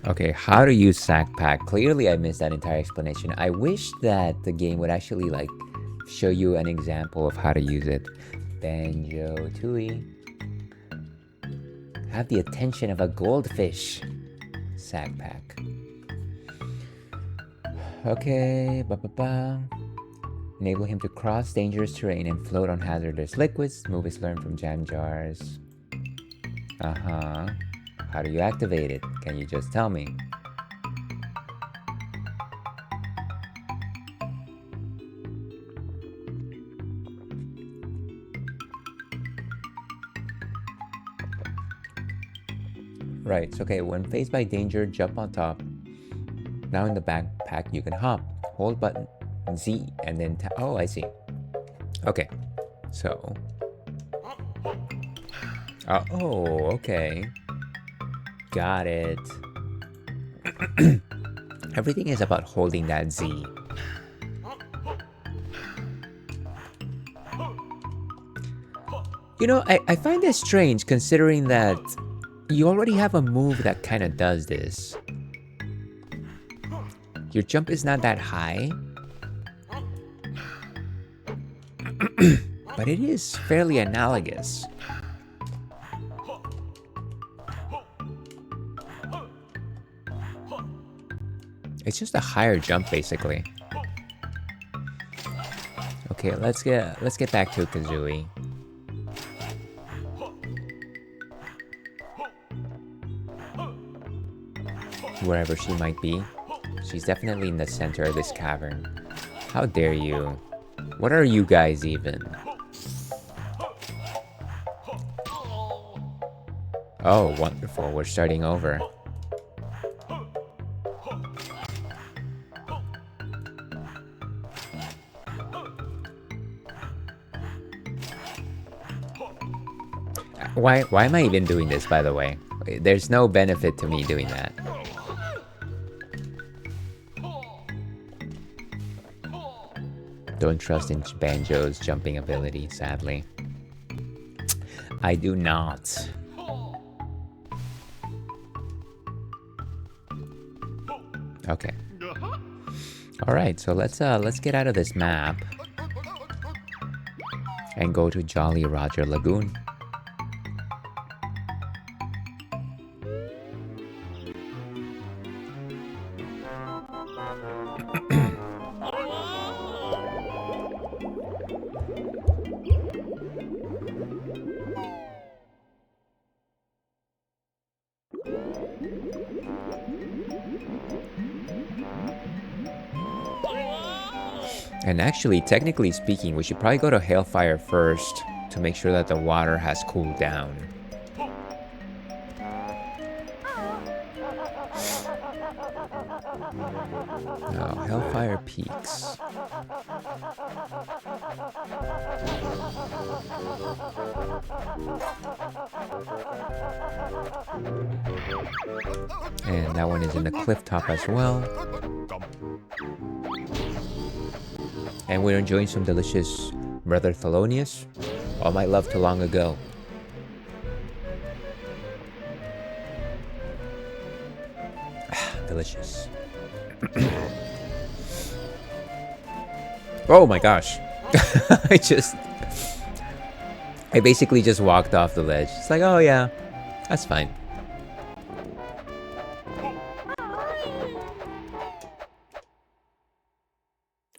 Speaker 1: Okay, how to use sack pack. Clearly I missed that entire explanation. I wish that the game would actually like show you an example of how to use it. Banjo-Tooie. Have the attention of a goldfish. Sack pack. Okay, enable him to cross dangerous terrain and float on hazardous liquids. Move is learned from jam jars. How do you activate it? Can you just tell me? Right, so okay, when faced by danger, jump on top. Now in the backpack, you can hop. Hold button Z and then tap. Oh, I see. Okay, so... oh, okay. Got it. Everything is about holding that Z. You know, I find this strange considering that you already have a move that kind of does this. Your jump is not that high. But it is fairly analogous. It's just a higher jump, basically. Okay, let's get back to Kazooie. Wherever she might be, she's definitely in the center of this cavern. How dare you? What are you guys even? Oh, wonderful! We're starting over. Why am I even doing this, by the way? There's no benefit to me doing that. Don't trust in Banjo's jumping ability, sadly. I do not. Okay. Alright, so let's get out of this map and go to Jolly Roger Lagoon. And actually, technically speaking, we should probably go to Hailfire first to make sure that the water has cooled down. Oh, Hellfire Peaks. And that one is in the cliff top as well. And we're enjoying some delicious Brother Thelonious, all my love to long ago. Delicious. Oh my gosh. I basically just walked off the ledge. It's like, oh yeah, that's fine.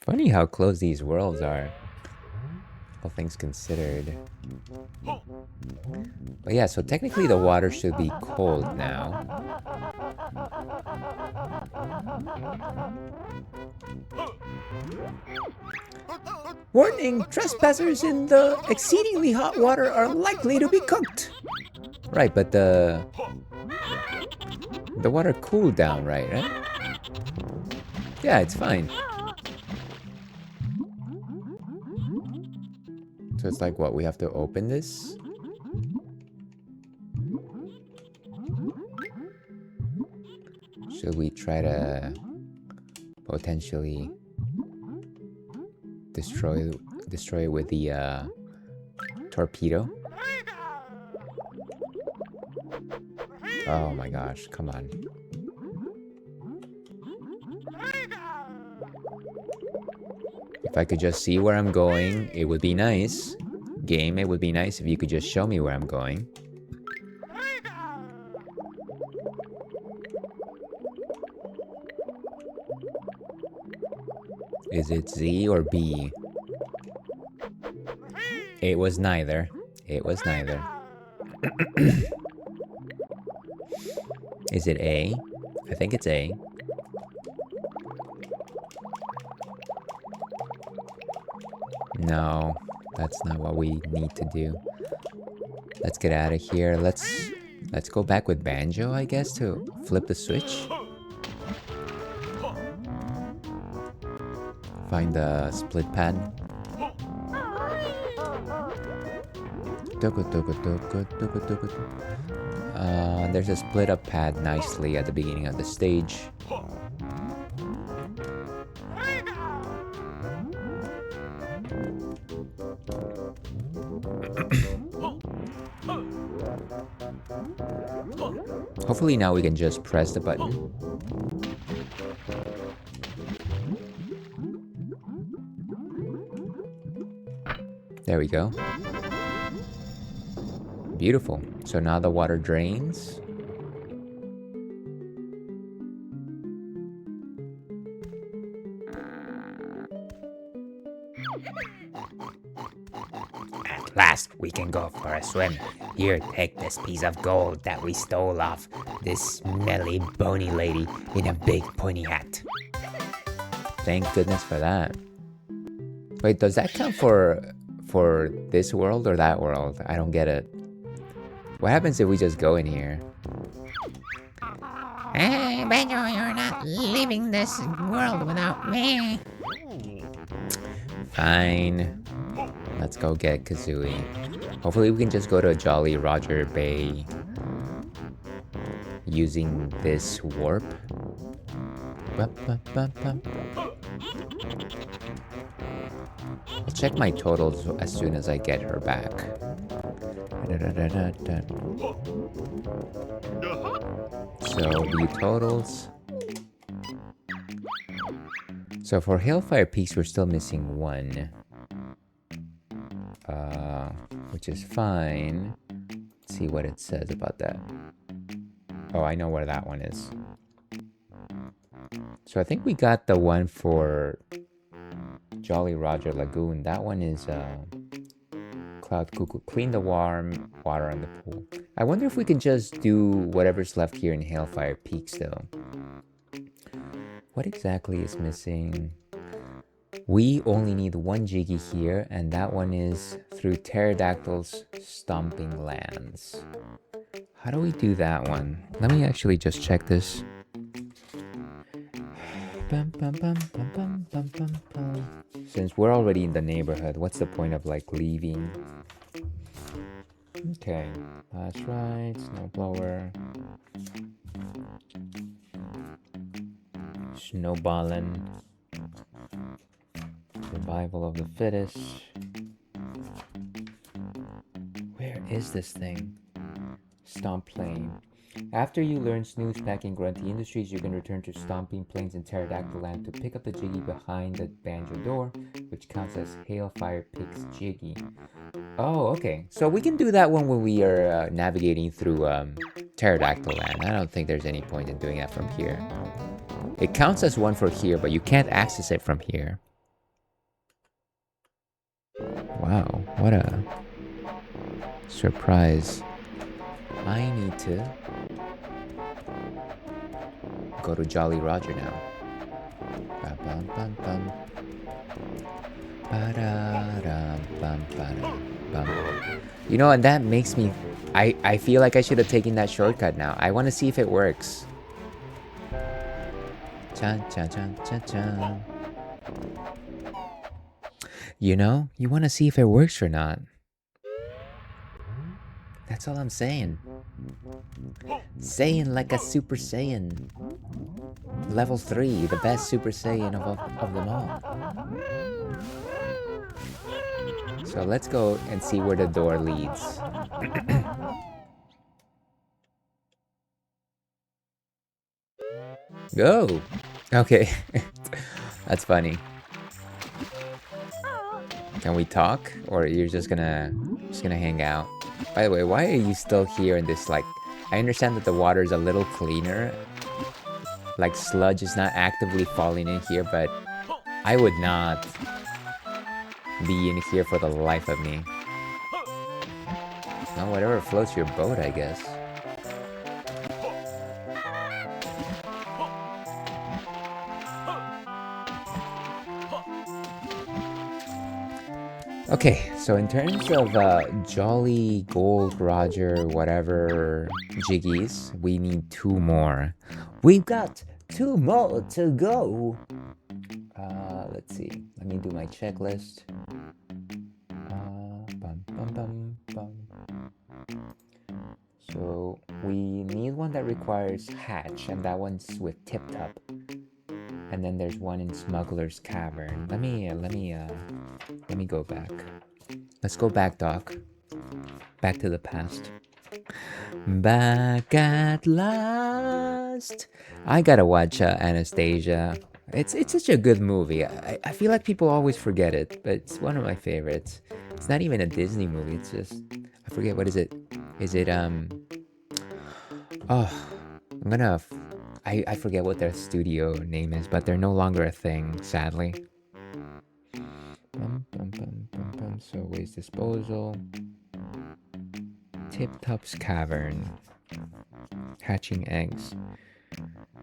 Speaker 1: Funny how close these worlds are, all things considered. But yeah, so technically the water should be cold now. Warning! Trespassers in the exceedingly hot water are likely to be cooked! Right, but the water cooled down, right? Yeah, it's fine. So it's like, what, we have to open this? Should we try to potentially destroy it with the torpedo? Oh my gosh, come on. If I could just see where I'm going, it would be nice. Game, it would be nice if you could just show me where I'm going. Is it Z or B? It was neither. It was neither. Is it A? I think it's A. No, that's not what we need to do. Let's get out of here. Let's go back with Banjo, I guess, to flip the switch. Find the split pad. There's a split up pad nicely at the beginning of the stage. Hopefully now we can just press the button. There we go. Beautiful. So now the water drains.
Speaker 2: At last, we can go for a swim. Here, take this piece of gold that we stole off this smelly, bony lady in a big pointy hat.
Speaker 1: Thank goodness for that. Wait, does that count for this world or that world? I don't get it. What happens if we just go in here?
Speaker 2: Hey, Banjo, you're not leaving this world without me.
Speaker 1: Fine. Let's go get Kazooie. Hopefully we can just go to Jolly Roger Bay using this warp. I'll check my totals as soon as I get her back. So view totals. So for Hellfire Peaks, we're still missing one. Which is fine. Let's see what it says about that. Oh, I know where that one is. So I think we got the one for Jolly Roger Lagoon. That one is Cloud Cuckoo. Clean the warm water on the pool. I wonder if we can just do whatever's left here in Hellfire Peaks though. What exactly is missing? We only need one Jiggy here, and that one is through Pterodactyl's Stomping Lands. How do we do that one? Let me actually just check this. Since we're already in the neighborhood, what's the point of like leaving? Okay, that's right, snowblower. Snowballing. Survival of the fittest. is this thing? Stomp Plane. After you learn Snooze, Peck, and Grunty Industries, you can return to Stomping Plains and Pterodactyl Land to pick up the Jiggy behind the Banjo door, which counts as Hailfire Pig's Jiggy. Oh, okay. So we can do that one when we are navigating through Pterodactyl Land. I don't think there's any point in doing that from here. It counts as one for here, but you can't access it from here. Wow, what a surprise. I need to go to Jolly Roger now. Ba-bum, bum, bum. Ba-da-dum, bum, ba-dum, bum. You know, and that makes me... I feel like I should have taken that shortcut now. I want to see if it works. Chan, chan, chan, chan, chan. You know, you want to see if it works or not. That's all I'm saying. Saiyan like a Super Saiyan. Level 3, the best Super Saiyan of them all. So let's go and see where the door leads. Go! Okay. That's funny. Can we talk? Or you're just gonna hang out? By the way, why are you still here in this, like... I understand that the water is a little cleaner. Like, sludge is not actively falling in here, but... I would not be in here for the life of me. Well, whatever floats your boat, I guess. Okay, so in terms of Jolly, Gold, Roger, whatever jiggies, we need 2 more. We've got 2 more to go. Let's see. Let me do my checklist. Bum, bum, bum, bum. So we need one that requires hatch, and that one's with Tip Top. And then there's one in Smuggler's Cavern. Let me go back. Let's go back, Doc. Back to the past. Back at last. I gotta watch Anastasia. It's such a good movie. I feel like people always forget it, but it's one of my favorites. It's not even a Disney movie. It's just, I forget, what is it? Is it I forget what their studio name is, but they're no longer a thing, sadly. So waste disposal. Tip Top's Cavern. Hatching eggs.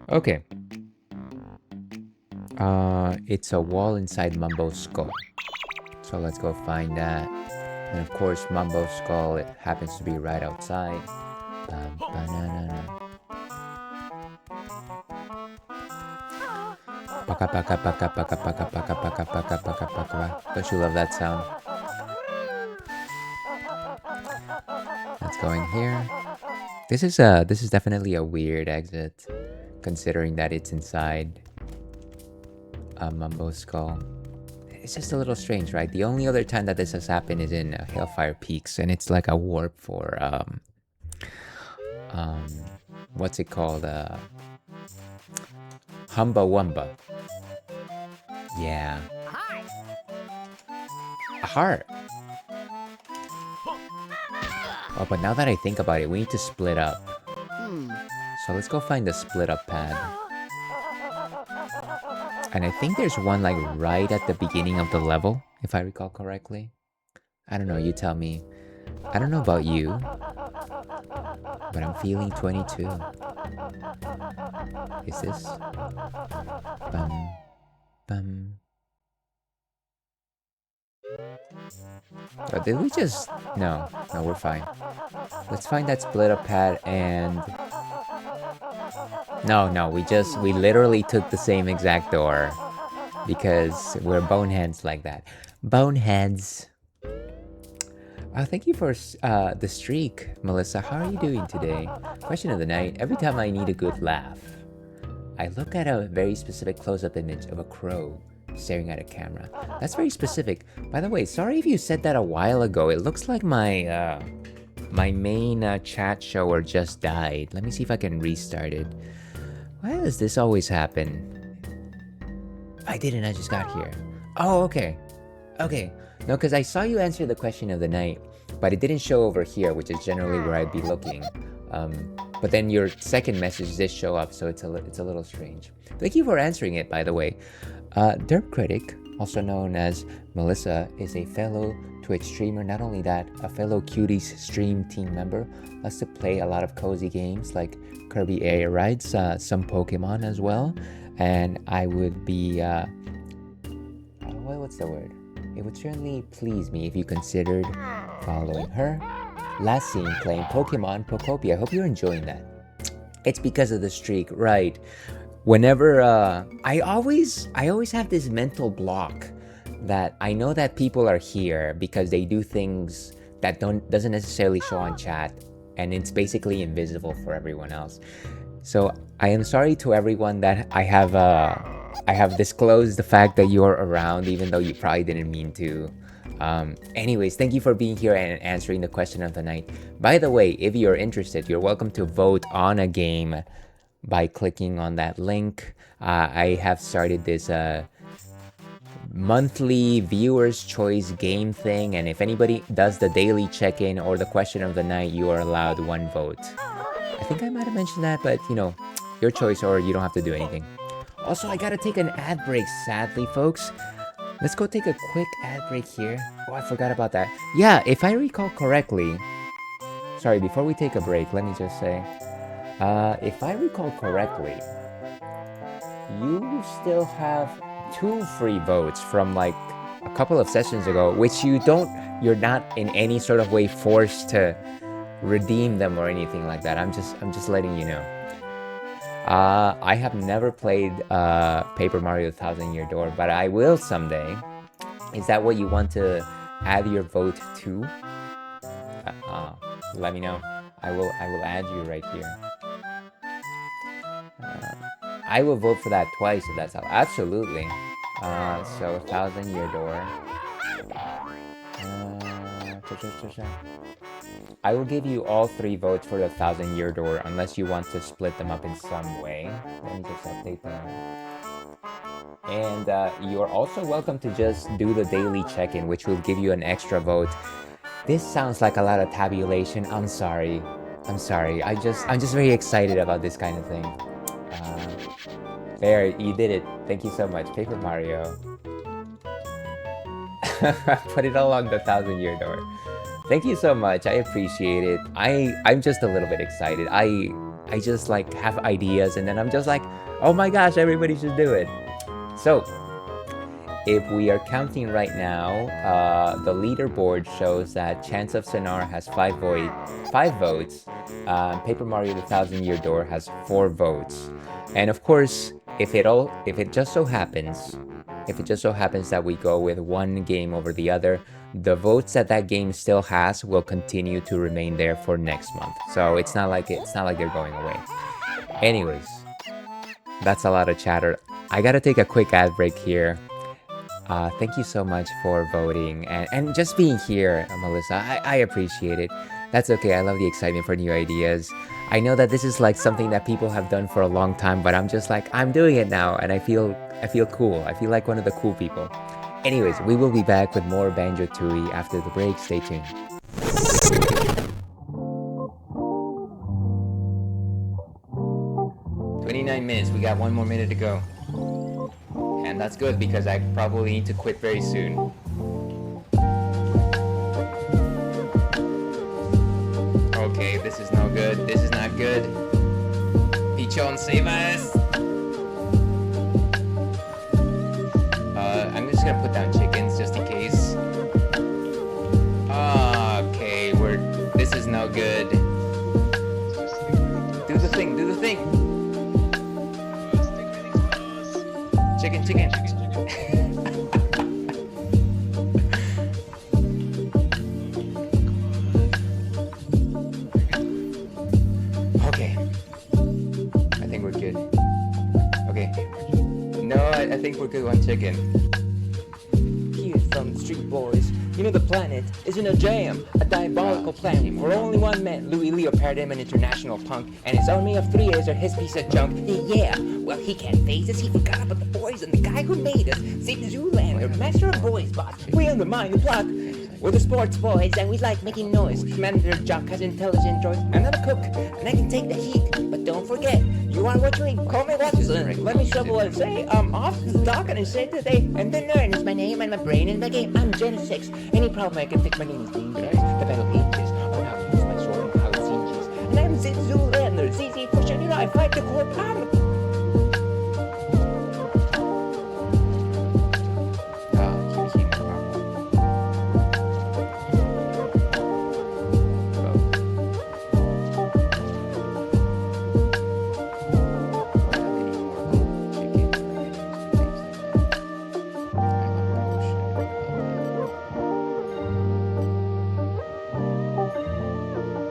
Speaker 1: Okay. It's a wall inside Mumbo's skull. So let's go find that. And of course, Mumbo's skull, it happens to be right outside. Paka paka paka paka paka paka paka paka paka paka. Don't you love that sound? Let's go in here. This is definitely a weird exit, considering that it's inside Mumbo's skull. It's just a little strange, right? The only other time that this has happened is in Hailfire Peaks, and it's like a warp for what's it called? Humba Wumba. Yeah. A heart. Oh, but now that I think about it, we need to split up. So let's go find the split up pad. And I think there's one like right at the beginning of the level, if I recall correctly. I don't know, you tell me. I don't know about you, but I'm feeling 22. Is this? Bum, bum. Oh, did we just... No, we're fine. Let's find that split up pad and... No, we literally took the same exact door. Because we're boneheads like that. Boneheads. Thank you for the streak, Melissa. How are you doing today? Question of the night. Every time I need a good laugh, I look at a very specific close-up image of a crow staring at a camera. That's very specific. By the way, sorry if you said that a while ago. It looks like my my main chat shower just died. Let me see if I can restart it. Why does this always happen? I didn't, I just got here. Oh, okay. Okay. No, because I saw you answer the question of the night, but it didn't show over here, which is generally where I'd be looking. But then your second message did show up, so it's a little strange. Thank you for answering it, by the way. Derp Critic, also known as Melissa, is a fellow Twitch streamer. Not only that, a fellow Cuties stream team member. Loves to play a lot of cozy games like Kirby Air Rides, some Pokemon as well. And I would be, what's the word? It would certainly please me if you considered following her. Last seen playing Pokemon Pokopia. I hope you're enjoying that. It's because of the streak, right? Whenever I always have this mental block that I know that people are here because they do things that doesn't necessarily show on chat, and it's basically invisible for everyone else. So I am sorry to everyone that I have disclosed the fact that you're around, even though you probably didn't mean to. Anyways, thank you for being here and answering the question of the night. By the way, if you're interested, you're welcome to vote on a game by clicking on that link. I have started this monthly viewers choice game thing, and if anybody does the daily check-in or the question of the night, you are allowed one vote. I think I might have mentioned that, but you know, your choice, or you don't have to do anything. Also, I gotta take an ad break, sadly, folks. Let's go take a quick ad break here. Oh, I forgot about that. Yeah, if I recall correctly... Sorry, before we take a break, let me just say... if I recall correctly, you still have 2 free votes from like a couple of sessions ago, which you're not in any sort of way forced to redeem them or anything like that. I'm just letting you know. I have never played Paper Mario: The Thousand Year Door, but I will someday. Is that what you want to add your vote to? Let me know. I will add you right here. I will vote for that twice if that's how. Absolutely. So 1,000 Year Door. I will give you all 3 votes for the 1,000 Year Door unless you want to split them up in some way. Let me just update them. And you are also welcome to just do the daily check-in, which will give you an extra vote. This sounds like a lot of tabulation. I'm sorry. I'm just very excited about this kind of thing. There, you did it. Thank you so much, Paper Mario. Put it all on the 1,000 Year Door. Thank you so much. I appreciate it. I'm just a little bit excited. I just like have ideas, and then I'm just like, oh my gosh, everybody should do it. So, if we are counting right now, the leaderboard shows that Chance of Sonar has 5 votes. Paper Mario: The 1,000 Year Door has 4 votes. And of course, if it just so happens that we go with one game over the other, the votes that game still has will continue to remain there for next month. So it's not like they're going away. Anyways, that's a lot of chatter. I gotta take a quick ad break here. Thank you so much for voting and just being here, Melissa. I appreciate it. That's okay. I love the excitement for new ideas. I know that this is like something that people have done for a long time, but I'm just like, I'm doing it now, and I feel cool. I feel like one of the cool people. Anyways, we will be back with more Banjo-Tooie after the break. Stay tuned. 29 minutes. We got 1 more minute to go. And that's good because I probably need to quit very soon. Okay, this is no good. This is not good. Pichon, save us! I'm just gonna put down chickens just in case. Okay, this is no good. Do the thing, do the thing! Chicken. Okay. I think we're good. Okay. No, I think we're good on chicken. Here from Street Boys.
Speaker 6: You know the planet is in a jam, a diabolical plan for only one man, Louis Leopard, an international punk, and his army of 3 A's are his piece of junk. Yeah, well he can't phase us, he forgot about the boys and the guy who made us. Save the Zoolander, master of boys, boss. We undermine the block. We're the sports boys and we like making noise. Commander Jock has intelligent droids. I'm not a cook and I can take the heat, but don't forget, you are what you eat. Call me Watson. Let me shovel and say, I'm off to the dock and I say today, and the nerd is my name and my brain is my game. I'm Gen 6. Any problem I can fix, my name is dangerous. The battle pages on how to use my sword and how it singes. And I'm Zit Zoolander, ZZ for sure, you know I fight the corp.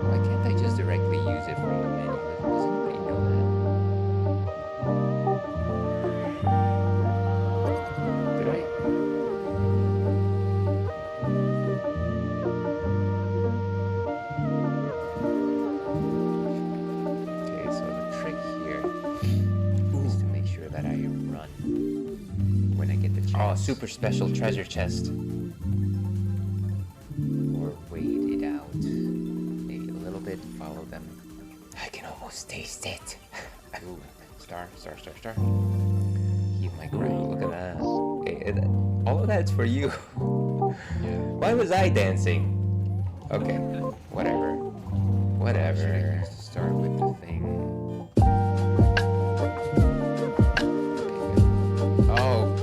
Speaker 1: Why can't I just directly use it from the menu? Does anybody know that? Did I? Okay, so the trick here is to make sure that I run when I get the chance.
Speaker 6: Oh, super special treasure chest.
Speaker 1: Or wait it out. Maybe a little bit, follow them.
Speaker 6: I can almost taste it.
Speaker 1: Ooh, star. Heal my ground, look at that. Okay, all of that's for you. Why was I dancing? Okay, whatever. Whatever. Start with the thing. Okay. Oh.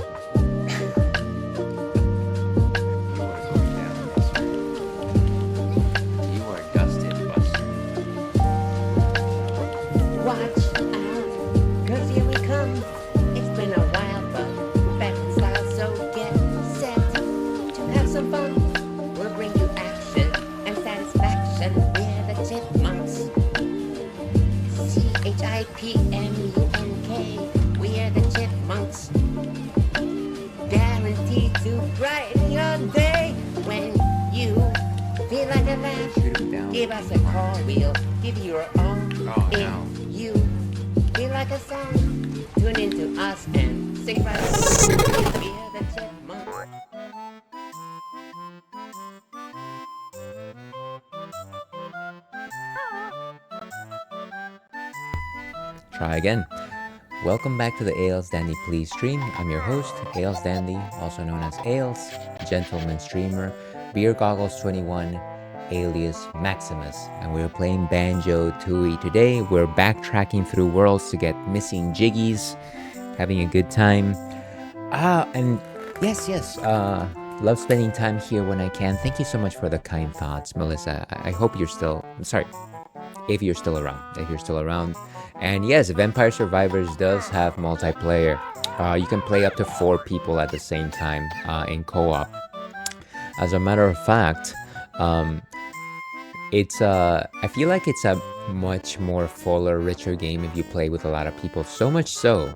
Speaker 1: You are going down this way. You are dusted, Buster.
Speaker 4: Watch out, 'cause here we come. It's been a while, but we're back in style, so get set to have some fun. We'll bring you action and satisfaction. We're the Chipmunks. CHIPMUNK. We're the Chipmunks. Guaranteed to brighten your day when you feel like a laugh.
Speaker 1: Shoot him down.
Speaker 4: Give us a call, we'll give you your all.
Speaker 1: Oh,
Speaker 4: If
Speaker 1: no.
Speaker 4: you feel like a song, tune into us and sing right along. We're the Chipmunks.
Speaker 1: Try again. Welcome back to the Ales Dandy Please stream. I'm your host, Ales Dandy, also known as Ales, Gentleman Streamer, Beer Goggles 21, alias Maximus, and we're playing Banjo-Tooie today. We're backtracking through worlds to get missing jiggies, having a good time. And yes, love spending time here when I can. Thank you so much for the kind thoughts, Melissa. I hope you're still, if you're still around. And yes, Vampire Survivors does have multiplayer. You can play up to 4 people at the same time in co-op. As a matter of fact, it's I feel like it's a much more fuller, richer game if you play with a lot of people. So much so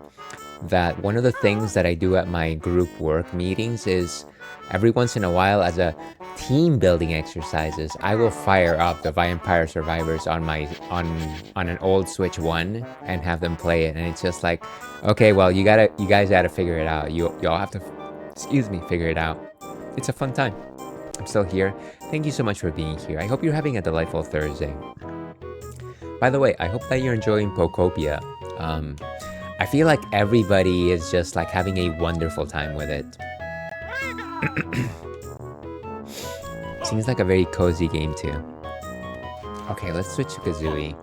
Speaker 1: that one of the things that I do at my group work meetings is every once in a while, as a team building exercises, I will fire up the Vampire Survivors on an old Switch 1 and have them play it, and it's just like, okay, well, you guys gotta figure it out. Y'all have to, figure it out. It's a fun time. I'm still here. Thank you so much for being here. I hope you're having a delightful Thursday. By the way, I hope that you're enjoying Pokopia. I feel like everybody is just like having a wonderful time with it. Seems like a very cozy game too. Okay, let's switch to Kazooie.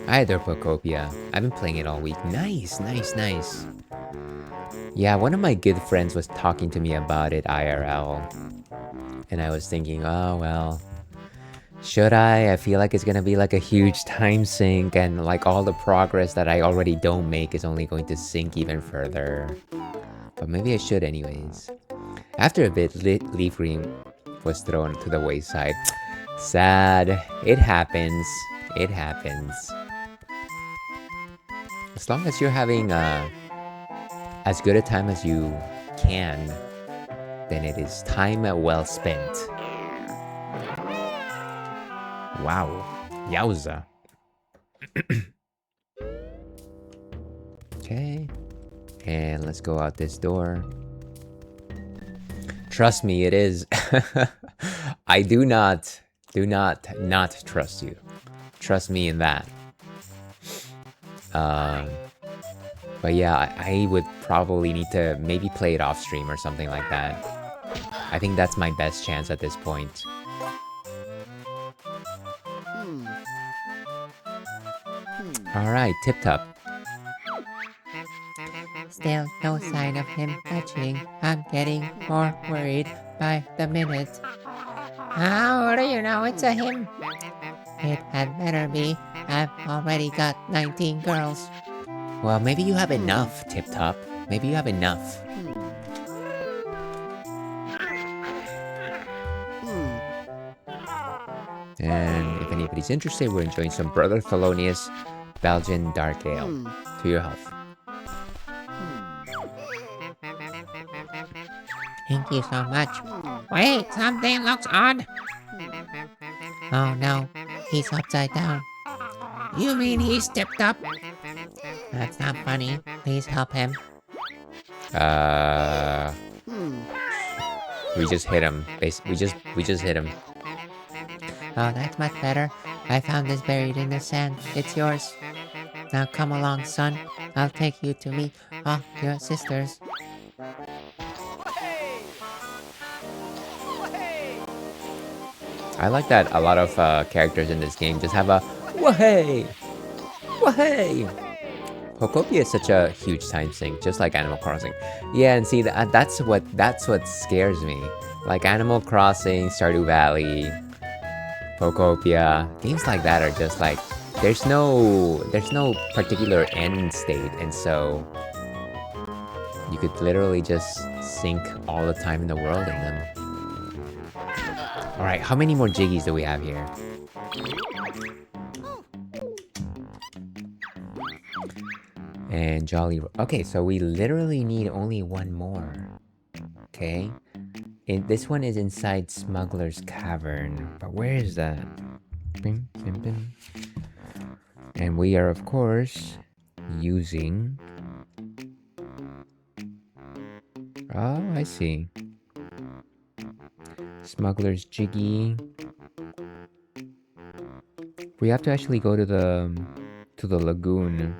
Speaker 1: Hi there, Pokopia. I've been playing it all week. Nice. Yeah, one of my good friends was talking to me about it IRL. And I was thinking, oh well, should I? I feel like it's gonna be like a huge time sink, and like all the progress that I already don't make is only going to sink even further. But maybe I should anyways. After a bit, Leaf Green was thrown to the wayside. Sad. It happens. As long as you're having as good a time as you can, then it is time well spent. Wow. Yowza. Okay. And let's go out this door. Trust me, it is. I do not trust you. Trust me in that. But yeah, I would probably need to maybe play it off stream or something like that. I think that's my best chance at this point. Alright, Tip Top.
Speaker 4: Still no sign of him fetching. I'm getting more worried by the minute. How do you know it's a him? It had better be. I've already got 19 girls.
Speaker 1: Well, maybe you have enough, Tip Top. Maybe you have enough. And if anybody's interested, we're enjoying some Brother Thelonious Belgian Dark Ale. To your health.
Speaker 4: Thank you so much. Wait, something looks odd. Oh no, he's upside down. You mean he's tipped up? That's not funny. Please help him.
Speaker 1: We just hit him. We just hit him.
Speaker 4: Oh, that's much better. I found this buried in the sand. It's yours. Now come along, son. I'll take you to meet all your sisters.
Speaker 1: I like that a lot of characters in this game just have a wah-hey! Wah-hey! Pokopia is such a huge time sink, just like Animal Crossing. Yeah, and see, that's what scares me. Like Animal Crossing, Stardew Valley, Pokopia, games like that are just like, there's no particular end state, and so you could literally just sink all the time in the world in them. Alright, how many more jiggies do we have here? And Jolly... Okay, so we literally need only one more. Okay. This one is inside Smuggler's Cavern. But where is that? Bim, bim, bim. And we are, of course, using... Oh, I see. Smuggler's Jiggy. We have to actually go to the lagoon.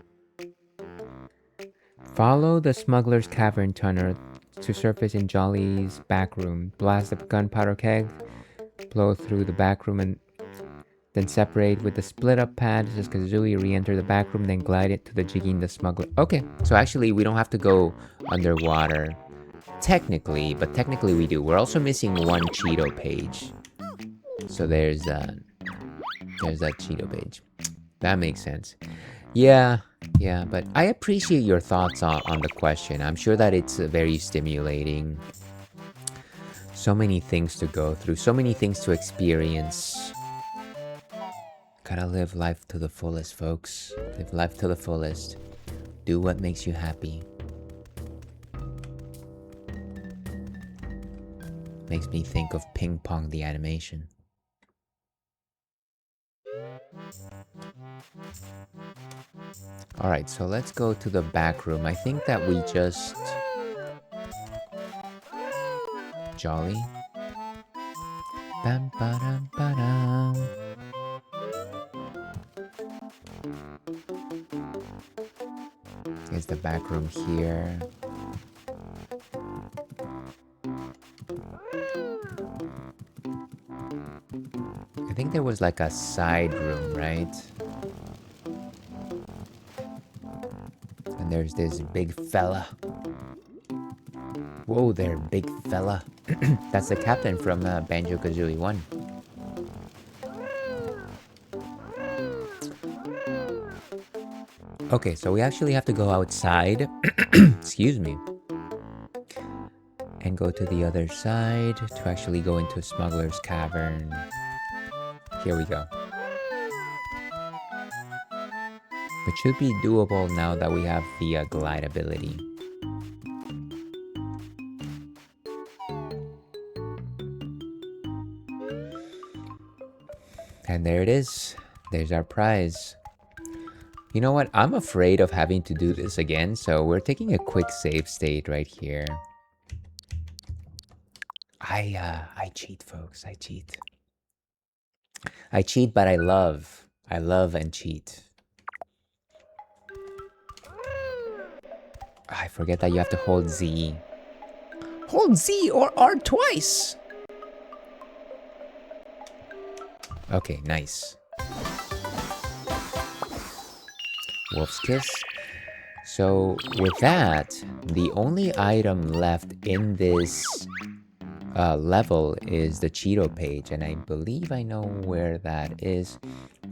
Speaker 1: Follow the Smuggler's Cavern tunnel to surface in Jolly's back room. Blast the gunpowder keg, blow through the back room, and then separate with the split up pad. Just Kazooie re-enter the back room, then glide it to the Jiggy and the Smuggler. Okay, so actually we don't have to go underwater. Technically, but technically we do. We're also missing one Cheeto page. So there's that Cheeto page. That makes sense. Yeah, but I appreciate your thoughts on the question. I'm sure that it's very stimulating. So many things to go through, so many things to experience. Gotta live life to the fullest, folks. Live life to the fullest. Do what makes you happy. Makes me think of Ping Pong the animation. Alright, so let's go to the back room. I think that we just... Jolly? Bam, ba-dum, ba-dum. Is the back room here? I think there was like a side room, right? And there's this big fella. Whoa there, big fella. That's the captain from Banjo-Kazooie 1. Okay, so we actually have to go outside. Excuse me. And go to the other side to actually go into Smuggler's Cavern. Here we go. Which should be doable now that we have the glide ability. And there it is. There's our prize. You know what? I'm afraid of having to do this again, so we're taking a quick save state right here. I cheat, folks. I cheat. I cheat, but I love. I love and cheat. I forget that you have to hold Z. Hold Z or R twice! Okay, nice. Wolf's Kiss. So, with that, the only item left in this level is the Cheeto page, and I believe I know where that is.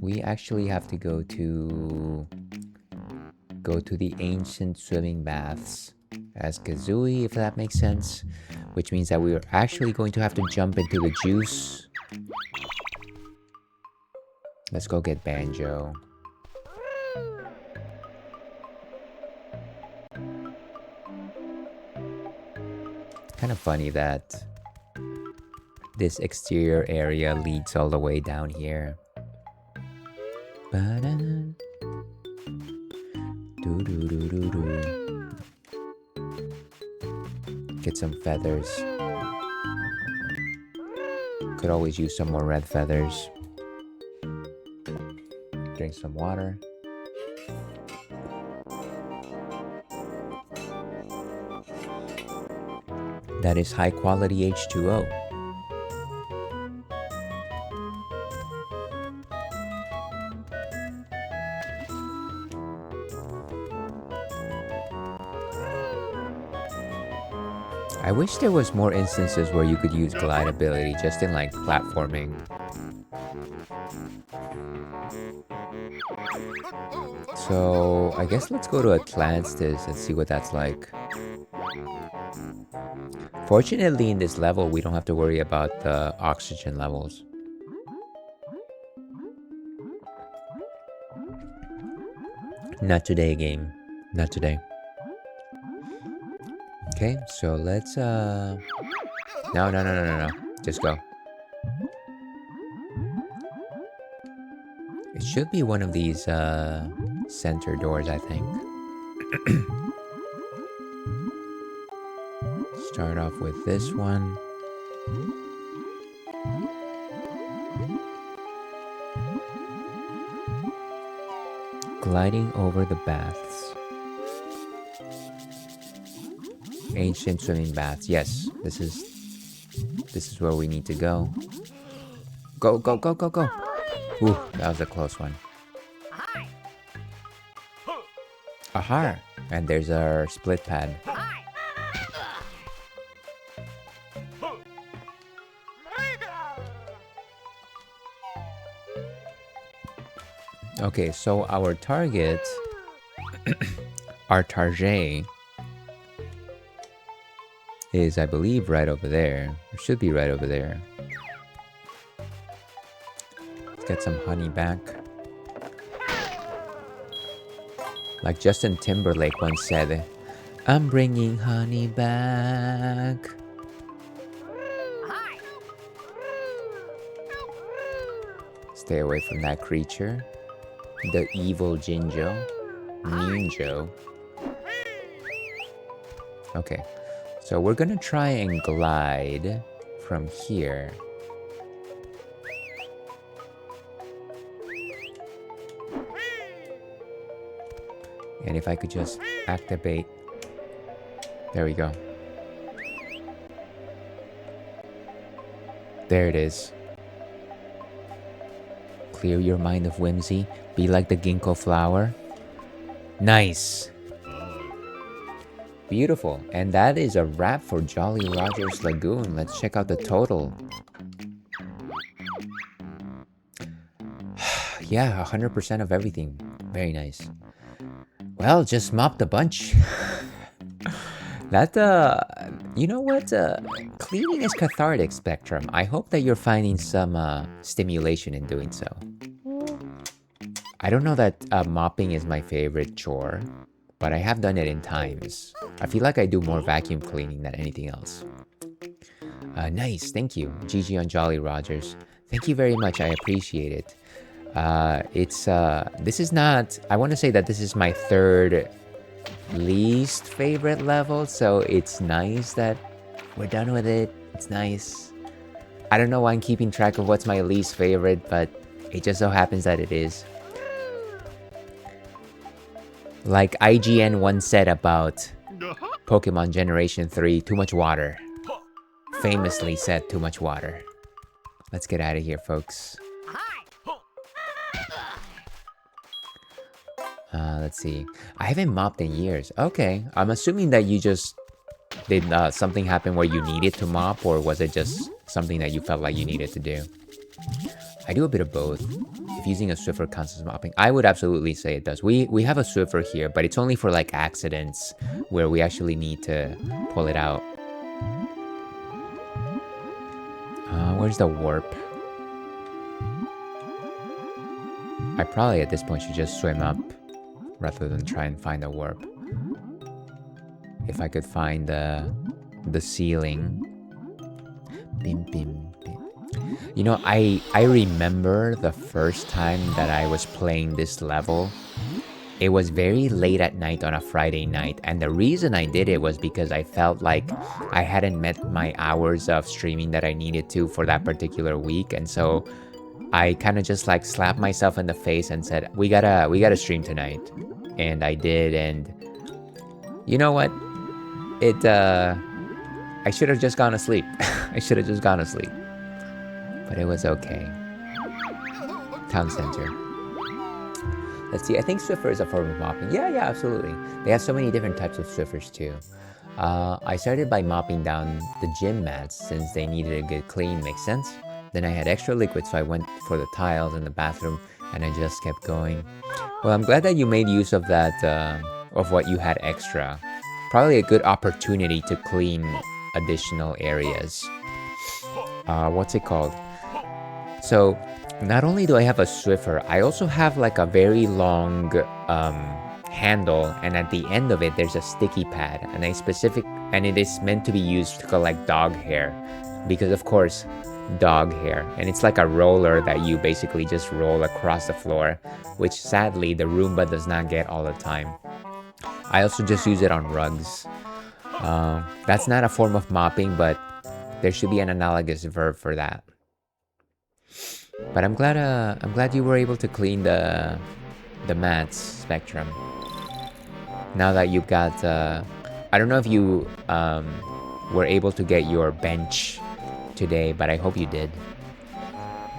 Speaker 1: We actually have to go to the ancient swimming baths as Kazooie, if that makes sense, which means that we are actually going to have to jump into the juice. Let's go get Banjo. Kind of funny that this exterior area leads all the way down here. Get some feathers. Could always use some more red feathers. Drink some water. That is high quality H2O. I wish there was more instances where you could use glide ability just in like platforming. So I guess let's go to Atlantis and see what that's like. Fortunately in this level we don't have to worry about the oxygen levels. Not today, game. Not today. Okay, so let's no. Just go. It should be one of these center doors, I think. Start off with this one. Gliding over the baths. Ancient swimming baths. Yes, this is where we need to go. Go, go, go, go, go. Ooh, that was a close one. Aha! And there's our split pad. Okay, so our target, our target, is, I believe, right over there. It should be right over there. Let's get some honey back. Like Justin Timberlake once said, I'm bringing honey back. Stay away from that creature. The evil Jinjo. Ninjo. Okay. So we're gonna try and glide from here. And if I could just activate. There we go. There it is. Clear your mind of whimsy. Be like the ginkgo flower. Nice. Beautiful. And that is a wrap for Jolly Roger's Lagoon. Let's check out the total. Yeah, 100% of everything. Very nice. Well, just mopped a bunch. That, you know what? Cleaning is cathartic, Spectrum. I hope that you're finding some stimulation in doing so. I don't know that mopping is my favorite chore, but I have done it in times. I feel like I do more vacuum cleaning than anything else. Nice, thank you. GG on Jolly Rogers. Thank you very much. I appreciate it. This is not, I want to say that this is my third least favorite level, so it's nice that we're done with it. It's nice. I don't know why I'm keeping track of what's my least favorite, but it just so happens that it is. Like IGN once said about Pokemon Generation 3, too much water. Famously said too much water. Let's get out of here, folks. Let's see. I haven't mopped in years. Okay, I'm assuming that you just did something happen where you needed to mop, or was it just something that you felt like you needed to do? I do a bit of both. If using a Swiffer counts as mopping, I would absolutely say it does. We have a Swiffer here, but it's only for like accidents where we actually need to pull it out. Where's the warp? I probably at this point should just swim up rather than try and find a warp. If I could find the ceiling. Bim, bim, bim. You know, I remember the first time that I was playing this level. It was very late at night on a Friday night, and the reason I did it was because I felt like I hadn't met my hours of streaming that I needed to for that particular week, and so I kind of just like slapped myself in the face and said, we gotta stream tonight. And I did, and you know what? I should have just gone to sleep. I should have just gone to sleep. But it was okay. Town center. Let's see, I think Swiffer is a form of mopping. Yeah, absolutely. They have so many different types of Swiffers too. I started by mopping down the gym mats since they needed a good clean, makes sense. Then I had extra liquid, so I went for the tiles in the bathroom, and I just kept going. Well, I'm glad that you made use of that, of what you had extra. Probably a good opportunity to clean additional areas. What's it called? So, not only do I have a Swiffer, I also have like a very long handle, and at the end of it there's a sticky pad, and it is meant to be used to collect dog hair, because of course dog hair, and it's like a roller that you basically just roll across the floor, which sadly the Roomba does not get all the time. I also just use it on rugs. That's not a form of mopping, but there should be an analogous verb for that. But I'm glad you were able to clean the mats, Spectrum. Now that you've got, I don't know if you were able to get your bench today, but I hope you did.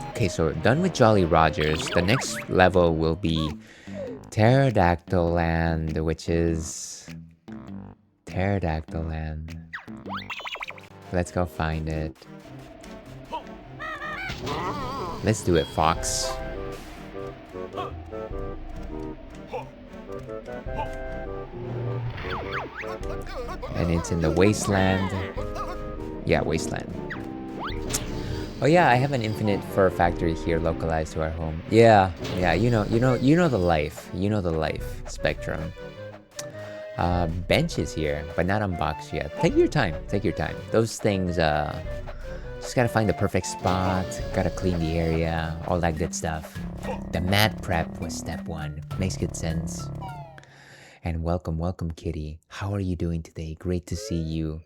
Speaker 1: Okay, so done with Jolly Rogers. The next level will be Pterodactyl Land, which is Pterodactyl Land. Let's go find it. Let's do it, Fox. And it's in the Wasteland. Yeah, Wasteland. Oh yeah, I have an infinite fur factory here localized to our home. Yeah, you know the life. You know the life, Spectrum. Bench is here, but not unboxed yet. Take your time. Those things, just gotta find the perfect spot, gotta clean the area, all that good stuff. The mat prep was step one. Makes good sense. And welcome, Kitty. How are you doing today? Great to see you.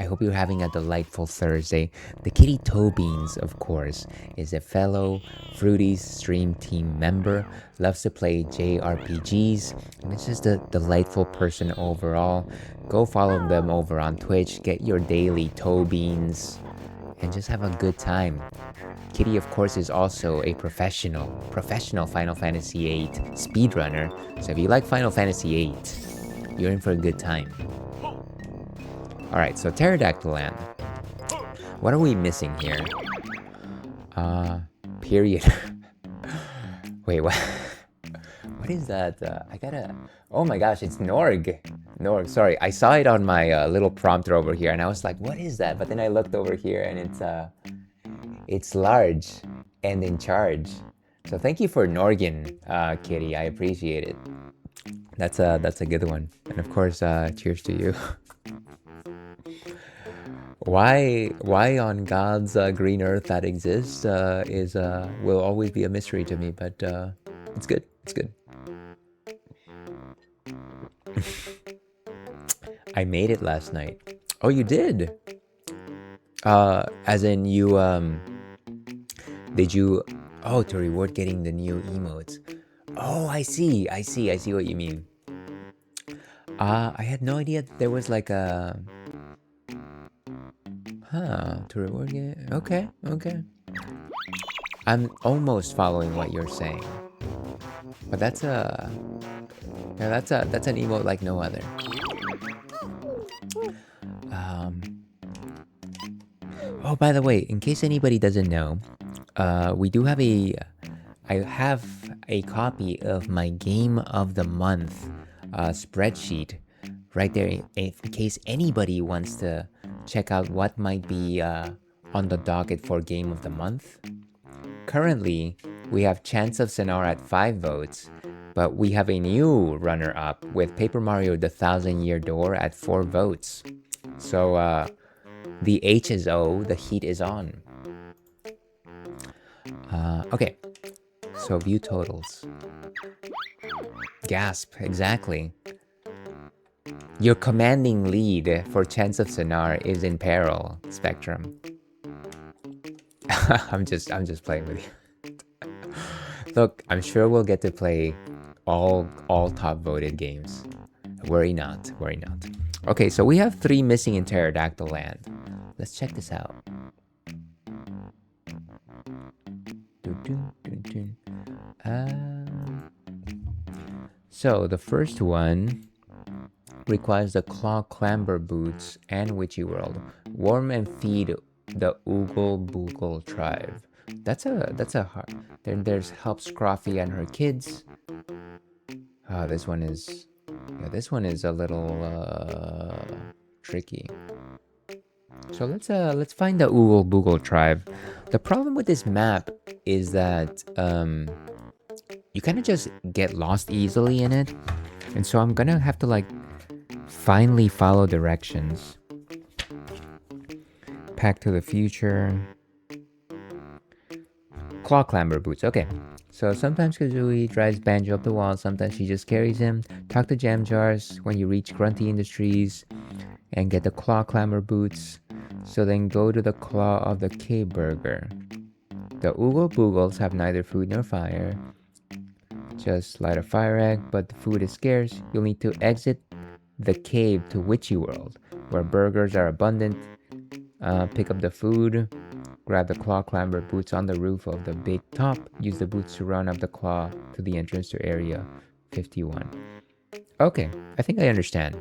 Speaker 1: I hope you're having a delightful Thursday. The Kitty Toe Beans, of course, is a fellow Fruities Stream Team member, loves to play JRPGs, and it's just a delightful person overall. Go follow them over on Twitch, get your daily Toe Beans, and just have a good time. Kitty, of course, is also a professional Final Fantasy VIII speedrunner, so if you like Final Fantasy VIII, you're in for a good time. Alright, so Pterodactyl Land. What are we missing here? Period. Wait, what? What is that? Oh my gosh, it's Norg. Sorry, I saw it on my little prompter over here, and I was like, what is that? But then I looked over here, and it's large and in charge. So thank you for Norgan, Kitty. I appreciate it. That's a good one. And of course, cheers to you. Why on God's green earth that exists is will always be a mystery to me, but it's good. It's good. I made it last night. Oh, you did? As in you did you to reward getting the new emotes. Oh, I see what you mean. I had no idea that there was like a to reward it. Okay. I'm almost following what you're saying. But that's an emote like no other. Oh, by the way, in case anybody doesn't know, I have a copy of my Game of the Month spreadsheet right there in case anybody wants to check out what might be on the docket for Game of the Month. Currently, we have Chants of Sonora at 5 votes, but we have a new runner-up with Paper Mario The Thousand Year Door at 4 votes. So, the H is O, the heat is on. Okay, so view totals. Gasp, exactly. Your commanding lead for Chants of Sonora is in peril, Spectrum. I'm just playing with you. Look, I'm sure we'll get to play all top voted games. Worry not. Okay, so we have 3 missing in Pterodactyl Land. Let's check this out. So the first one requires the Claw Clamber Boots and Witchy World. Warm and feed the Oogle Boogle tribe. That's a hard. Then there's Help Scruffy and her kids. This one is a little tricky. So let's find the Oogle Boogle tribe. The problem with this map is that you kind of just get lost easily in it, and so I'm gonna have to like finally follow directions. Pack to the Future. Claw Clamber Boots. Okay. So sometimes Kazooie drives Banjo up the wall, sometimes she just carries him. Talk to Jam Jars when you reach Grunty Industries and get the Claw Clamber Boots. So then go to the Claw of the Cave Burger. The Oogle Boogles have neither food nor fire. Just light a fire egg, but the food is scarce. You'll need to exit the cave to Witchy World, where burgers are abundant. Pick up the food. Grab the Claw Clamber Boots on the roof of the big top. Use the boots to run up the claw to the entrance to Area 51. Okay, I think I understand.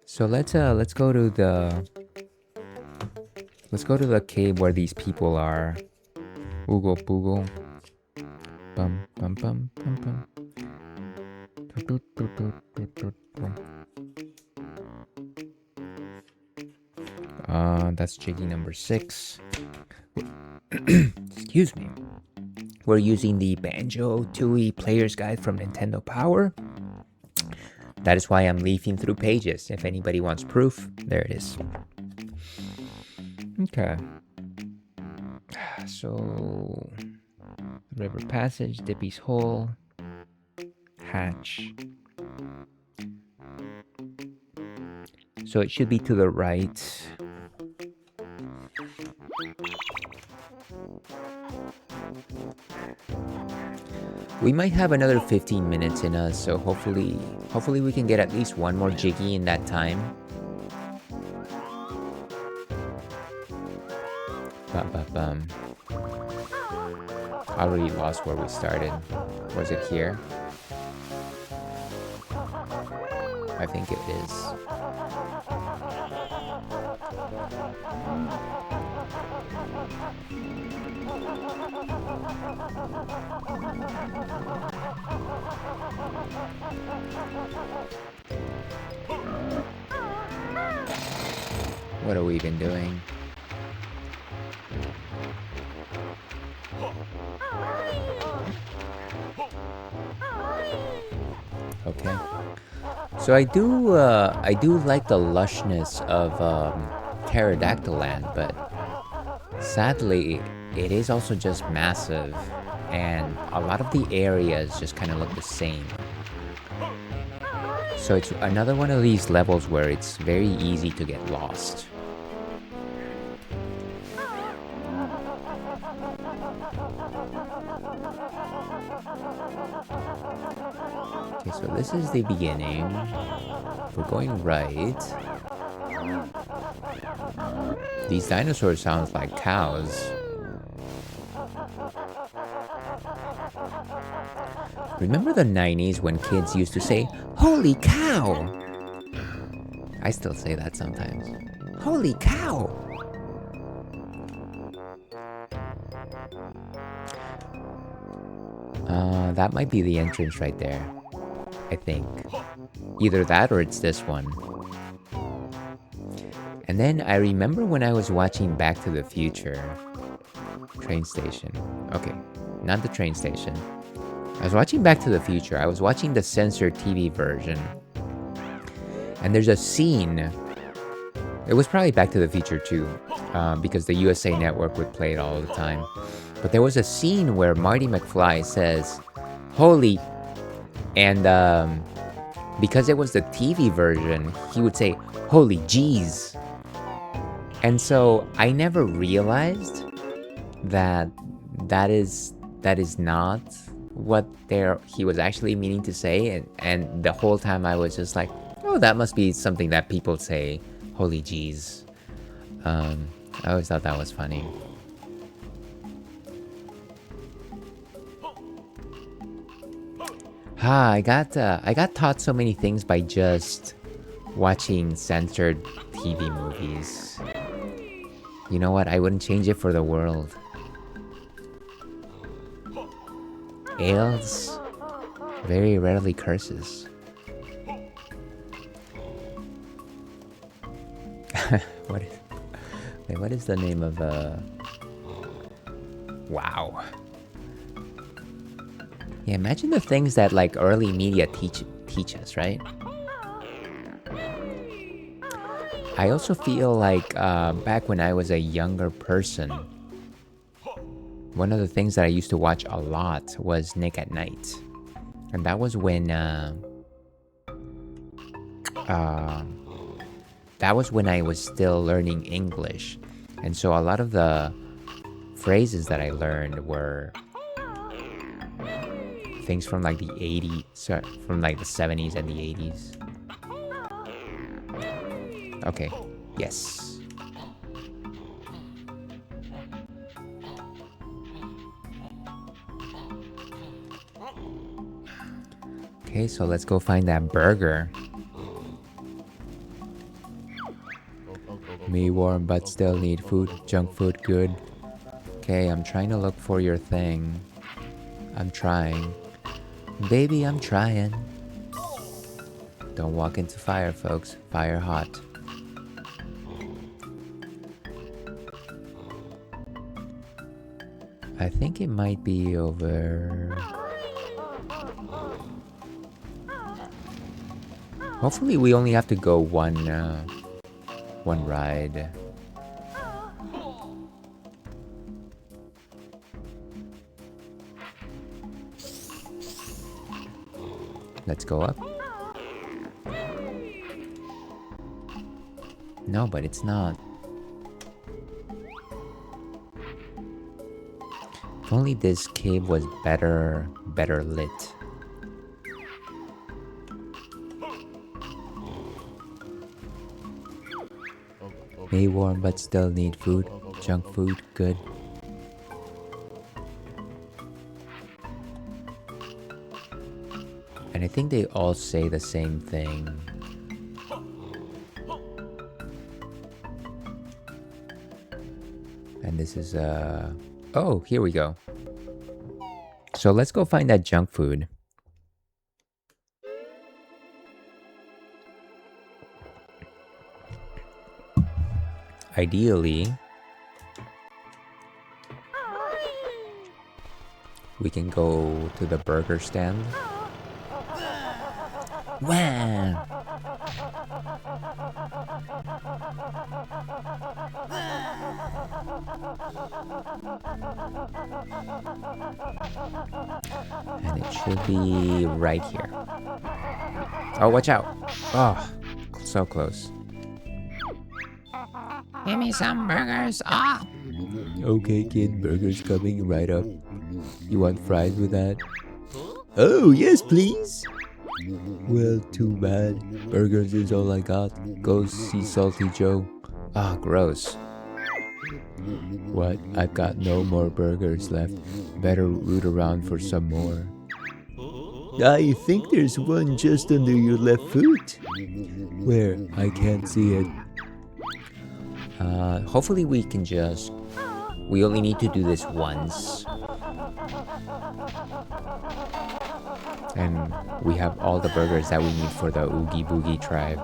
Speaker 1: So let's go to the cave where these people are. Oogle Boogle. Bum bum bum bum bum. That's Jiggy number 6. Excuse me. We're using the Banjo-Tooie Player's Guide from Nintendo Power. That is why I'm leafing through pages. If anybody wants proof, there it is. Okay. So, River Passage, Dippy's Hole, Hatch. So it should be to the right. We might have another 15 minutes in us, so hopefully we can get at least one more Jiggy in that time. I already lost where we started. Was it here? I think it is. What are we even doing? Okay. So I do like the lushness of Pterodactyl Land, but sadly, it is also just massive, and a lot of the areas just kind of look the same. So it's another one of these levels where it's very easy to get lost. Okay, so this is the beginning. We're going right. These dinosaurs sound like cows. Remember the 90s when kids used to say, "Holy cow!" I still say that sometimes. Holy cow! That might be the entrance right there. I think. Either that or it's this one. And then I remember when I was watching Back to the Future. Train station. Okay, not the train station. I was watching Back to the Future. I was watching the censored TV version. And there's a scene. It was probably Back to the Future too, because the USA Network would play it all the time. But there was a scene where Marty McFly says, "Holy," and because it was the TV version, he would say, "Holy jeez." And so I never realized that that is not what he was actually meaning to say, and the whole time I was just like, oh, that must be something that people say, "Holy jeez." I always thought that was funny. I got taught so many things by just watching censored TV movies. You know what? I wouldn't change it for the world. Ales very rarely curses. What is the name of Wow. Yeah, imagine the things that like early media teach us, right? I also feel like back when I was a younger person, one of the things that I used to watch a lot was Nick at Night. And that was when I was still learning English. And so a lot of the phrases that I learned were things from like the 80s, from like the 70s and the 80s. Okay, yes. Okay, so let's go find that burger. Me warm but still need food, junk food good. Okay, I'm trying to look for your thing. I'm trying. Baby, I'm trying. Don't walk into fire, folks. Fire hot. I think it might be over. Hopefully we only have to go one ride. Let's go up. No, but it's not. If only this cave was better lit. May warm but still need food. Junk food, good. And I think they all say the same thing. And this is oh, here we go. So let's go find that junk food. Ideally, we can go to the burger stand. Wow. And it should be right here. Oh, watch out. Oh, so close.
Speaker 2: Give me some burgers. Ah!
Speaker 1: Okay, kid, burger's coming right up. You want fries with that? Oh, yes, please. Well, too bad. Burgers is all I got. Go see Salty Joe. Ah, gross. What? I've got no more burgers left. Better root around for some more. I think there's one just under your left foot. Where? I can't see it. Hopefully we can just... We only need to do this once. And we have all the burgers that we need for the Oogie Boogie tribe.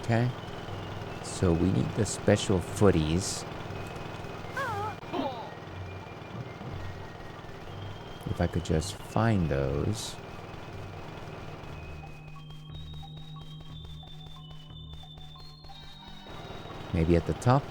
Speaker 1: Okay. So we need the special footies. If I could just find those. Maybe at the top.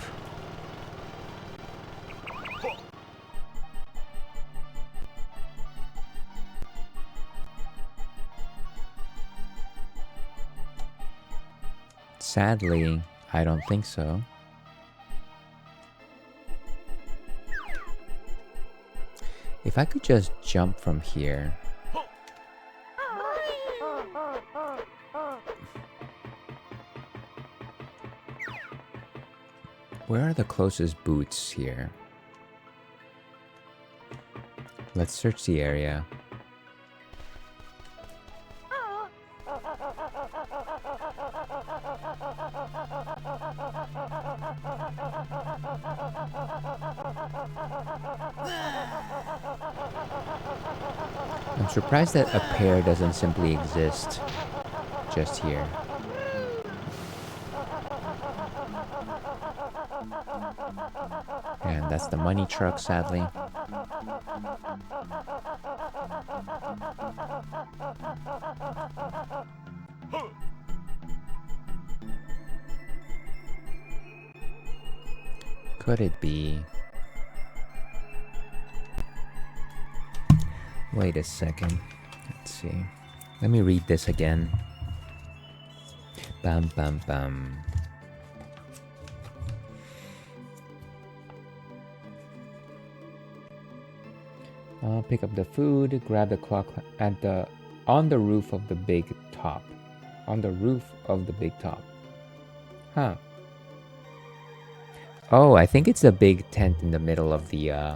Speaker 1: Sadly, I don't think so. If I could just jump from here. Where are the closest boots here? Let's search the area. I'm surprised that a pair doesn't simply exist just here. And that's the money truck, sadly. Could it be? Wait a second. Let's see. Let me read this again. Bam, bam, bam. Pick up the food, grab the clock on the roof of the big top. On the roof of the big top. Huh. Oh, I think it's a big tent in the middle of the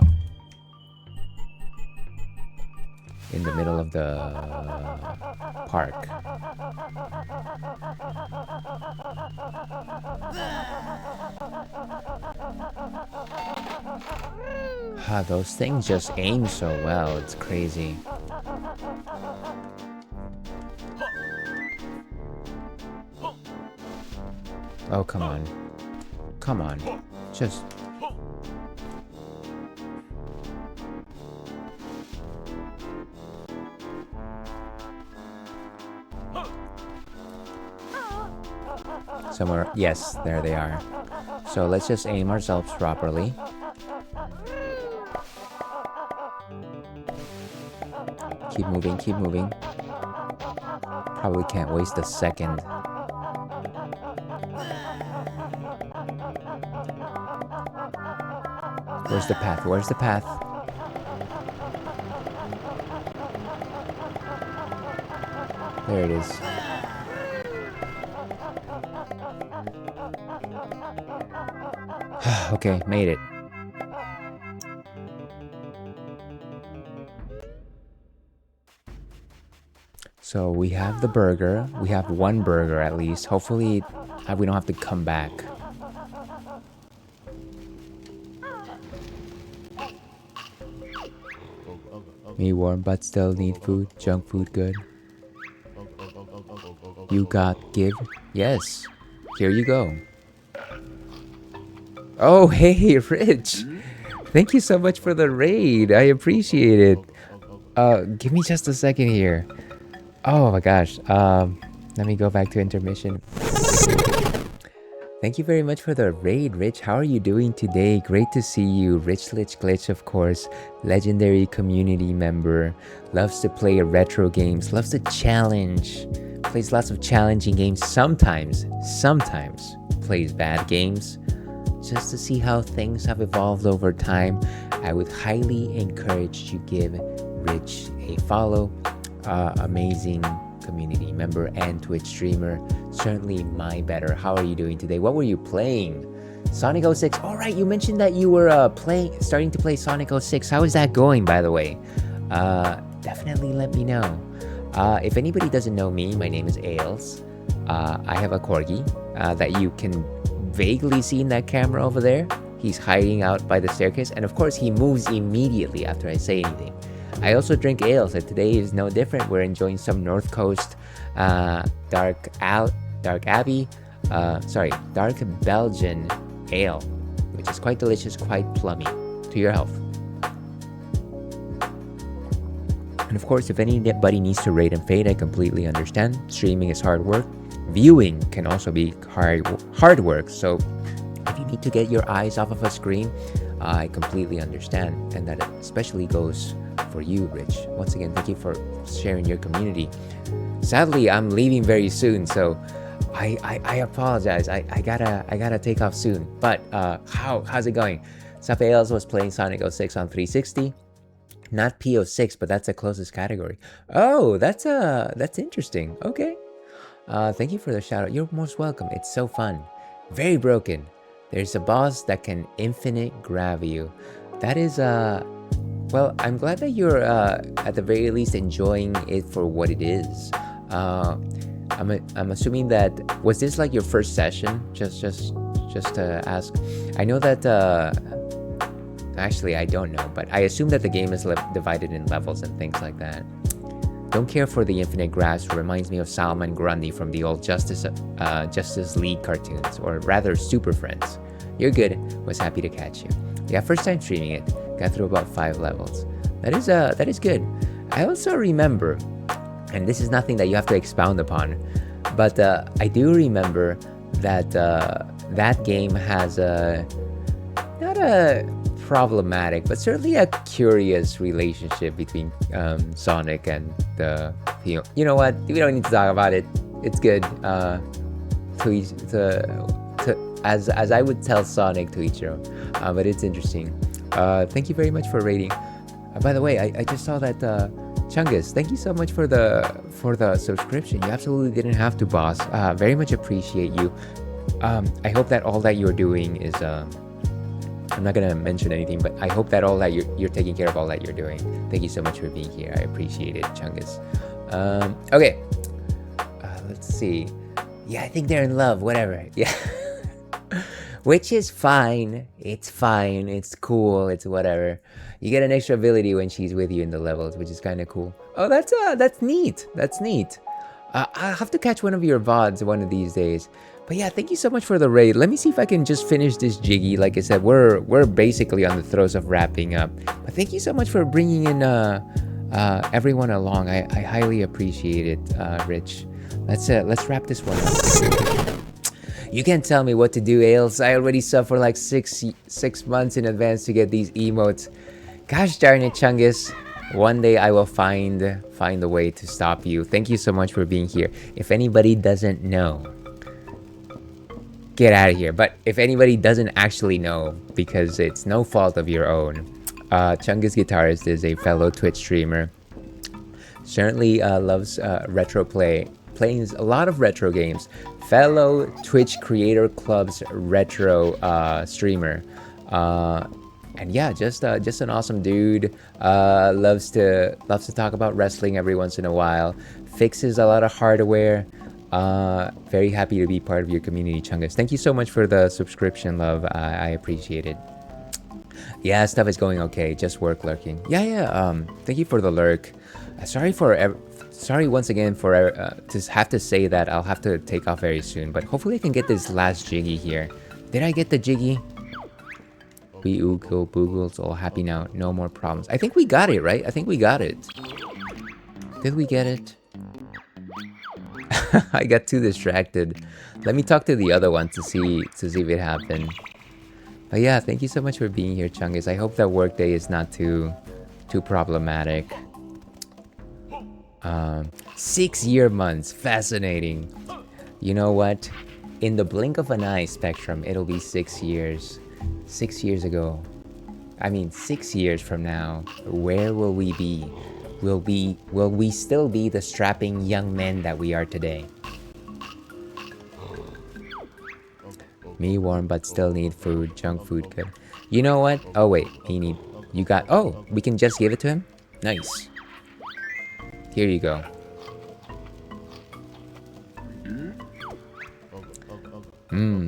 Speaker 1: park. Those things just aim so well, it's crazy. Oh, come on. Come on. Just... Somewhere... Yes, there they are. So let's just aim ourselves properly. Keep moving, keep moving. Probably can't waste a second. Where's the path? Where's the path? There it is. Okay, made it. So we have the burger. We have one burger at least. Hopefully we don't have to come back. Me warm but still need food. Junk food good. You got give? Yes. Here you go. Oh, hey, Rich. Thank you so much for the raid. I appreciate it. Give me just a second here. Oh my gosh. Let me go back to intermission. Thank you very much for the raid, Rich. How are you doing today? Great to see you. Rich Lich Glitch, of course. Legendary community member. Loves to play retro games. Loves to challenge. Plays lots of challenging games. Sometimes plays bad games. Just to see how things have evolved over time. I would highly encourage you give Rich a follow. Amazing community member and Twitch streamer. Certainly my better. How are you doing today? What were you playing? Sonic 06. All right, you mentioned that you were starting to play Sonic 06. How is that going, by the way? Definitely let me know. If anybody doesn't know me, my name is Ailes. I have a corgi that you can vaguely see in that camera over there. He's hiding out by the staircase, and of course he moves immediately after I say anything. I also drink ales, and today is no different. We're enjoying some North Coast dark Belgian ale, which is quite delicious, quite plummy. To your health. And of course, if anybody needs to raid and fade, I completely understand. Streaming is hard work. Viewing can also be hard work. So if you need to get your eyes off of a screen, I completely understand. And that especially goes for you, Rich. Once again, thank you for sharing your community. Sadly, I'm leaving very soon, so I apologize. I gotta take off soon. But how's it going? Safaels was playing Sonic 06 on 360. Not PO6, but that's the closest category. Oh, that's interesting. Okay. Thank you for the shout out. You're most welcome. It's so fun. Very broken. There's a boss that can infinite grab you. That is well, I'm glad that you're at the very least enjoying it for what it is. I'm assuming that was this like your first session? Just to ask. I know that actually I don't know, but I assume that the game is divided in levels and things like that. Don't care for the infinite grasp. Reminds me of Salman Grundy from the old Justice League cartoons, or rather Super Friends. You're good. Was happy to catch you. Yeah, first time streaming it. Got through about 5 levels. That is good. I also remember, and this is nothing that you have to expound upon, but I do remember that that game has not a problematic, but certainly a curious relationship between Sonic and the you know what? We don't need to talk about it. It's good. As I would tell Sonic, to each your own. But it's interesting. Thank you very much for rating. By the way, I just saw that Chungus, thank you so much for the subscription. You absolutely didn't have to, boss. Very much appreciate you. I hope that all that you're doing is I'm not gonna mention anything, but I hope that all that you're taking care of all that you're doing. Thank you so much for being here. I appreciate it, Chungus. Okay. Let's see. Yeah, I think they're in love. Whatever. Yeah. Which is fine. It's fine. It's cool. It's whatever. You get an extra ability when she's with you in the levels, which is kind of cool. Oh, that's neat. That's neat. I'll have to catch one of your VODs one of these days. But yeah, thank you so much for the raid. Let me see if I can just finish this jiggy. Like I said, we're basically on the throes of wrapping up. But thank you so much for bringing in everyone along. I highly appreciate it, Rich. Let's wrap this one up. You can't tell me what to do, Ailes. I already suffer like six months in advance to get these emotes. Gosh darn it, Chungus. One day I will find a way to stop you. Thank you so much for being here. If anybody doesn't know, get out of here. But if anybody doesn't actually know, because it's no fault of your own, Chungus Guitarist is a fellow Twitch streamer. Certainly loves retro play. Plays a lot of retro games. Fellow Twitch Creator Club's retro streamer. And yeah, just an awesome dude. Loves to talk about wrestling every once in a while. Fixes a lot of hardware. Very happy to be part of your community, Chungus. Thank you so much for the subscription, love. I appreciate it. Yeah, stuff is going okay. Just work lurking. Yeah. Thank you for the lurk. Sorry Sorry once again for to have to say that I'll have to take off very soon, but hopefully I can get this last jiggy here. Did I get the jiggy? We oogle boogles all happy now. No more problems. I think we got it, right? I think we got it. Did we get it? I got too distracted. Let me talk to the other one to see if it happened. But yeah, thank you so much for being here, Chungus. I hope that workday is not too problematic. 6 year months, fascinating. You know what? In the blink of an eye, Spectrum, it'll be 6 years. 6 years ago. I mean, 6 years from now, where will we be? Will we still be the strapping young men that we are today? Me warm but still need food. Junk food good. You know what? Oh wait, you got, oh, we can just give it to him? Nice. Here you go.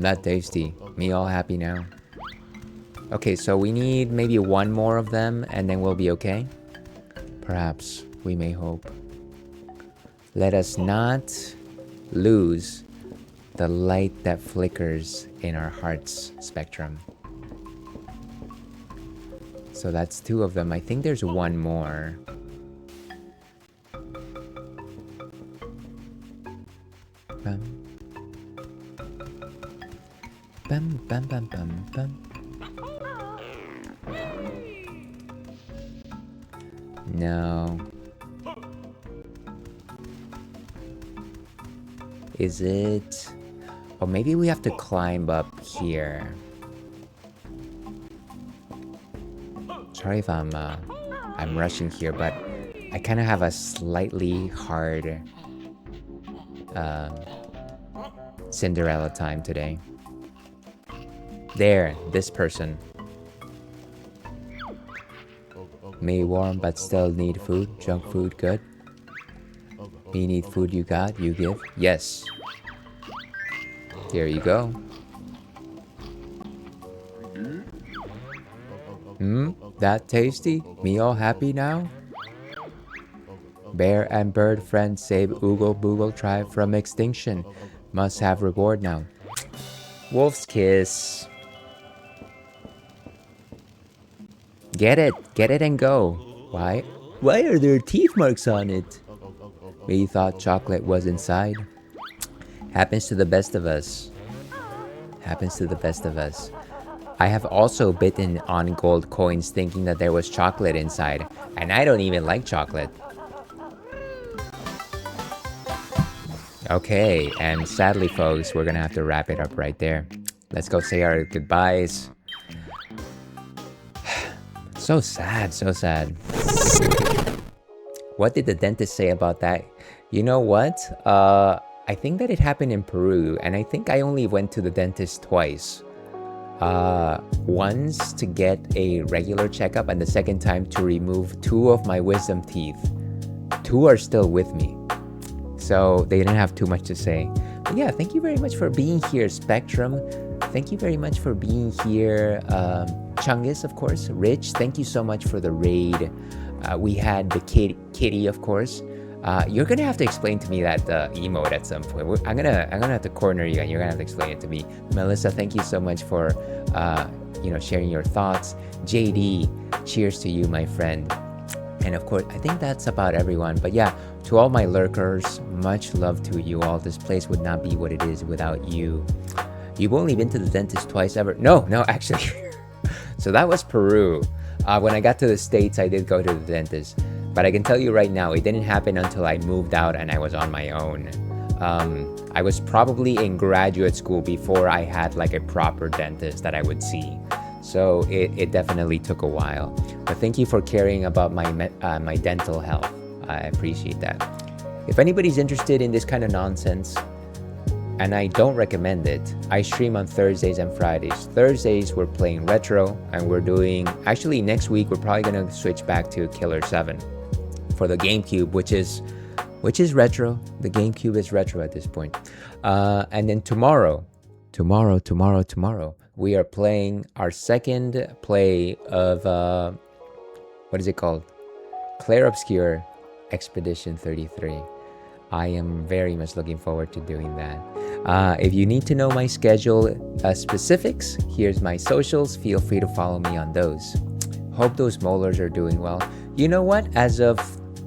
Speaker 1: That tasty. Me all happy now. Okay, so we need maybe one more of them and then we'll be okay. Perhaps, we may hope. Let us not lose the light that flickers in our hearts, Spectrum. So that's 2 of them. I think there's one more. Bum. Bum, bum, bum, bum, bum. No. Is it? Oh, maybe we have to climb up here. Sorry if I'm rushing here, but I kind of have a slightly hard Cinderella time today. There, this person. Me warm but still need food. Junk food good. Me need food you got, you give. Yes. Here you go. That tasty? Me all happy now? Bear and bird friend save Oogle Boogle tribe from extinction. Must have reward now. Wolf's kiss. Get it and go. Why are there teeth marks on it? We thought chocolate was inside. Happens to the best of us. Happens to the best of us. I have also bitten on gold coins thinking that there was chocolate inside, and I don't even like chocolate. Okay, and sadly folks, we're gonna have to wrap it up right there. Let's go say our goodbyes. So sad, so sad. What did the dentist say about that? You know what? I think that it happened in Peru, and I think I only went to the dentist twice. Once to get a regular checkup, and the second time to remove 2 of my wisdom teeth. 2 are still with me. So they didn't have too much to say. But yeah, thank you very much for being here, Spectrum. Thank you very much for being here. Chungus, of course. Rich, thank you so much for the raid. We had the kitty, of course. You're gonna have to explain to me that emote at some point. I'm gonna have to corner you, and you're gonna have to explain it to me. Melissa, thank you so much for sharing your thoughts. JD, cheers to you, my friend. And of course, I think that's about everyone. But yeah, to all my lurkers, much love to you all. This place would not be what it is without you. You've only been to the dentist twice ever? No, actually. So that was Peru. When I got to the States, I did go to the dentist. But I can tell you right now, it didn't happen until I moved out and I was on my own. I was probably in graduate school before I had like a proper dentist that I would see. So it definitely took a while. But thank you for caring about my dental health. I appreciate that. If anybody's interested in this kind of nonsense, and I don't recommend it, I stream on Thursdays and Fridays. Thursdays we're playing retro, and we're doing, actually next week we're probably gonna switch back to Killer 7 for the GameCube, which is retro. The GameCube is retro at this point. And then tomorrow, we are playing our second play of what is it called? Clair Obscur Expedition 33. I am very much looking forward to doing that. If you need to know my schedule specifics, here's my socials. Feel free to follow me on those. Hope those molars are doing well. You know what? As of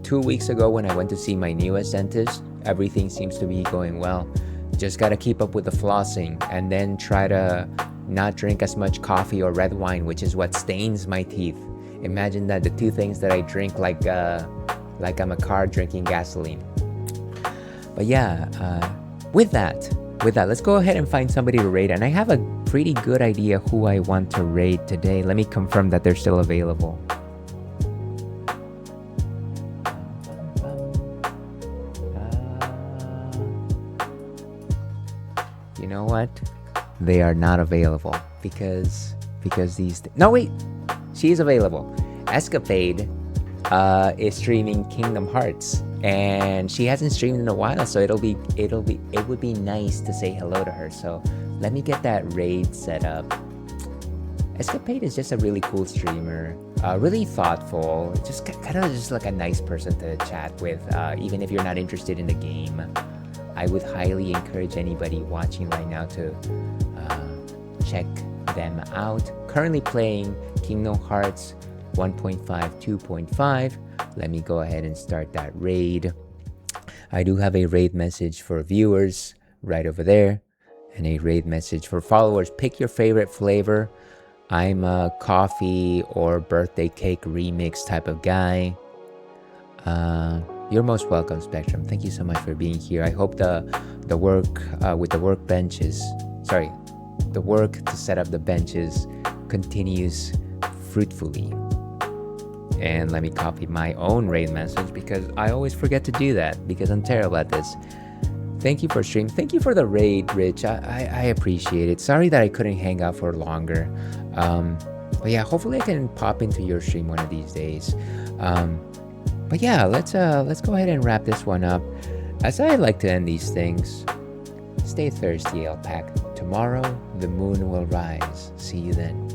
Speaker 1: 2 weeks ago when I went to see my newest dentist, everything seems to be going well. Just gotta keep up with the flossing and then try to not drink as much coffee or red wine, which is what stains my teeth. Imagine that, the two things that I drink like I'm a car drinking gasoline. But yeah, with that, let's go ahead and find somebody to raid. And I have a pretty good idea who I want to raid today. Let me confirm that they're still available. You know what? They are not available because no, wait, she is available. Escapade is streaming Kingdom Hearts, and she hasn't streamed in a while, so it would be nice to say hello to her. So let me get that raid set up. Escapade is just a really cool streamer, really thoughtful, just kind of just like a nice person to chat with, even if you're not interested in the game. I would highly encourage anybody watching right now to check them out. Currently playing Kingdom Hearts 1.5, 2.5. Let me go ahead and start that raid. I do have a raid message for viewers right over there, and a raid message for followers. Pick your favorite flavor. I'm a coffee or birthday cake remix type of guy. You're most welcome, Spectrum. Thank you so much for being here. I hope the work with the workbenches, the work to set up the benches continues fruitfully. And let me copy my own raid message because I always forget to do that because I'm terrible at this. Thank you for stream. Thank you for the raid, Rich. I appreciate it. Sorry that I couldn't hang out for longer. But yeah, hopefully I can pop into your stream one of these days. But yeah, let's go ahead and wrap this one up. As I like to end these things, stay thirsty, Alpac. Tomorrow the moon will rise. See you then.